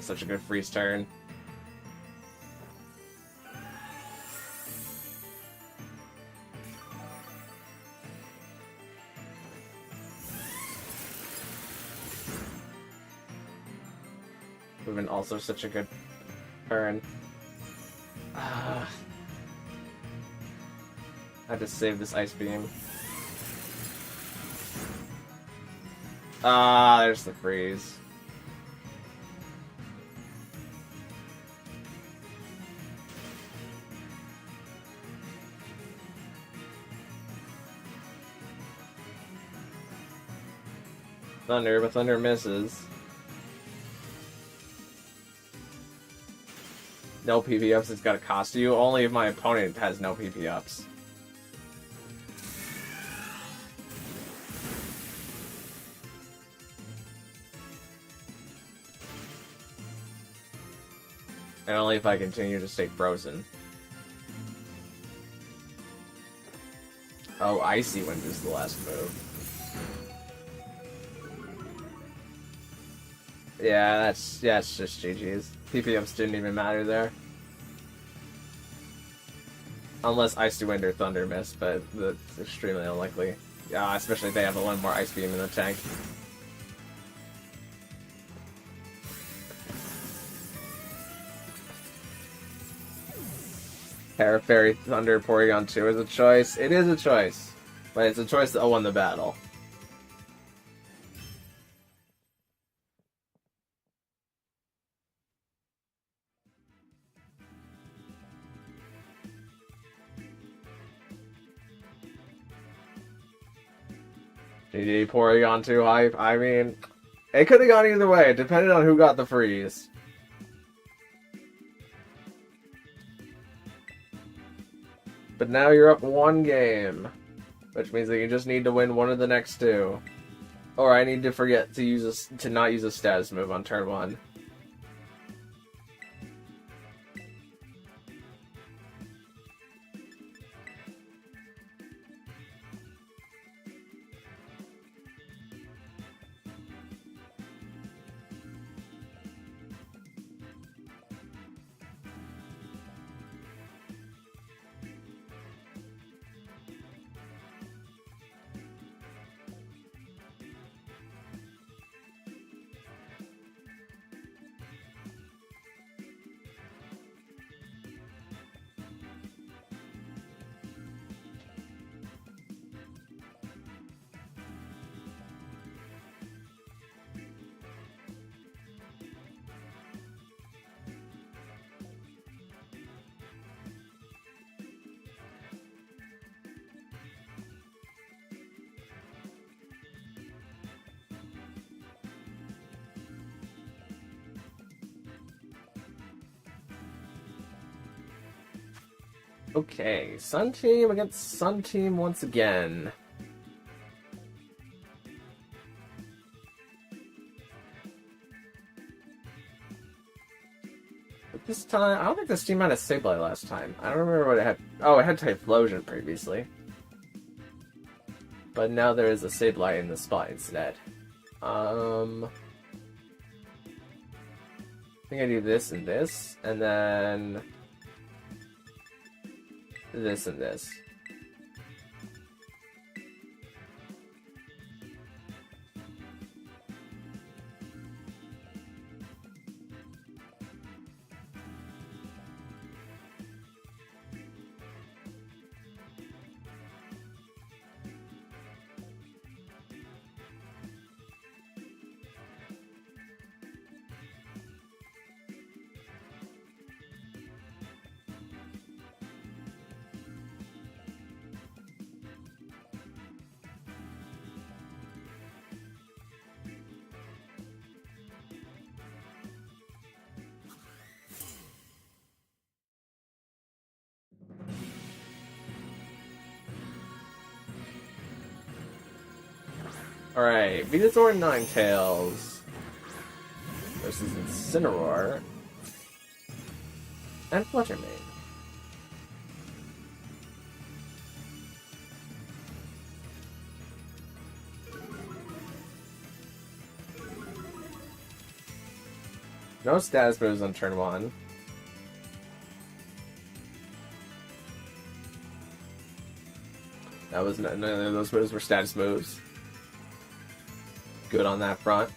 That's such a good freeze turn. Would have been also such a good turn. I had to save this Ice Beam. There's the freeze. Thunder, but Thunder misses. No PP ups, it's gotta cost you. Only if my opponent has no PP ups. And only if I continue to stay frozen. Oh, Icy Wind is the last move. Yeah, it's just GG's. PP ups didn't even matter there. Unless Icy Wind or Thunder miss, but that's extremely unlikely. Yeah, especially if they have one more Ice Beam in the tank. Terra Fairy Thunder Porygon 2 is a choice. It is a choice. But it's a choice that won the battle. GG Porygon 2 hype. I mean, it could have gone either way. It depended on who got the freeze. But now you're up one game. Which means that you just need to win one of the next two. Or I need to forget to not use a status move on turn 1. Okay, Sun Team against Sun Team once again. But this time, I don't think this team had a Sableye last time. I don't remember what it had. Oh, it had Typhlosion previously. But now there is a Sableye in the spot instead. I think I do this and this, and then this and this. Alright, Venusaur and Ninetales versus Incineroar and Fluttermane. No status moves on turn 1. That was none of those moves were status moves. Good on that front.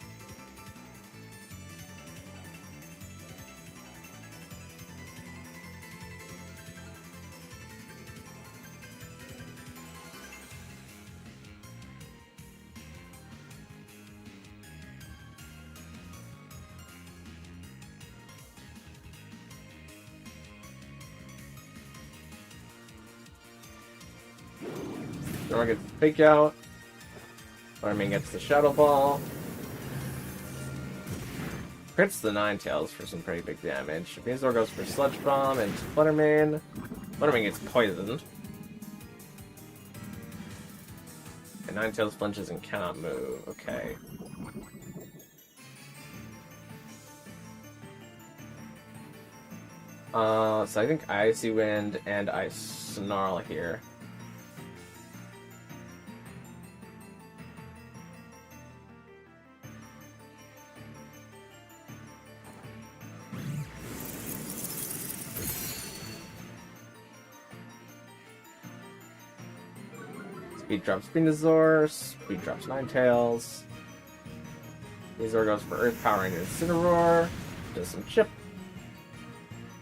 Nora gets the fake out. Armin gets the Shadow Ball. Crits the Ninetales for some pretty big damage. Venusaur goes for Sludge Bomb and Fluttermane. Fluttermane gets poisoned. And Ninetales flinches and cannot move. Okay. So I think Icy Wind and I Snarl here. Speed drops Venusaur, speed drops Ninetales. Venusaur goes for Earth Power and Incineroar. Does some chip.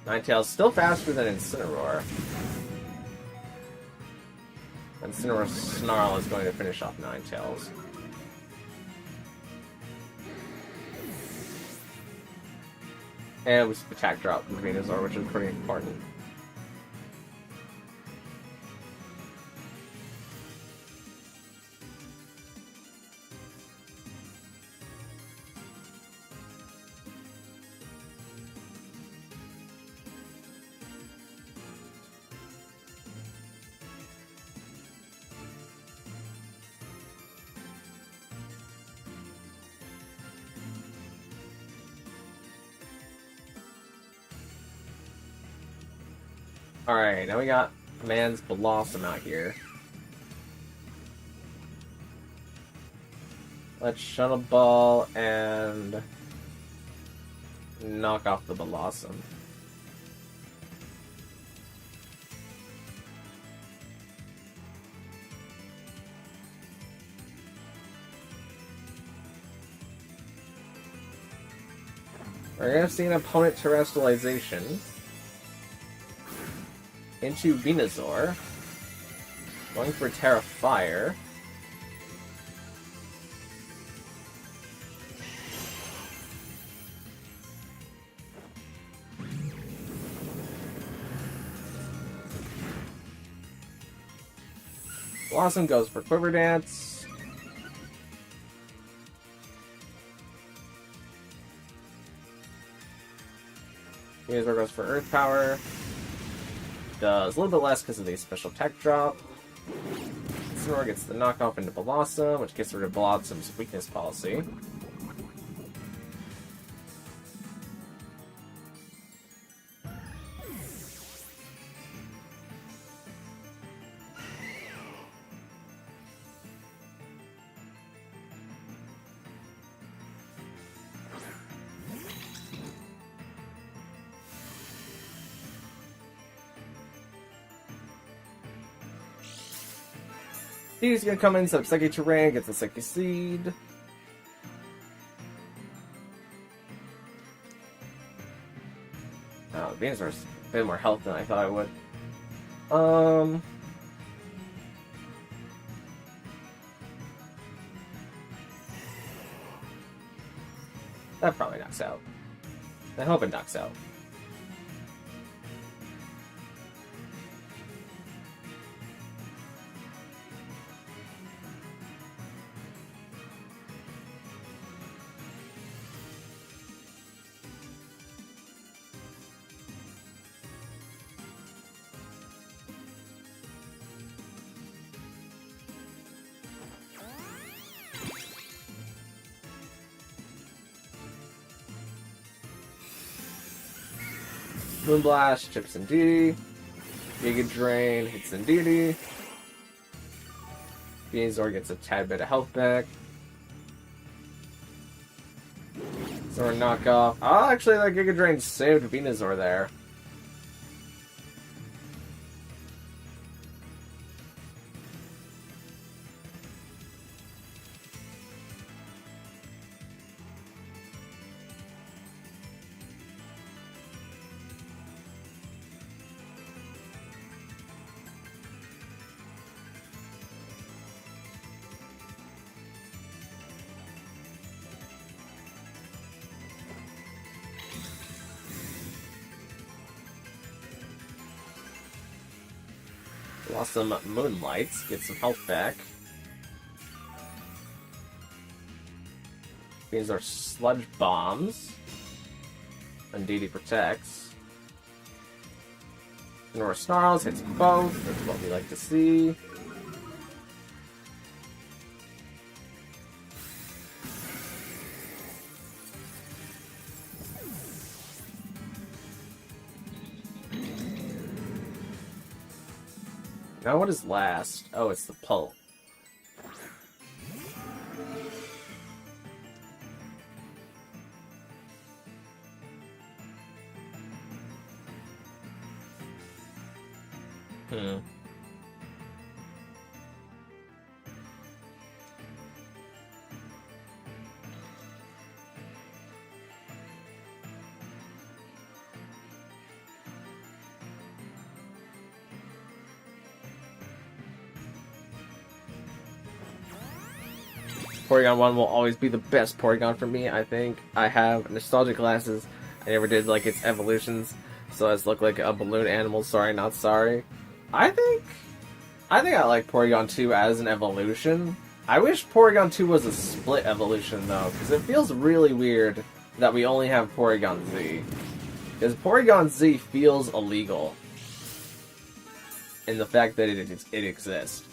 Ninetales still faster than Incineroar. Incineroar Snarl is going to finish off Ninetales. And we attack drop from Venusaur, which is pretty important. Alright, now we got Man's Blossom out here. Let's Shuttle Ball and knock off the Blossom. We're gonna see an opponent terrestrialization into Venusaur. Going for Terra Fire. Blossom goes for Quiver Dance. Venusaur goes for Earth Power. Does a little bit less because of the special tech drop. Incineroar gets the knockoff into Blossom, which gets rid of Blossom's weakness policy. He's gonna come in, set up Psychic Terrain, gets the Psychic Seed. Oh, Venusaur's a bit more health than I thought I would. That probably knocks out. I hope it knocks out. Moonblast, chips Indeedee. Giga Drain hits Indeedee. Venusaur gets a tad bit of health back. Or knockoff. Oh, actually, that Giga Drain saved Venusaur there. Lost some Moonlights, get some health back. These are Sludge Bombs. Undeity protects. Nora Snarls hits both, that's what we like to see. Now what is last? Oh, it's the pulp. Porygon 1 will always be the best Porygon for me, I think. I have nostalgic glasses. I never did like its evolutions, so it's look like a balloon animal. Sorry, not sorry. I think I like Porygon 2 as an evolution. I wish Porygon 2 was a split evolution though, because it feels really weird that we only have Porygon Z. Because Porygon Z feels illegal in the fact that it exists.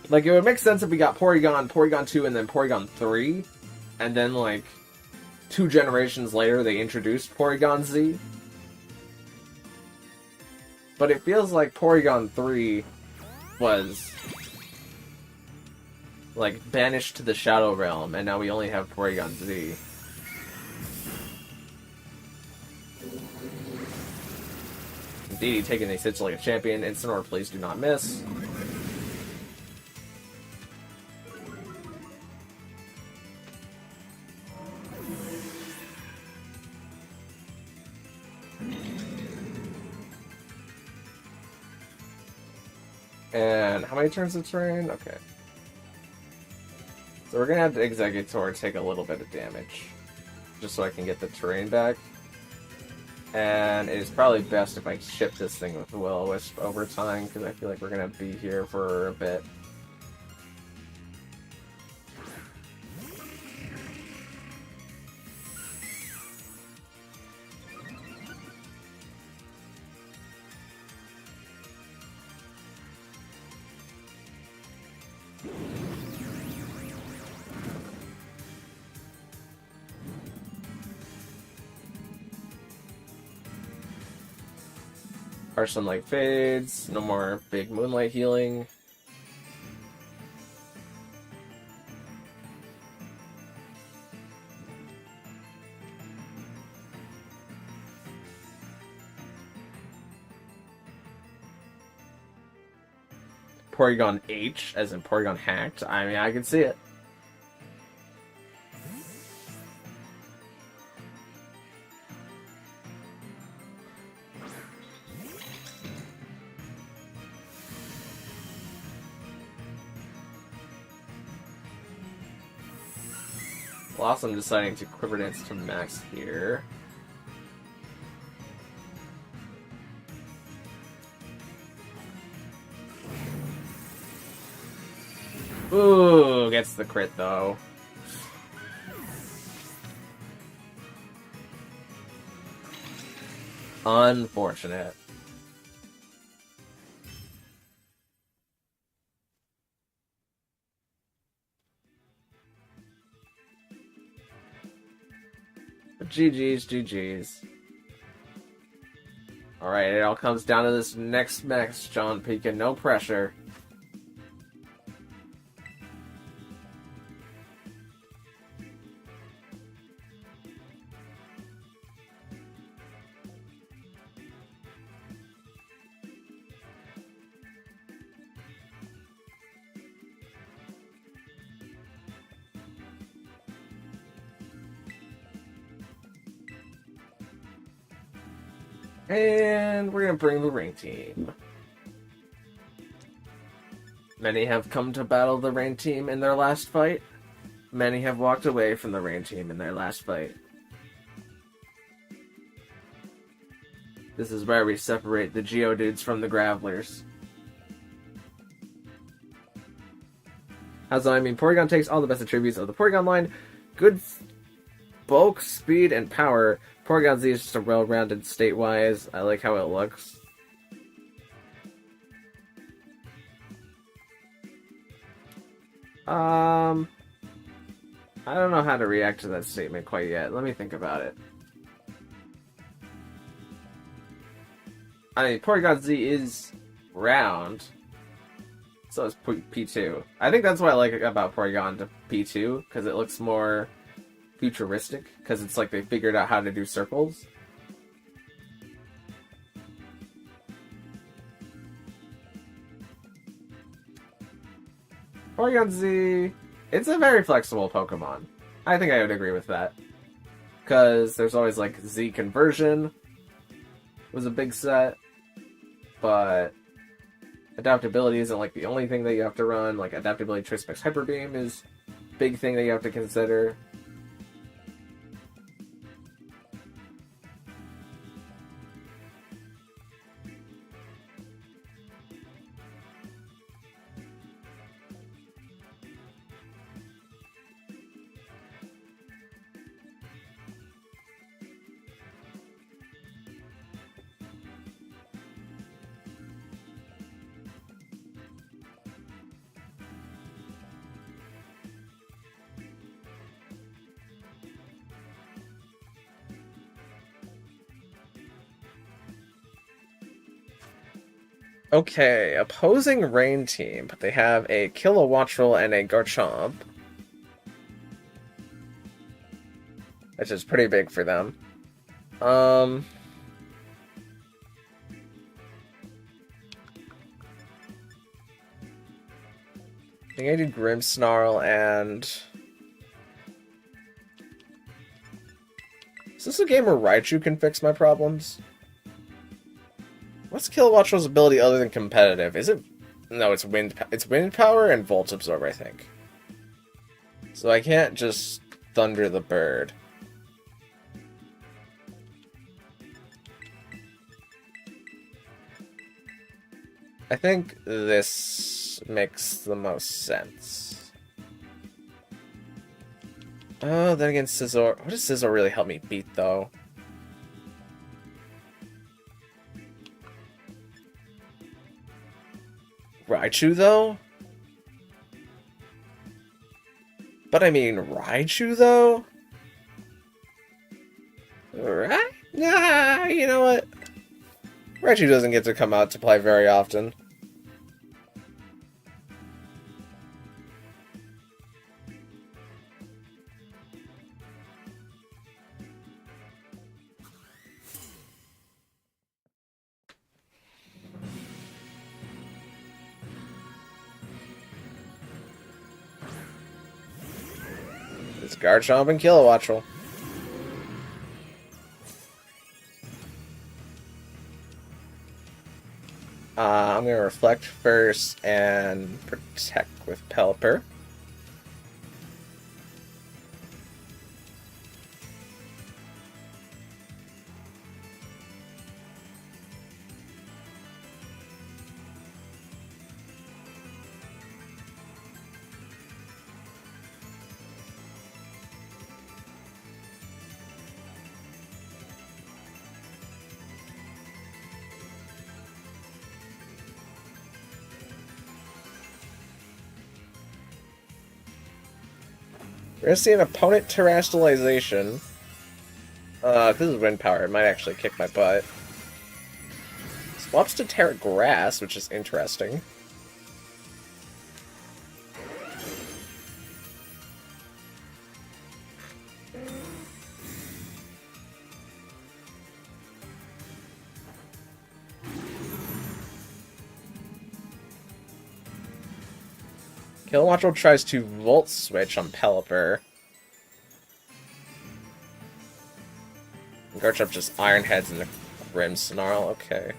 Like, it would make sense if we got Porygon 2, and then Porygon 3, and then, like, 2 generations later they introduced Porygon Z. But it feels like Porygon 3 was, like, banished to the Shadow Realm, and now we only have Porygon Z. Indeed, taking these hits like a champion. Incineroar, please do not miss. And how many turns of terrain? Okay. So we're gonna have to Exeggutor take a little bit of damage, just so I can get the terrain back. And it is probably best if I ship this thing with Will-O-Wisp over time, because I feel like we're gonna be here for a bit. Harsh Sunlight fades, no more big moonlight healing. Porygon H, as in Porygon hacked. I mean, I can see it. Blossom deciding to Quiver Dance to max here. Ooh, gets the crit though. Unfortunate. But GG's, GG's. Alright, it all comes down to this next match, John Pekin. No pressure. And we're gonna bring the rain team. Many have come to battle the rain team in their last fight. Many have walked away from the rain team in their last fight. This is where we separate the Geodudes from the Gravelers. As I mean, Porygon takes all the best attributes of the Porygon line. Good bulk, speed, and power. Porygon Z is just a well-rounded state-wise. I like how it looks. I don't know how to react to that statement quite yet. Let me think about it. I mean, Porygon Z is round. So is P2. I think that's what I like about Porygon to P2, because it looks more futuristic, because it's like they figured out how to do circles. Porygon Z, it's a very flexible Pokemon. I think I would agree with that. Because there's always like Z conversion was a big set, but adaptability isn't like the only thing that you have to run. Like adaptability Choice Specs Hyper Beam is a big thing that you have to consider. Okay, opposing Rain Team. They have a Kilowattrel and a Garchomp. Which is pretty big for them. I think I do Grimmsnarl and... Is this a game where Raichu can fix my problems? What's Kilowattrel's ability other than competitive? Is it... No, it's wind power and Volt Absorb, I think. So I can't just Thunder the bird. I think this makes the most sense. Oh, then again, Scizor... What does Scizor really help me beat, though? Raichu, though? But I mean, Raichu, though? Right? Nah, you know what? Raichu doesn't get to come out to play very often. It's Garchomp and Kilowattrel. I'm going to Reflect first and Protect with Pelipper. We're gonna see an opponent terrestrialization. If this is wind power, it might actually kick my butt. Swaps to Terra Grass, which is interesting. Kilowattrel tries to Volt Switch on Pelipper. Garchomp just Iron Heads in the Grim Snarl, okay.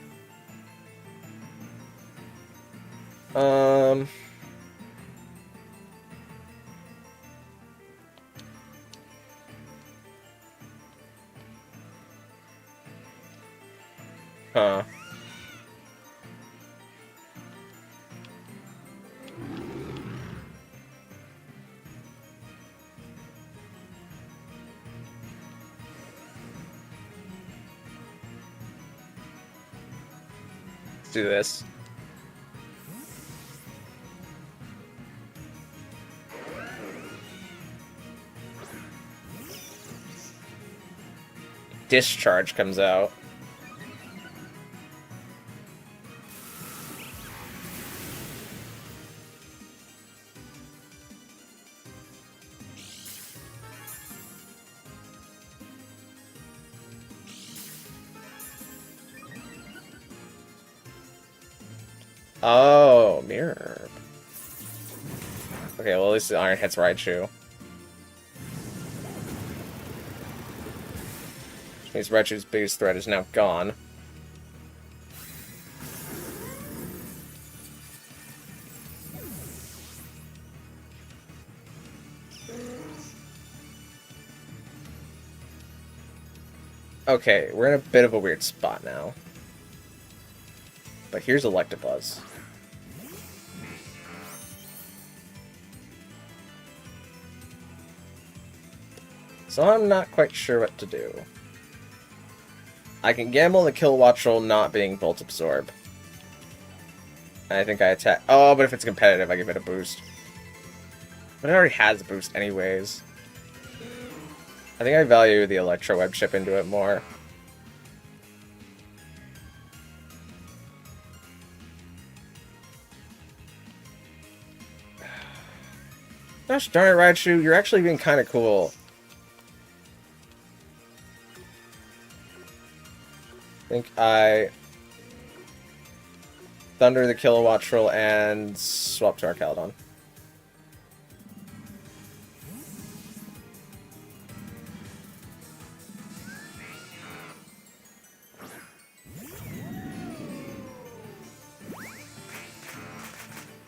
Huh. Let's do this. Discharge comes out. Oh, mirror. Okay, well at least the Iron hits Raichu. Which means Raichu's biggest threat is now gone. Okay, we're in a bit of a weird spot now. But here's Electabuzz. So I'm not quite sure what to do. I can gamble the Kilowattrel not being Bolt Absorb. And I think I attack... Oh, but if it's competitive, I give it a boost. But it already has a boost anyways. I think I value the Electro Web chip into it more. Gosh darn it, Raichu, you're actually being kind of cool. I think I Thunder the Kilowattrel and swap to Archaludon.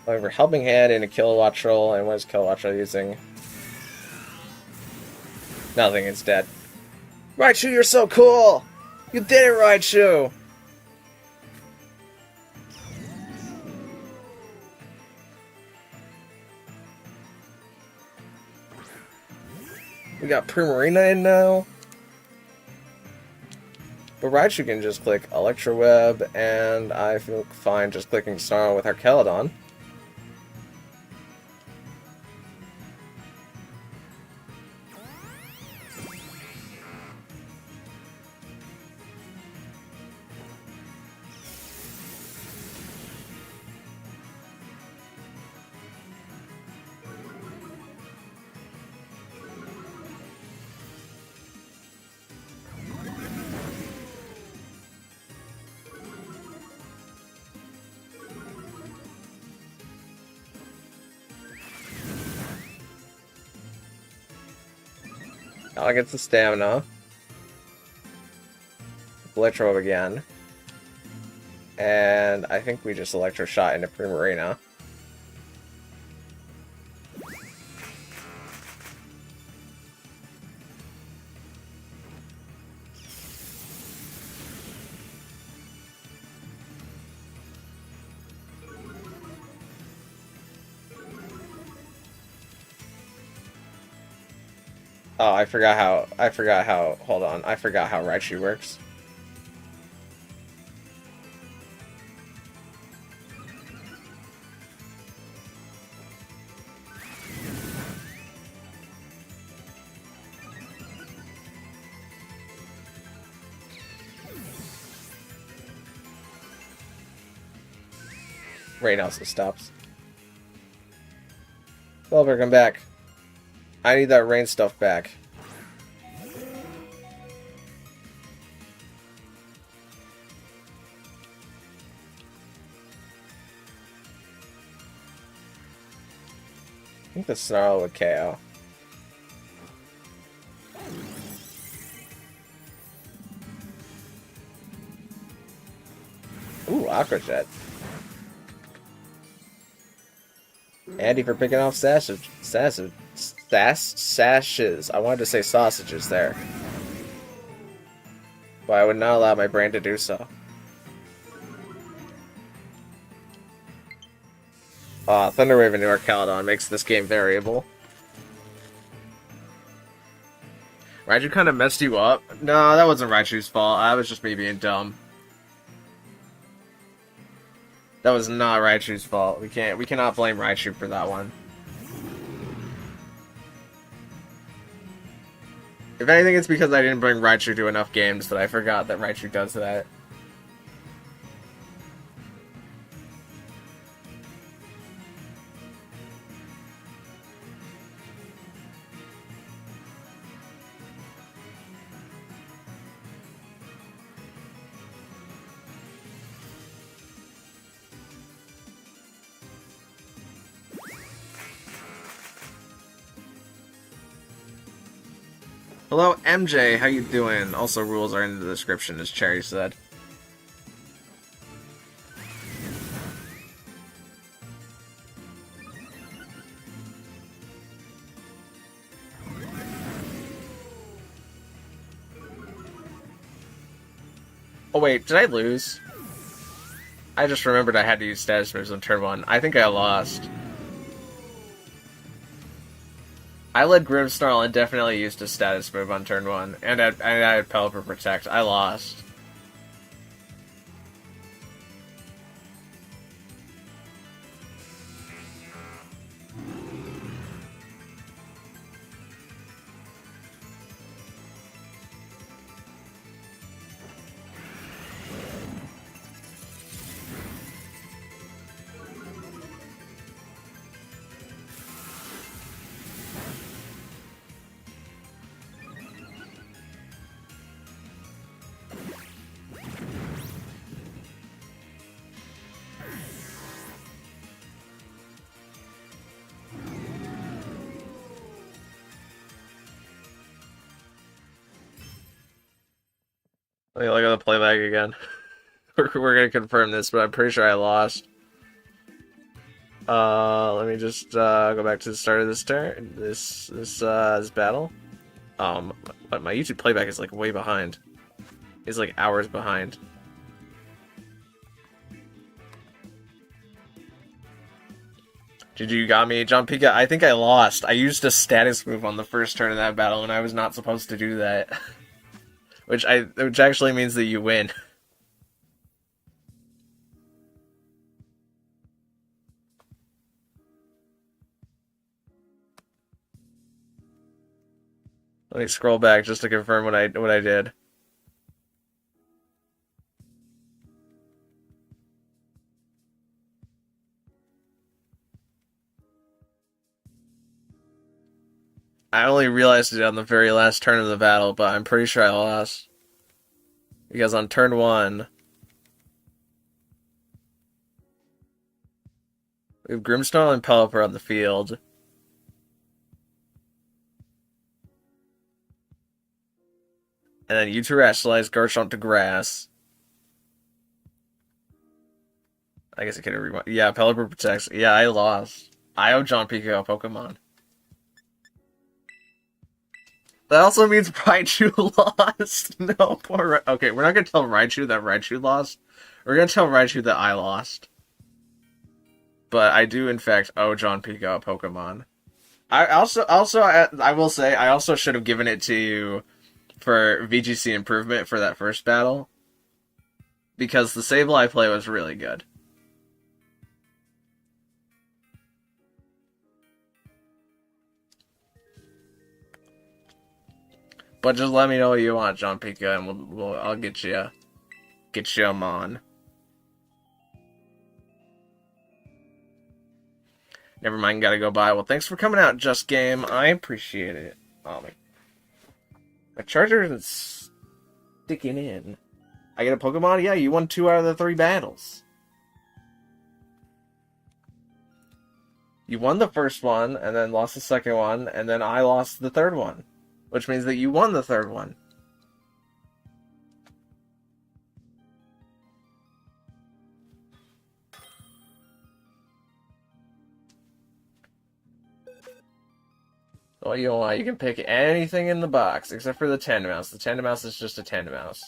However, Helping Hand into Kilowattrel, and what is Kilowattrel using? Nothing, it's dead. Raichu, you're so cool! You did it, Raichu! We got Primarina in now. But Raichu can just click Electro Web, and I feel fine just clicking Snarl with Archaludon. I'll get the stamina. Electro again. And I think we just Electro Shot into Primarina. Oh, I forgot how, hold on, I forgot how Raichu works. Rain also stops. Pelipper, come back. I need that rain stuff back. I think the Snarl would KO. Ooh, Aqua Jet. Andy for picking off sashes. I wanted to say sausages there. But I would not allow my brain to do so. Thunderwave into Arcalodon makes this game variable. Raichu kind of messed you up? No, that wasn't Raichu's fault. That was just me being dumb. That was not Raichu's fault. We cannot blame Raichu for that one. If anything, it's because I didn't bring Raichu to enough games that I forgot that Raichu does that. Hello, MJ. How you doing? Also, rules are in the description, as Cherry said. Oh wait, did I lose? I just remembered I had to use status moves on turn 1. I think I lost. I led Grimmsnarl and definitely used a status move on turn 1, and I had Pelipper Protect. I lost. Let me look at the playback again. We're gonna confirm this, but I'm pretty sure I lost. Let me just go back to the start of this turn. This battle. But my YouTube playback is like way behind. It's like hours behind. You got me, John Pika. I think I lost. I used a status move on the first turn of that battle, and I was not supposed to do that. which actually means that you win. Let me scroll back just to confirm what I did. I only realized it on the very last turn of the battle, but I'm pretty sure I lost. Because on turn 1, we have Grimmsnarl and Pelipper on the field. And then you terrestrialize Garchomp to grass. I guess I could have rewind. Yeah, Pelipper protects. Yeah, I lost. I owe John Pico a Pokemon. That also means Raichu lost. No, poor okay, we're not gonna tell Raichu that Raichu lost. We're gonna tell Raichu that I lost. But I do, in fact, owe John Pico a Pokemon. I will say, I also should have given it to you for VGC improvement for that first battle. Because the Sableye play was really good. But just let me know what you want, John Pika, and I'll get you 'em on. Never mind, gotta go by. Well, thanks for coming out, Just Game. I appreciate it. Oh, my charger isn't sticking in. I get a Pokemon? Yeah, you won 2 out of the 3 battles. You won the first one, and then lost the second one, and then I lost the third one. Which means that you won the third one. What do you want? You can pick anything in the box, except for the Tandemaus. The Tandemaus is just a Tandemaus.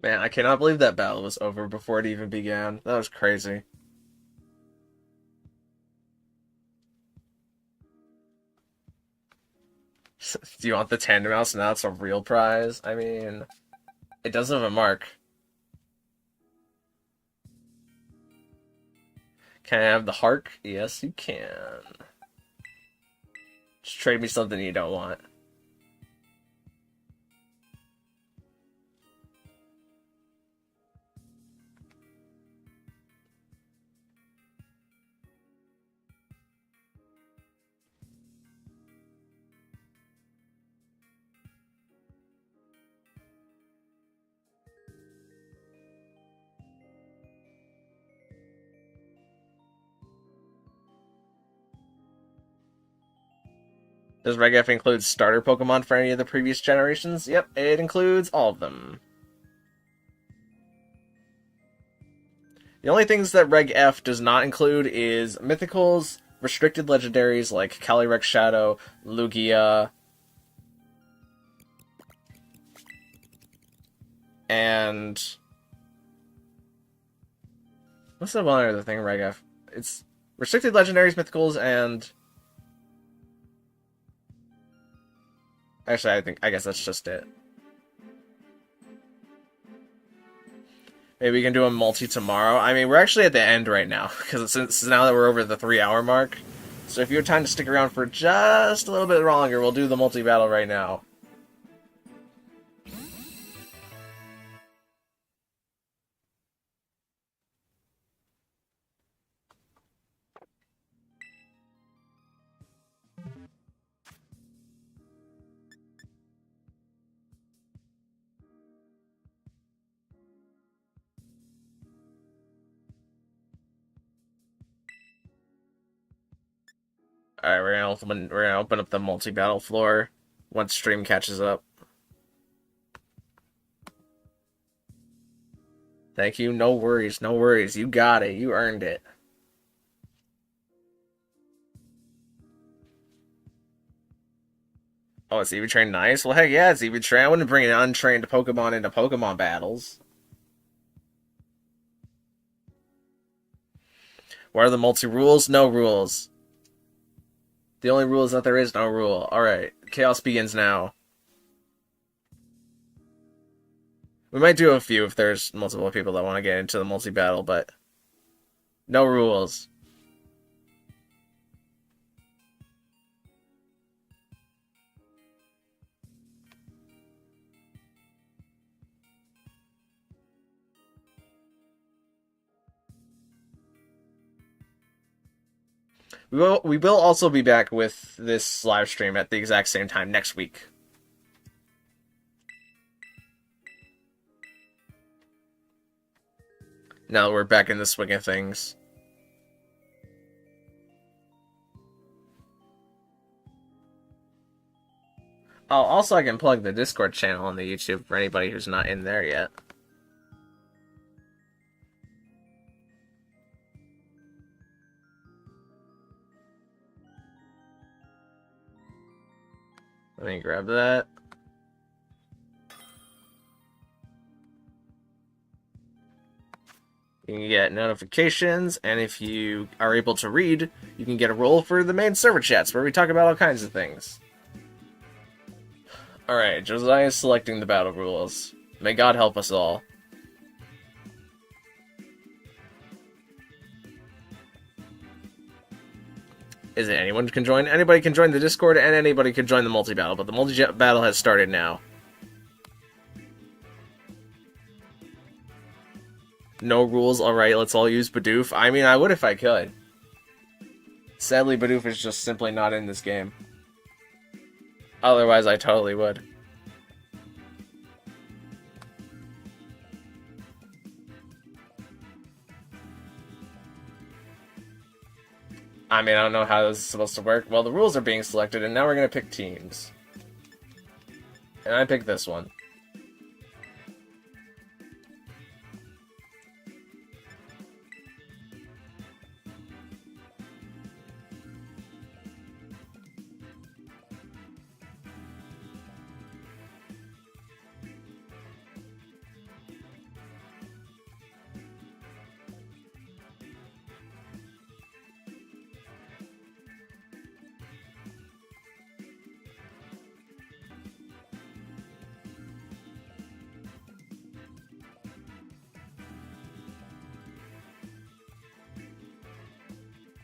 Man, I cannot believe that battle was over before it even began. That was crazy. Do you want the Tandemaus now? It's a real prize. I mean, it doesn't have a mark. Can I have the Hark? Yes, you can. Just trade me something you don't want. Does Reg F include starter Pokemon for any of the previous generations? Yep, it includes all of them. The only things that Reg F does not include is mythicals, restricted legendaries like Calyrex Shadow, Lugia, and what's the one other thing in Reg F? It's restricted legendaries, mythicals, and actually, I guess that's just it. Maybe we can do a multi tomorrow. I mean, we're actually at the end right now, because since now that we're over the 3-hour mark. So if you have time to stick around for just a little bit longer, we'll do the multi-battle right now. Alright, we're gonna open up the multi-battle floor once stream catches up. Thank you, no worries, no worries. You got it, you earned it. Oh, it's EV Train nice? Well, heck yeah, it's EV Train. I wouldn't bring an untrained Pokemon into Pokemon battles. What are the multi-rules? No rules. The only rule is that there is no rule. Alright, chaos begins now. We might do a few if there's multiple people that want to get into the multi-battle, but no rules. We will also be back with this live stream at the exact same time next week. Now that we're back in the swing of things. Oh, also I can plug the Discord channel on the YouTube for anybody who's not in there yet. Let me grab that. You can get notifications, and if you are able to read, you can get a role for the main server chats, where we talk about all kinds of things. Alright, Josiah is selecting the battle rules. May God help us all. Is it anyone can join? Anybody can join the Discord, and anybody can join the multi-battle, but the multi-battle has started now. No rules, alright, let's all use Bidoof. I mean, I would if I could. Sadly, Bidoof is just simply not in this game. Otherwise, I totally would. I mean, I don't know how this is supposed to work. Well, the rules are being selected, and now we're going to pick teams. And I picked this one.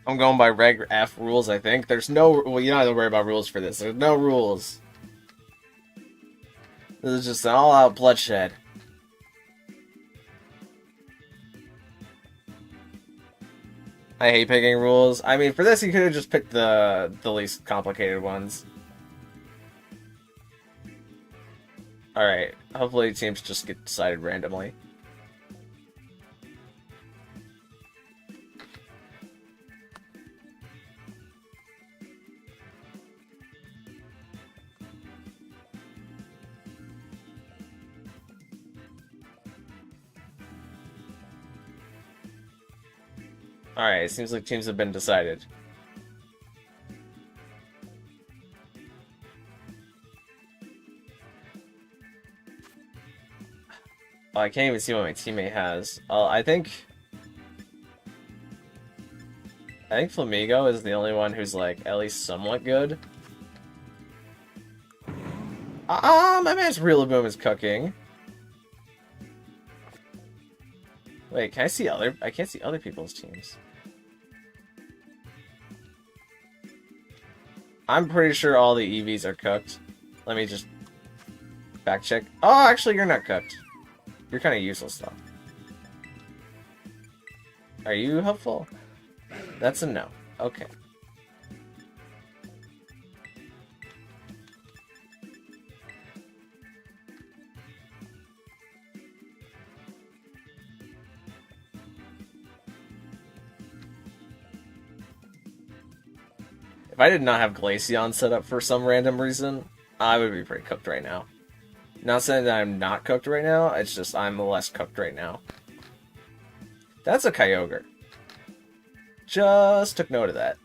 I'm going by Reg F rules, I think. There's no... Well, you don't have to worry about rules for this. There's no rules. This is just an all-out bloodshed. I hate picking rules. I mean, for this, you could have just picked the least complicated ones. Alright. Hopefully teams just get decided randomly. Alright, it seems like teams have been decided. Oh, I can't even see what my teammate has. I think Flamigo is the only one who's, like, at least somewhat good. My man's Rillaboom is cooking. Wait, can I see other... I can't see other people's teams. I'm pretty sure all the EVs are cooked. Let me just fact check. Oh, actually, you're not cooked. You're kind of useless, though. Are you helpful? That's a no. Okay. If I did not have Glaceon set up for some random reason, I would be pretty cooked right now. Not saying that I'm not cooked right now, it's just I'm less cooked right now. That's a Kyogre. Just took note of that.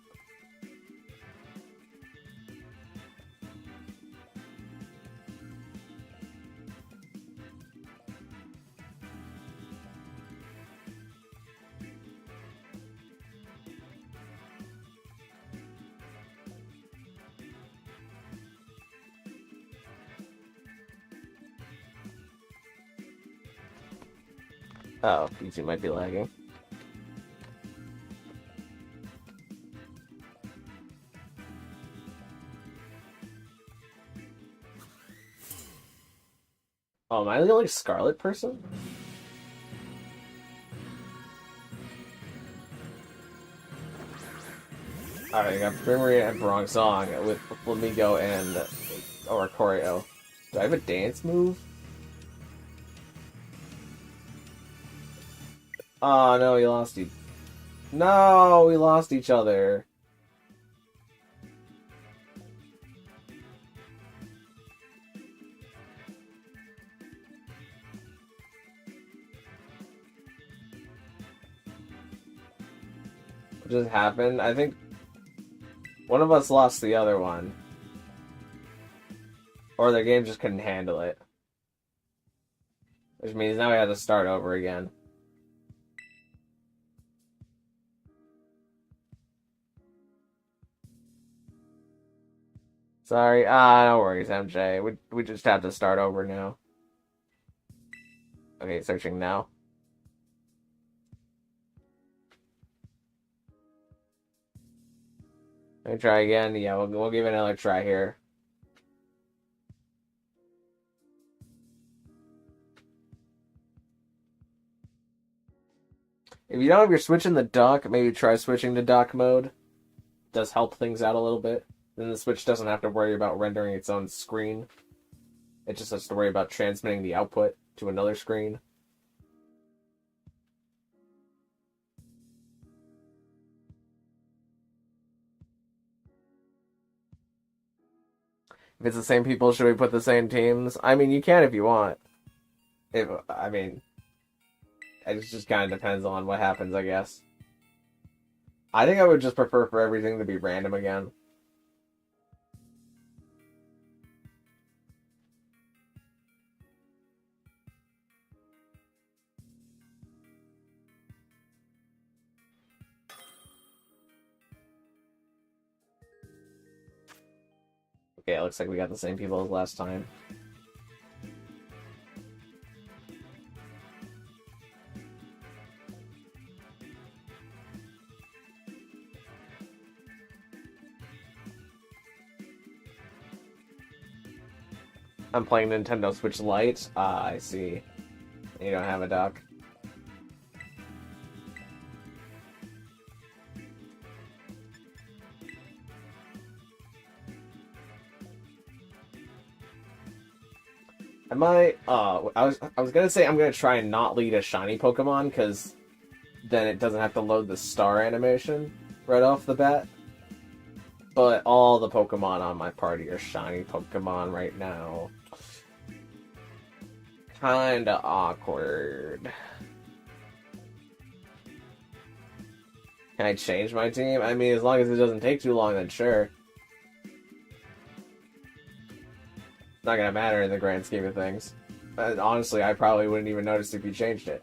Oh, YouTube might be lagging. Oh, am I the only Scarlet person? Alright, I got Primaria and Bronzong with Flamigo and Oricorio. Do I have a dance move? Oh no, we lost each... No, we lost each other. What just happened? I think one of us lost the other one. Or the game just couldn't handle it. Which means now we have to start over again. Sorry. No worries, MJ. We just have to start over now. Okay, searching now. Let me try again. Yeah, we'll give it another try here. If you don't have your Switch in the dock, maybe try switching to dock mode. It does help things out a little bit. Then the Switch doesn't have to worry about rendering its own screen. It just has to worry about transmitting the output to another screen. If it's the same people, should we put the same teams? I mean, you can if you want. I mean, it just kind of depends on what happens, I guess. I think I would just prefer for everything to be random again. Okay, it looks like we got the same people as last time. I'm playing Nintendo Switch Lite. Ah, I see. You don't have a dock. I might, I was gonna say I'm gonna try and not lead a shiny Pokemon, because then it doesn't have to load the star animation right off the bat. But all the Pokemon on my party are shiny Pokemon right now. Kinda awkward. Can I change my team? I mean, as long as it doesn't take too long, then sure. It's not gonna matter in the grand scheme of things. And honestly, I probably wouldn't even notice if you changed it.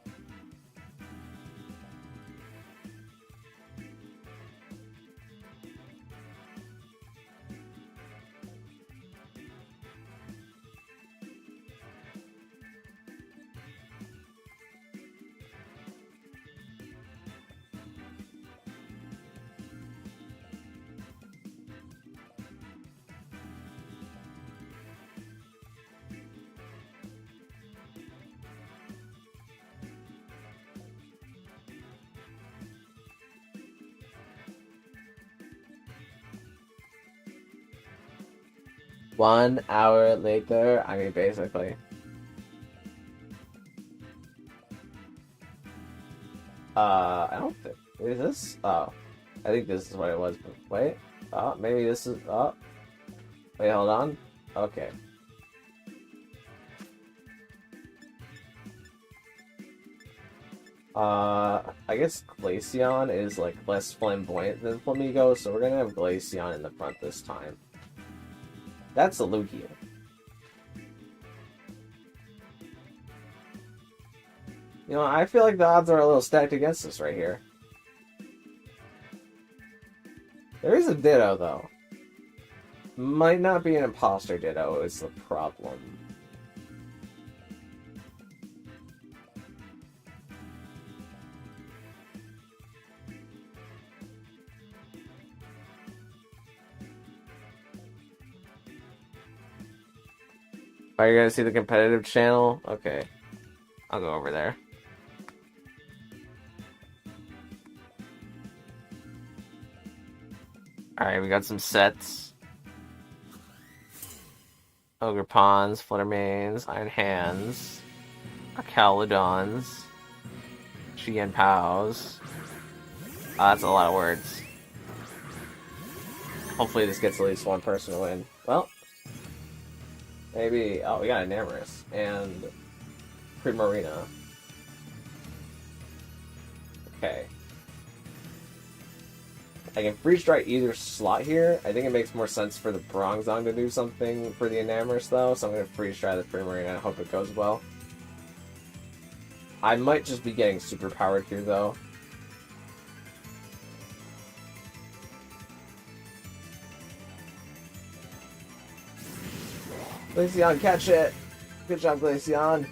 One hour later, I mean, basically. I don't think... Is this? Oh. I think this is what it was. But wait. Oh, maybe this is... Oh. Wait, hold on. Okay. I guess Glaceon is, like, less flamboyant than Flamigo, so we're gonna have Glaceon in the front this time. That's a Lugia. You know, I feel like the odds are a little stacked against us right here. There is a Ditto, though. Might not be an imposter Ditto is the problem. Are you gonna see the competitive channel? Okay. I'll go over there. Alright, we got some sets. Ogre Pawns, Fluttermanes, Iron Hands, Arcaludons, Chien Pows. That's a lot of words. Hopefully this gets at least one person to win. Well, maybe... Oh, we got Enamorus and Primarina. Okay. I can freeze dry either slot here. I think it makes more sense for the Bronzong to do something for the Enamorus, though, so I'm going to freeze dry the Primarina and hope it goes well. I might just be getting super powered here, though. Glaceon, catch it! Good job, Glaceon.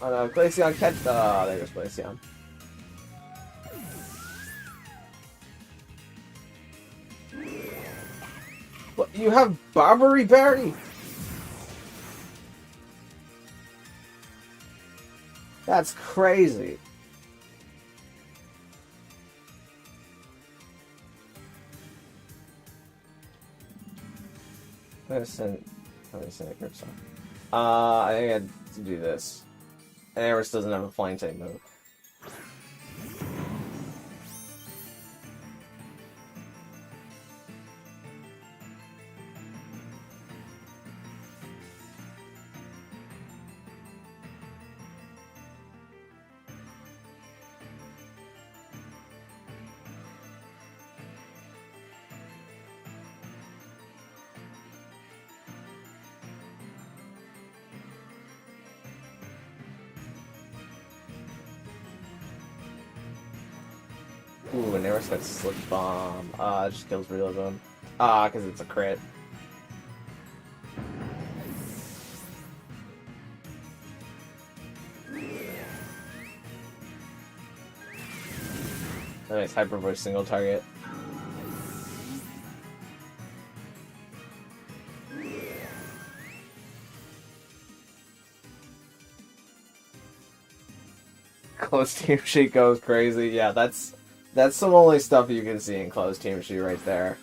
Oh no, Glaceon, catch... Oh, there goes Glaceon. What, you have Barberry Berry? That's crazy. I'm gonna send a grip song. I think I had to do this. And Eris doesn't have a flying type move. Ooh, and Eris got Slip Bomb. It just kills Rillaboom. Because it's a crit. Nice Hyper Voice single target. Close Team Sheet goes crazy. Yeah, that's some only stuff you can see in Close Team Sheet right there.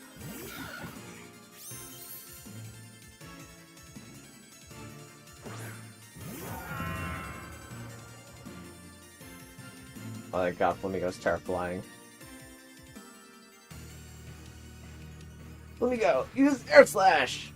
Oh my god, Flamingo's Terra Flying. Flamingo, use Air Slash!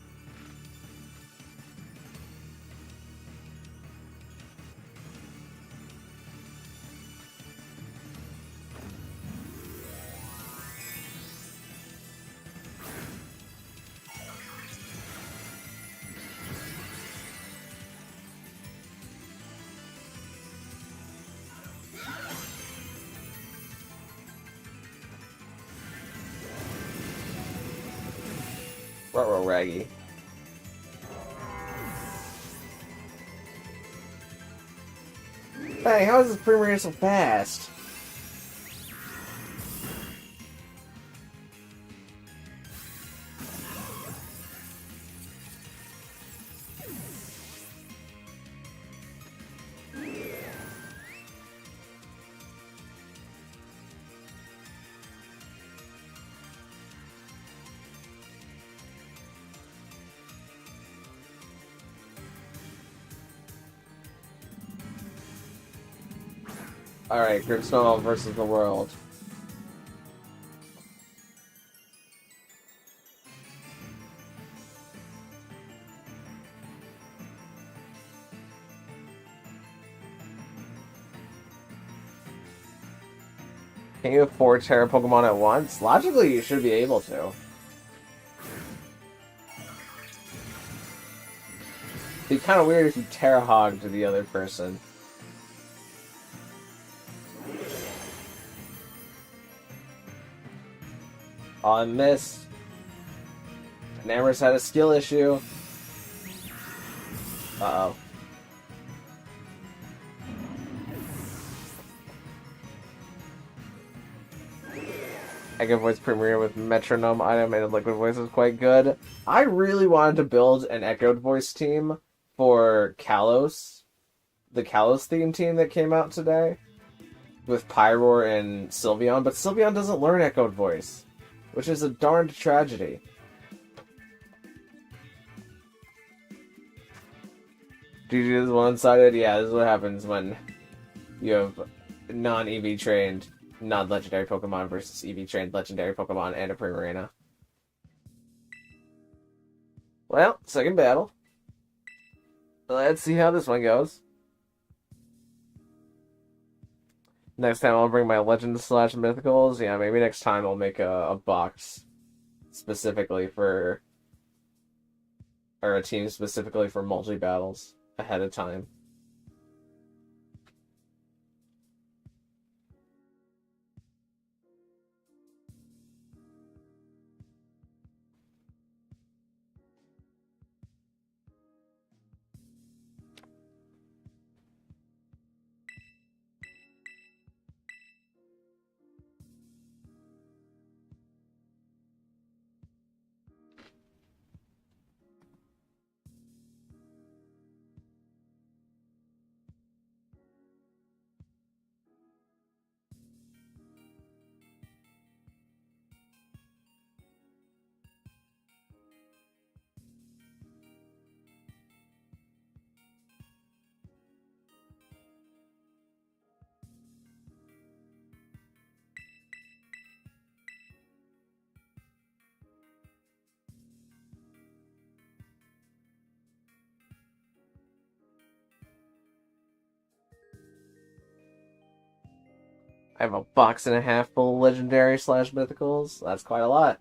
Ruh-roh Raggy. Hey, how is this Premier so fast? Alright, Grip Snowball versus the world. Can you afford Terra Pokemon at once? Logically, you should be able to. It'd be kind of weird if you Terra Hogged the other person. Oh, I missed. Namor's had a skill issue. Uh-oh. Echo Voice Premier with Metronome item and Liquid Voice is quite good. I really wanted to build an Echoed Voice team for Kalos. The Kalos theme team that came out today. With Pyroar and Sylveon, but Sylveon doesn't learn Echoed Voice. Which is a darned tragedy. GG is one-sided? Yeah, this is what happens when you have non-EV trained, non-legendary Pokemon versus EV trained legendary Pokemon and a Primarina. Well, second battle. Let's see how this one goes. Next time I'll bring my Legends / Mythicals. Yeah, maybe next time I'll make a box specifically for... or a team specifically for multi-battles ahead of time. I have a box and a half full of legendary / mythicals. That's quite a lot.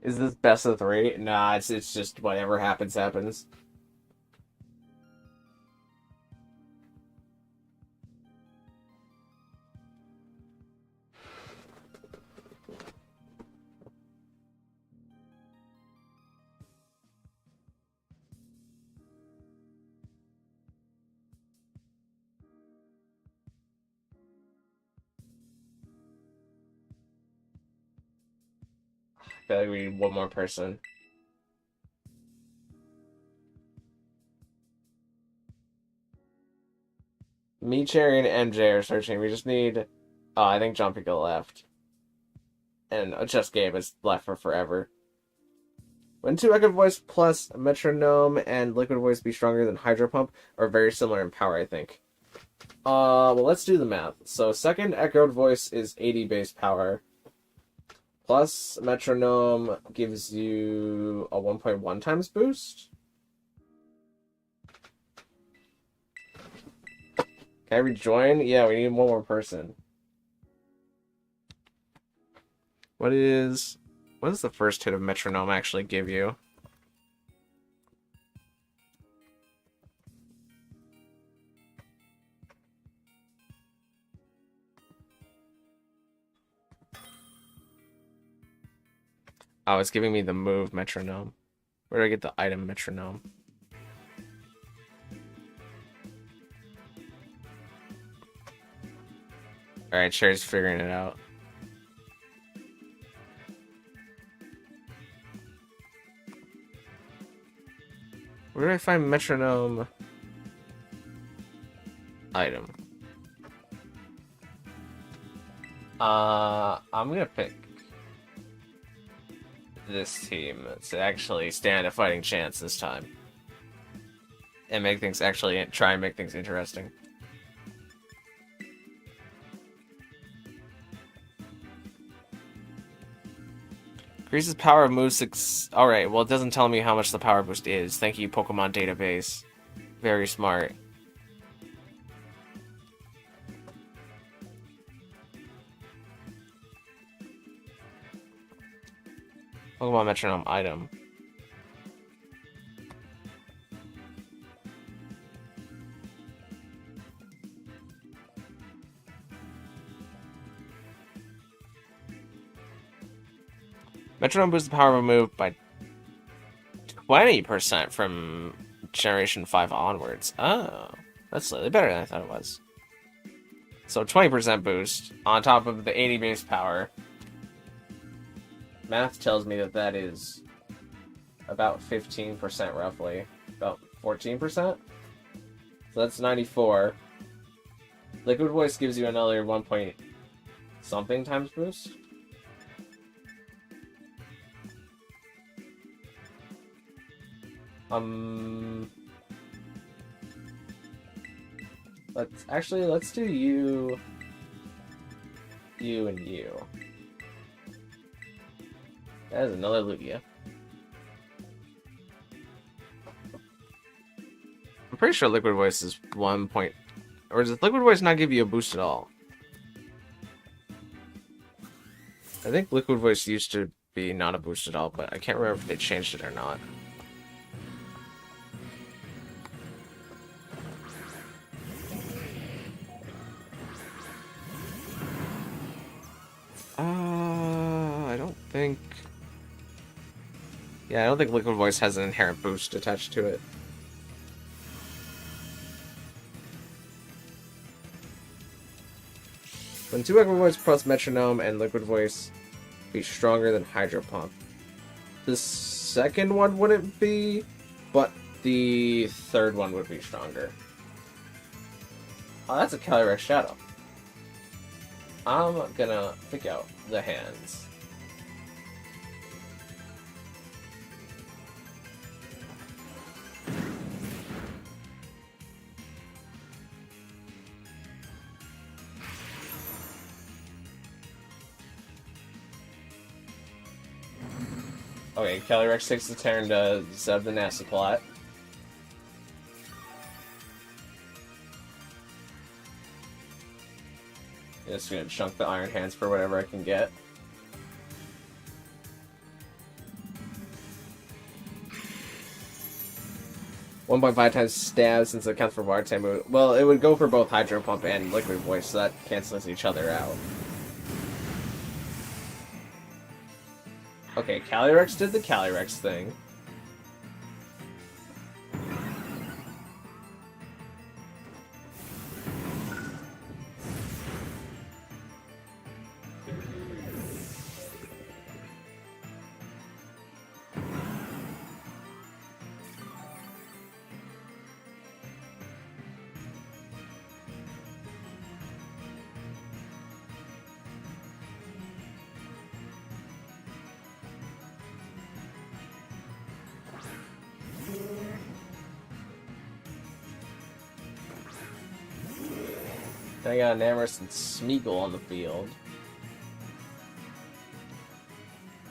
Is this best of 3? Nah, it's just whatever happens, happens. I feel like we need one more person. Me, Cherry, and MJ are searching. We just need... Oh, I think Jumpy got left. And Just Game is left for forever. When 2 Echoed Voice plus Metronome and Liquid Voice be stronger than Hydro Pump are very similar in power, I think. Well, let's do the math. So, second Echoed Voice is 80 base power. Plus Metronome gives you a 1.1 times boost. Can I rejoin? Yeah, we need one more person. What does the first hit of Metronome actually give you? Oh, it's giving me the move Metronome. Where do I get the item Metronome? Alright, Cherry's figuring it out. Where do I find Metronome item? I'm gonna pick this team to actually stand a fighting chance this time. And make things try and make things interesting. Increases power of move 6. Alright, well, it doesn't tell me how much the power boost is. Thank you, Pokemon Database. Very smart. Pokemon Metronome item. Metronome boosts the power of a move by 20% from Generation 5 onwards. Oh, that's slightly better than I thought it was. So 20% boost on top of the 80 base power. Math tells me that that is about 15% roughly. About 14%? So that's 94. Liquid Voice gives you another 1 point something times boost. Let's do you, and you. That is another Lugia. I'm pretty sure Liquid Voice is 1 point... Or does Liquid Voice not give you a boost at all? I think Liquid Voice used to be not a boost at all, but I can't remember if they changed it or not. I don't think... Yeah, I don't think Liquid Voice has an inherent boost attached to it. When 2 Liquid Voice plus Metronome and Liquid Voice be stronger than Hydro Pump. The second one wouldn't be, but the third one would be stronger. Oh, that's a Calyrex Shadow. I'm gonna pick out the hands. Okay, Calyrex takes the turn to zeb the Nasty Plot. Just gonna chunk the Iron Hands for whatever I can get. .5 times stab since it counts for water type move. Well, it would go for both Hydro Pump and Liquid Voice, so that cancels each other out. Okay, Calyrex did the Calyrex thing. I got an Amherst and Smeagol on the field.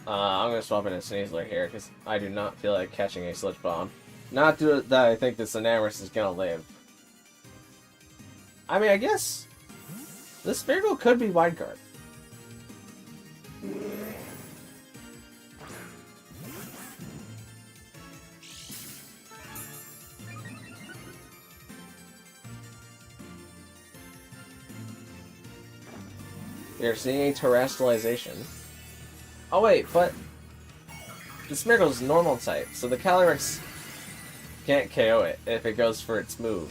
I'm gonna swap in a Sneasler here, because I do not feel like catching a Sludge Bomb. Not that I think this Enamorous is gonna live. I mean, I guess this Smeagol could be Wide Guard. You're seeing a terrestrialization. Oh wait, but the Smeargle is normal type, so the Calyrex can't KO it if it goes for its move.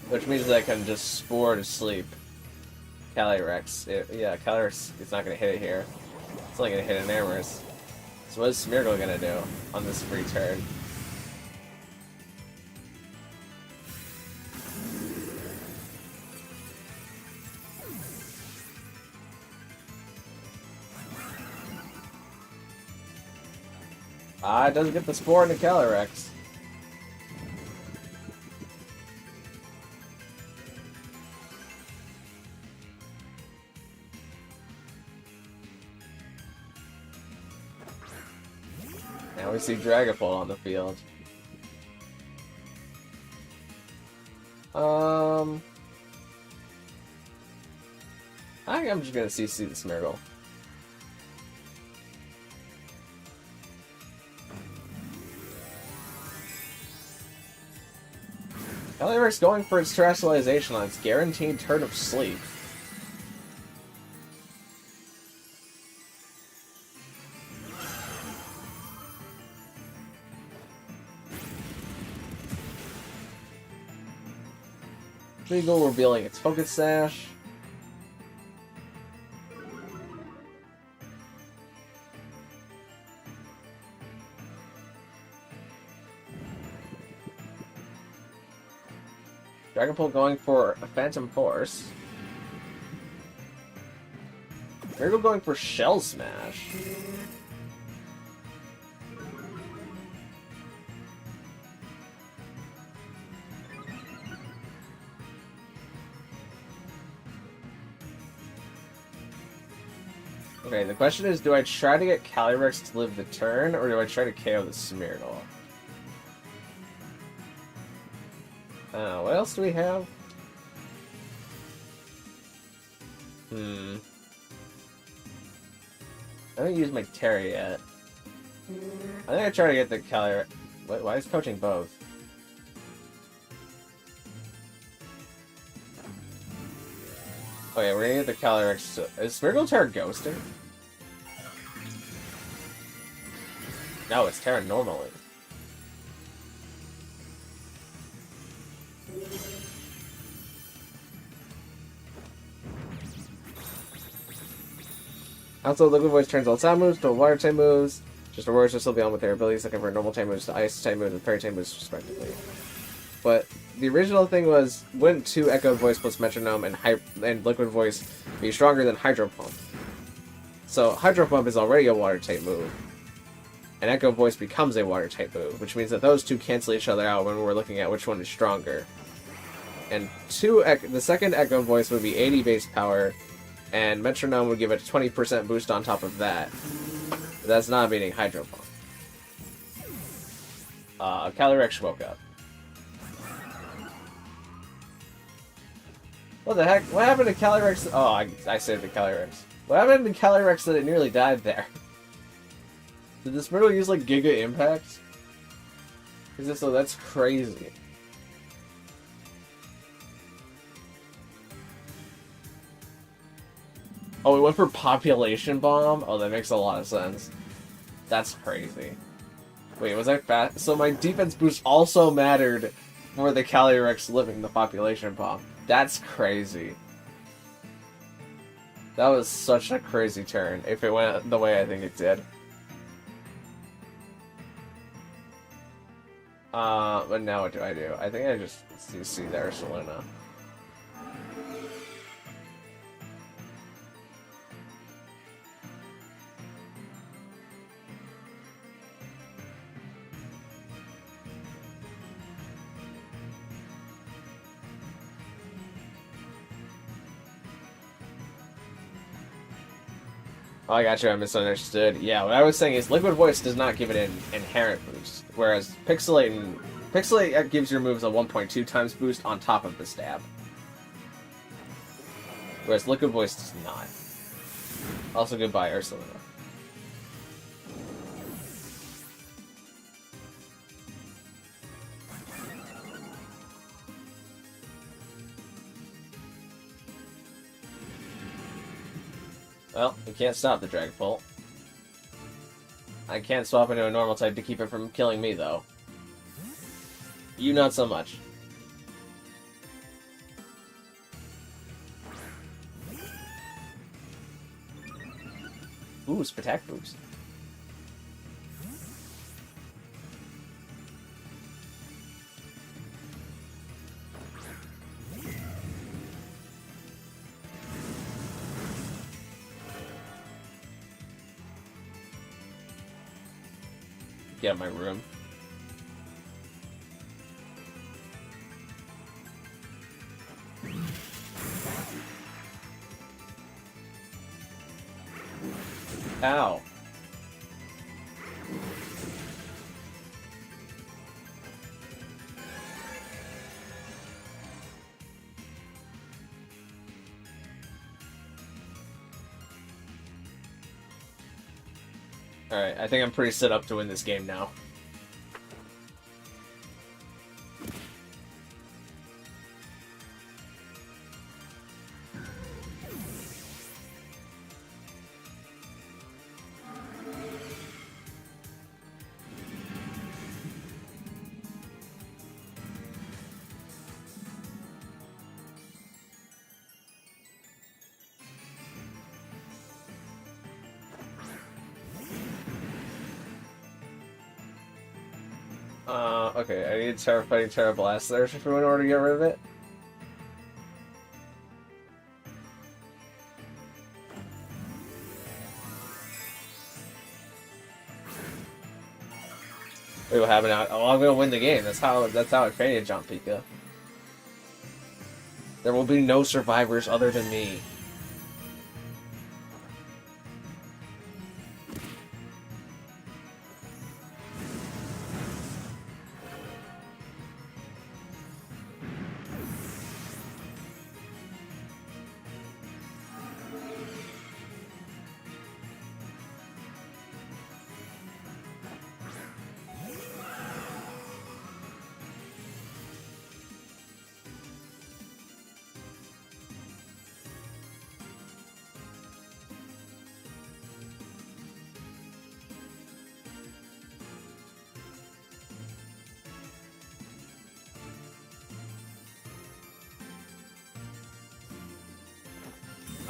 Which means that I can just Spore to sleep Calyrex. Yeah, Calyrex is not going to hit it here. It's only going to hit an Amorous. So what is Smeargle going to do on this free turn? It doesn't get the Spore into Calyrex. Now we see Dragapult on the field. I think I'm just gonna CC the Smeargle. Calyrex going for its terrestrialization on its guaranteed turn of sleep. Smeagol revealing its Focus Sash. Dragapult going for a Phantom Force. Smeargle going for Shell Smash. Okay, the question is, do I try to get Calyrex to live the turn, or do I try to KO the Smeargle? What else do we have? I haven't used my Terry yet. I think I try to get the Calyrex. Why is coaching both? Okay, we're gonna get the Calyrex. Is Smeargle Terra ghosting? No, it's Terra normally. Also, Liquid Voice turns all sound moves to water type moves. Just rewards will still be on with their abilities that convert normal type moves to ice type moves and fairy type moves, respectively. But the original thing was, wouldn't 2 Echo Voice plus Metronome and Liquid Voice be stronger than Hydro Pump? So Hydro Pump is already a water type move, and Echo Voice becomes a water type move, which means that those two cancel each other out when we're looking at which one is stronger. And the second Echo Voice would be 80 base power, and Metronome would give it a 20% boost on top of that. That's not beating Hydro Pump. Calyrex woke up. What the heck? What happened to Calyrex? Oh, I saved the Calyrex. What happened to Calyrex that it nearly died there? Did this Myrtle use, like, Giga Impact? Is this so? That's crazy. Oh, we went for Population Bomb? Oh, that makes a lot of sense. That's crazy. Wait, was I fast? So my defense boost also mattered for the Calyrex living the Population Bomb. That's crazy. That was such a crazy turn, if it went the way I think it did. But now what do? I think I just see the Ursaluna. Oh, I got you. I misunderstood. Yeah, what I was saying is Liquid Voice does not give it an inherent boost, whereas Pixelate gives your moves a 1.2 times boost on top of the stab. Whereas Liquid Voice does not. Also, goodbye, Ursaluna. Well, we can't stop the Dragapult. I can't swap into a normal type to keep it from killing me, though. You not so much. Ooh, Spatak boost. Get my room. Ow. Alright, I think I'm pretty set up to win this game now. Okay, I need Fighting Terra Blast there in order to get rid of it. Wait, what happened now? Oh, I'm gonna win the game. That's how I faded John Pika. There will be no survivors other than me.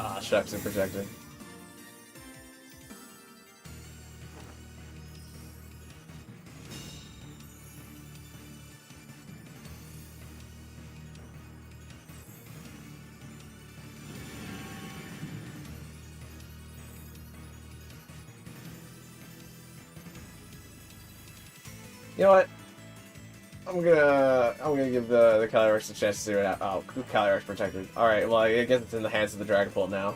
Ah, shucks, and projected. You know what? I'm gonna give the Calyrex a chance to see what happens. Oh, Calyrex protected. Alright, well, I guess it's in the hands of the Dragapult now.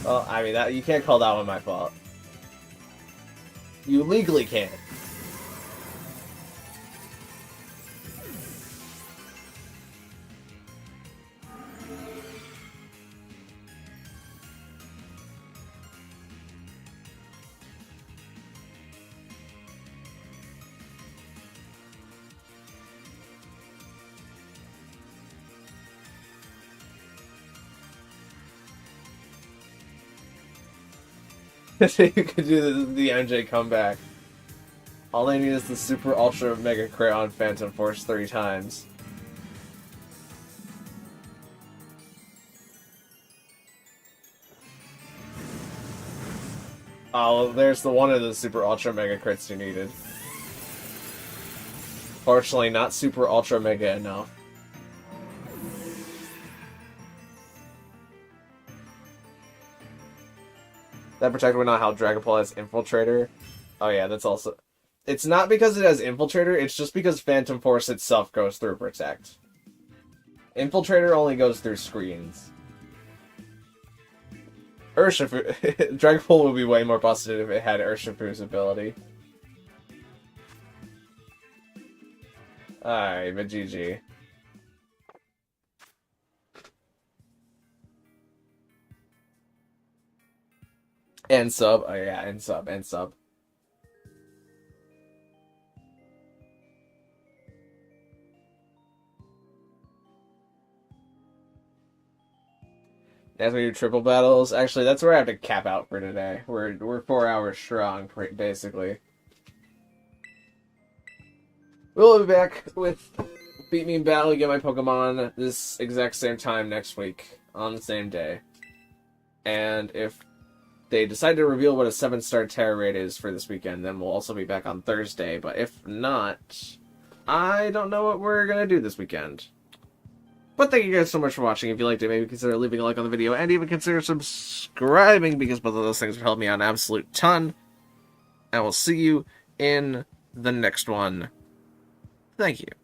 Well, I mean, that you can't call that one my fault. You legally can't. You could do the MJ comeback. All they need is the Super Ultra Mega Crit on Phantom Force 3 times. Oh, well, there's the one of the Super Ultra Mega Crits you needed. Fortunately, not Super Ultra Mega enough. That protector would not help Dragapult has Infiltrator. Oh yeah, that's also... It's not because it has Infiltrator, it's just because Phantom Force itself goes through Protect. Infiltrator only goes through screens. Urshifu... Dragapult would be way more busted if it had Urshifu's ability. Alright, but GG. And sub. Oh yeah, and sub, and sub. As we do triple battles, actually, that's where I have to cap out for today. We're 4 hours strong, basically. We'll be back with Beat Me in Battle, get my Pokemon this exact same time next week, on the same day. And if they decide to reveal what a 7-star Terra rate is for this weekend, then we'll also be back on Thursday. But if not, I don't know what we're going to do this weekend. But thank you guys so much for watching. If you liked it, maybe consider leaving a like on the video, and even consider subscribing, because both of those things would help me out an absolute ton. And we'll see you in the next one. Thank you.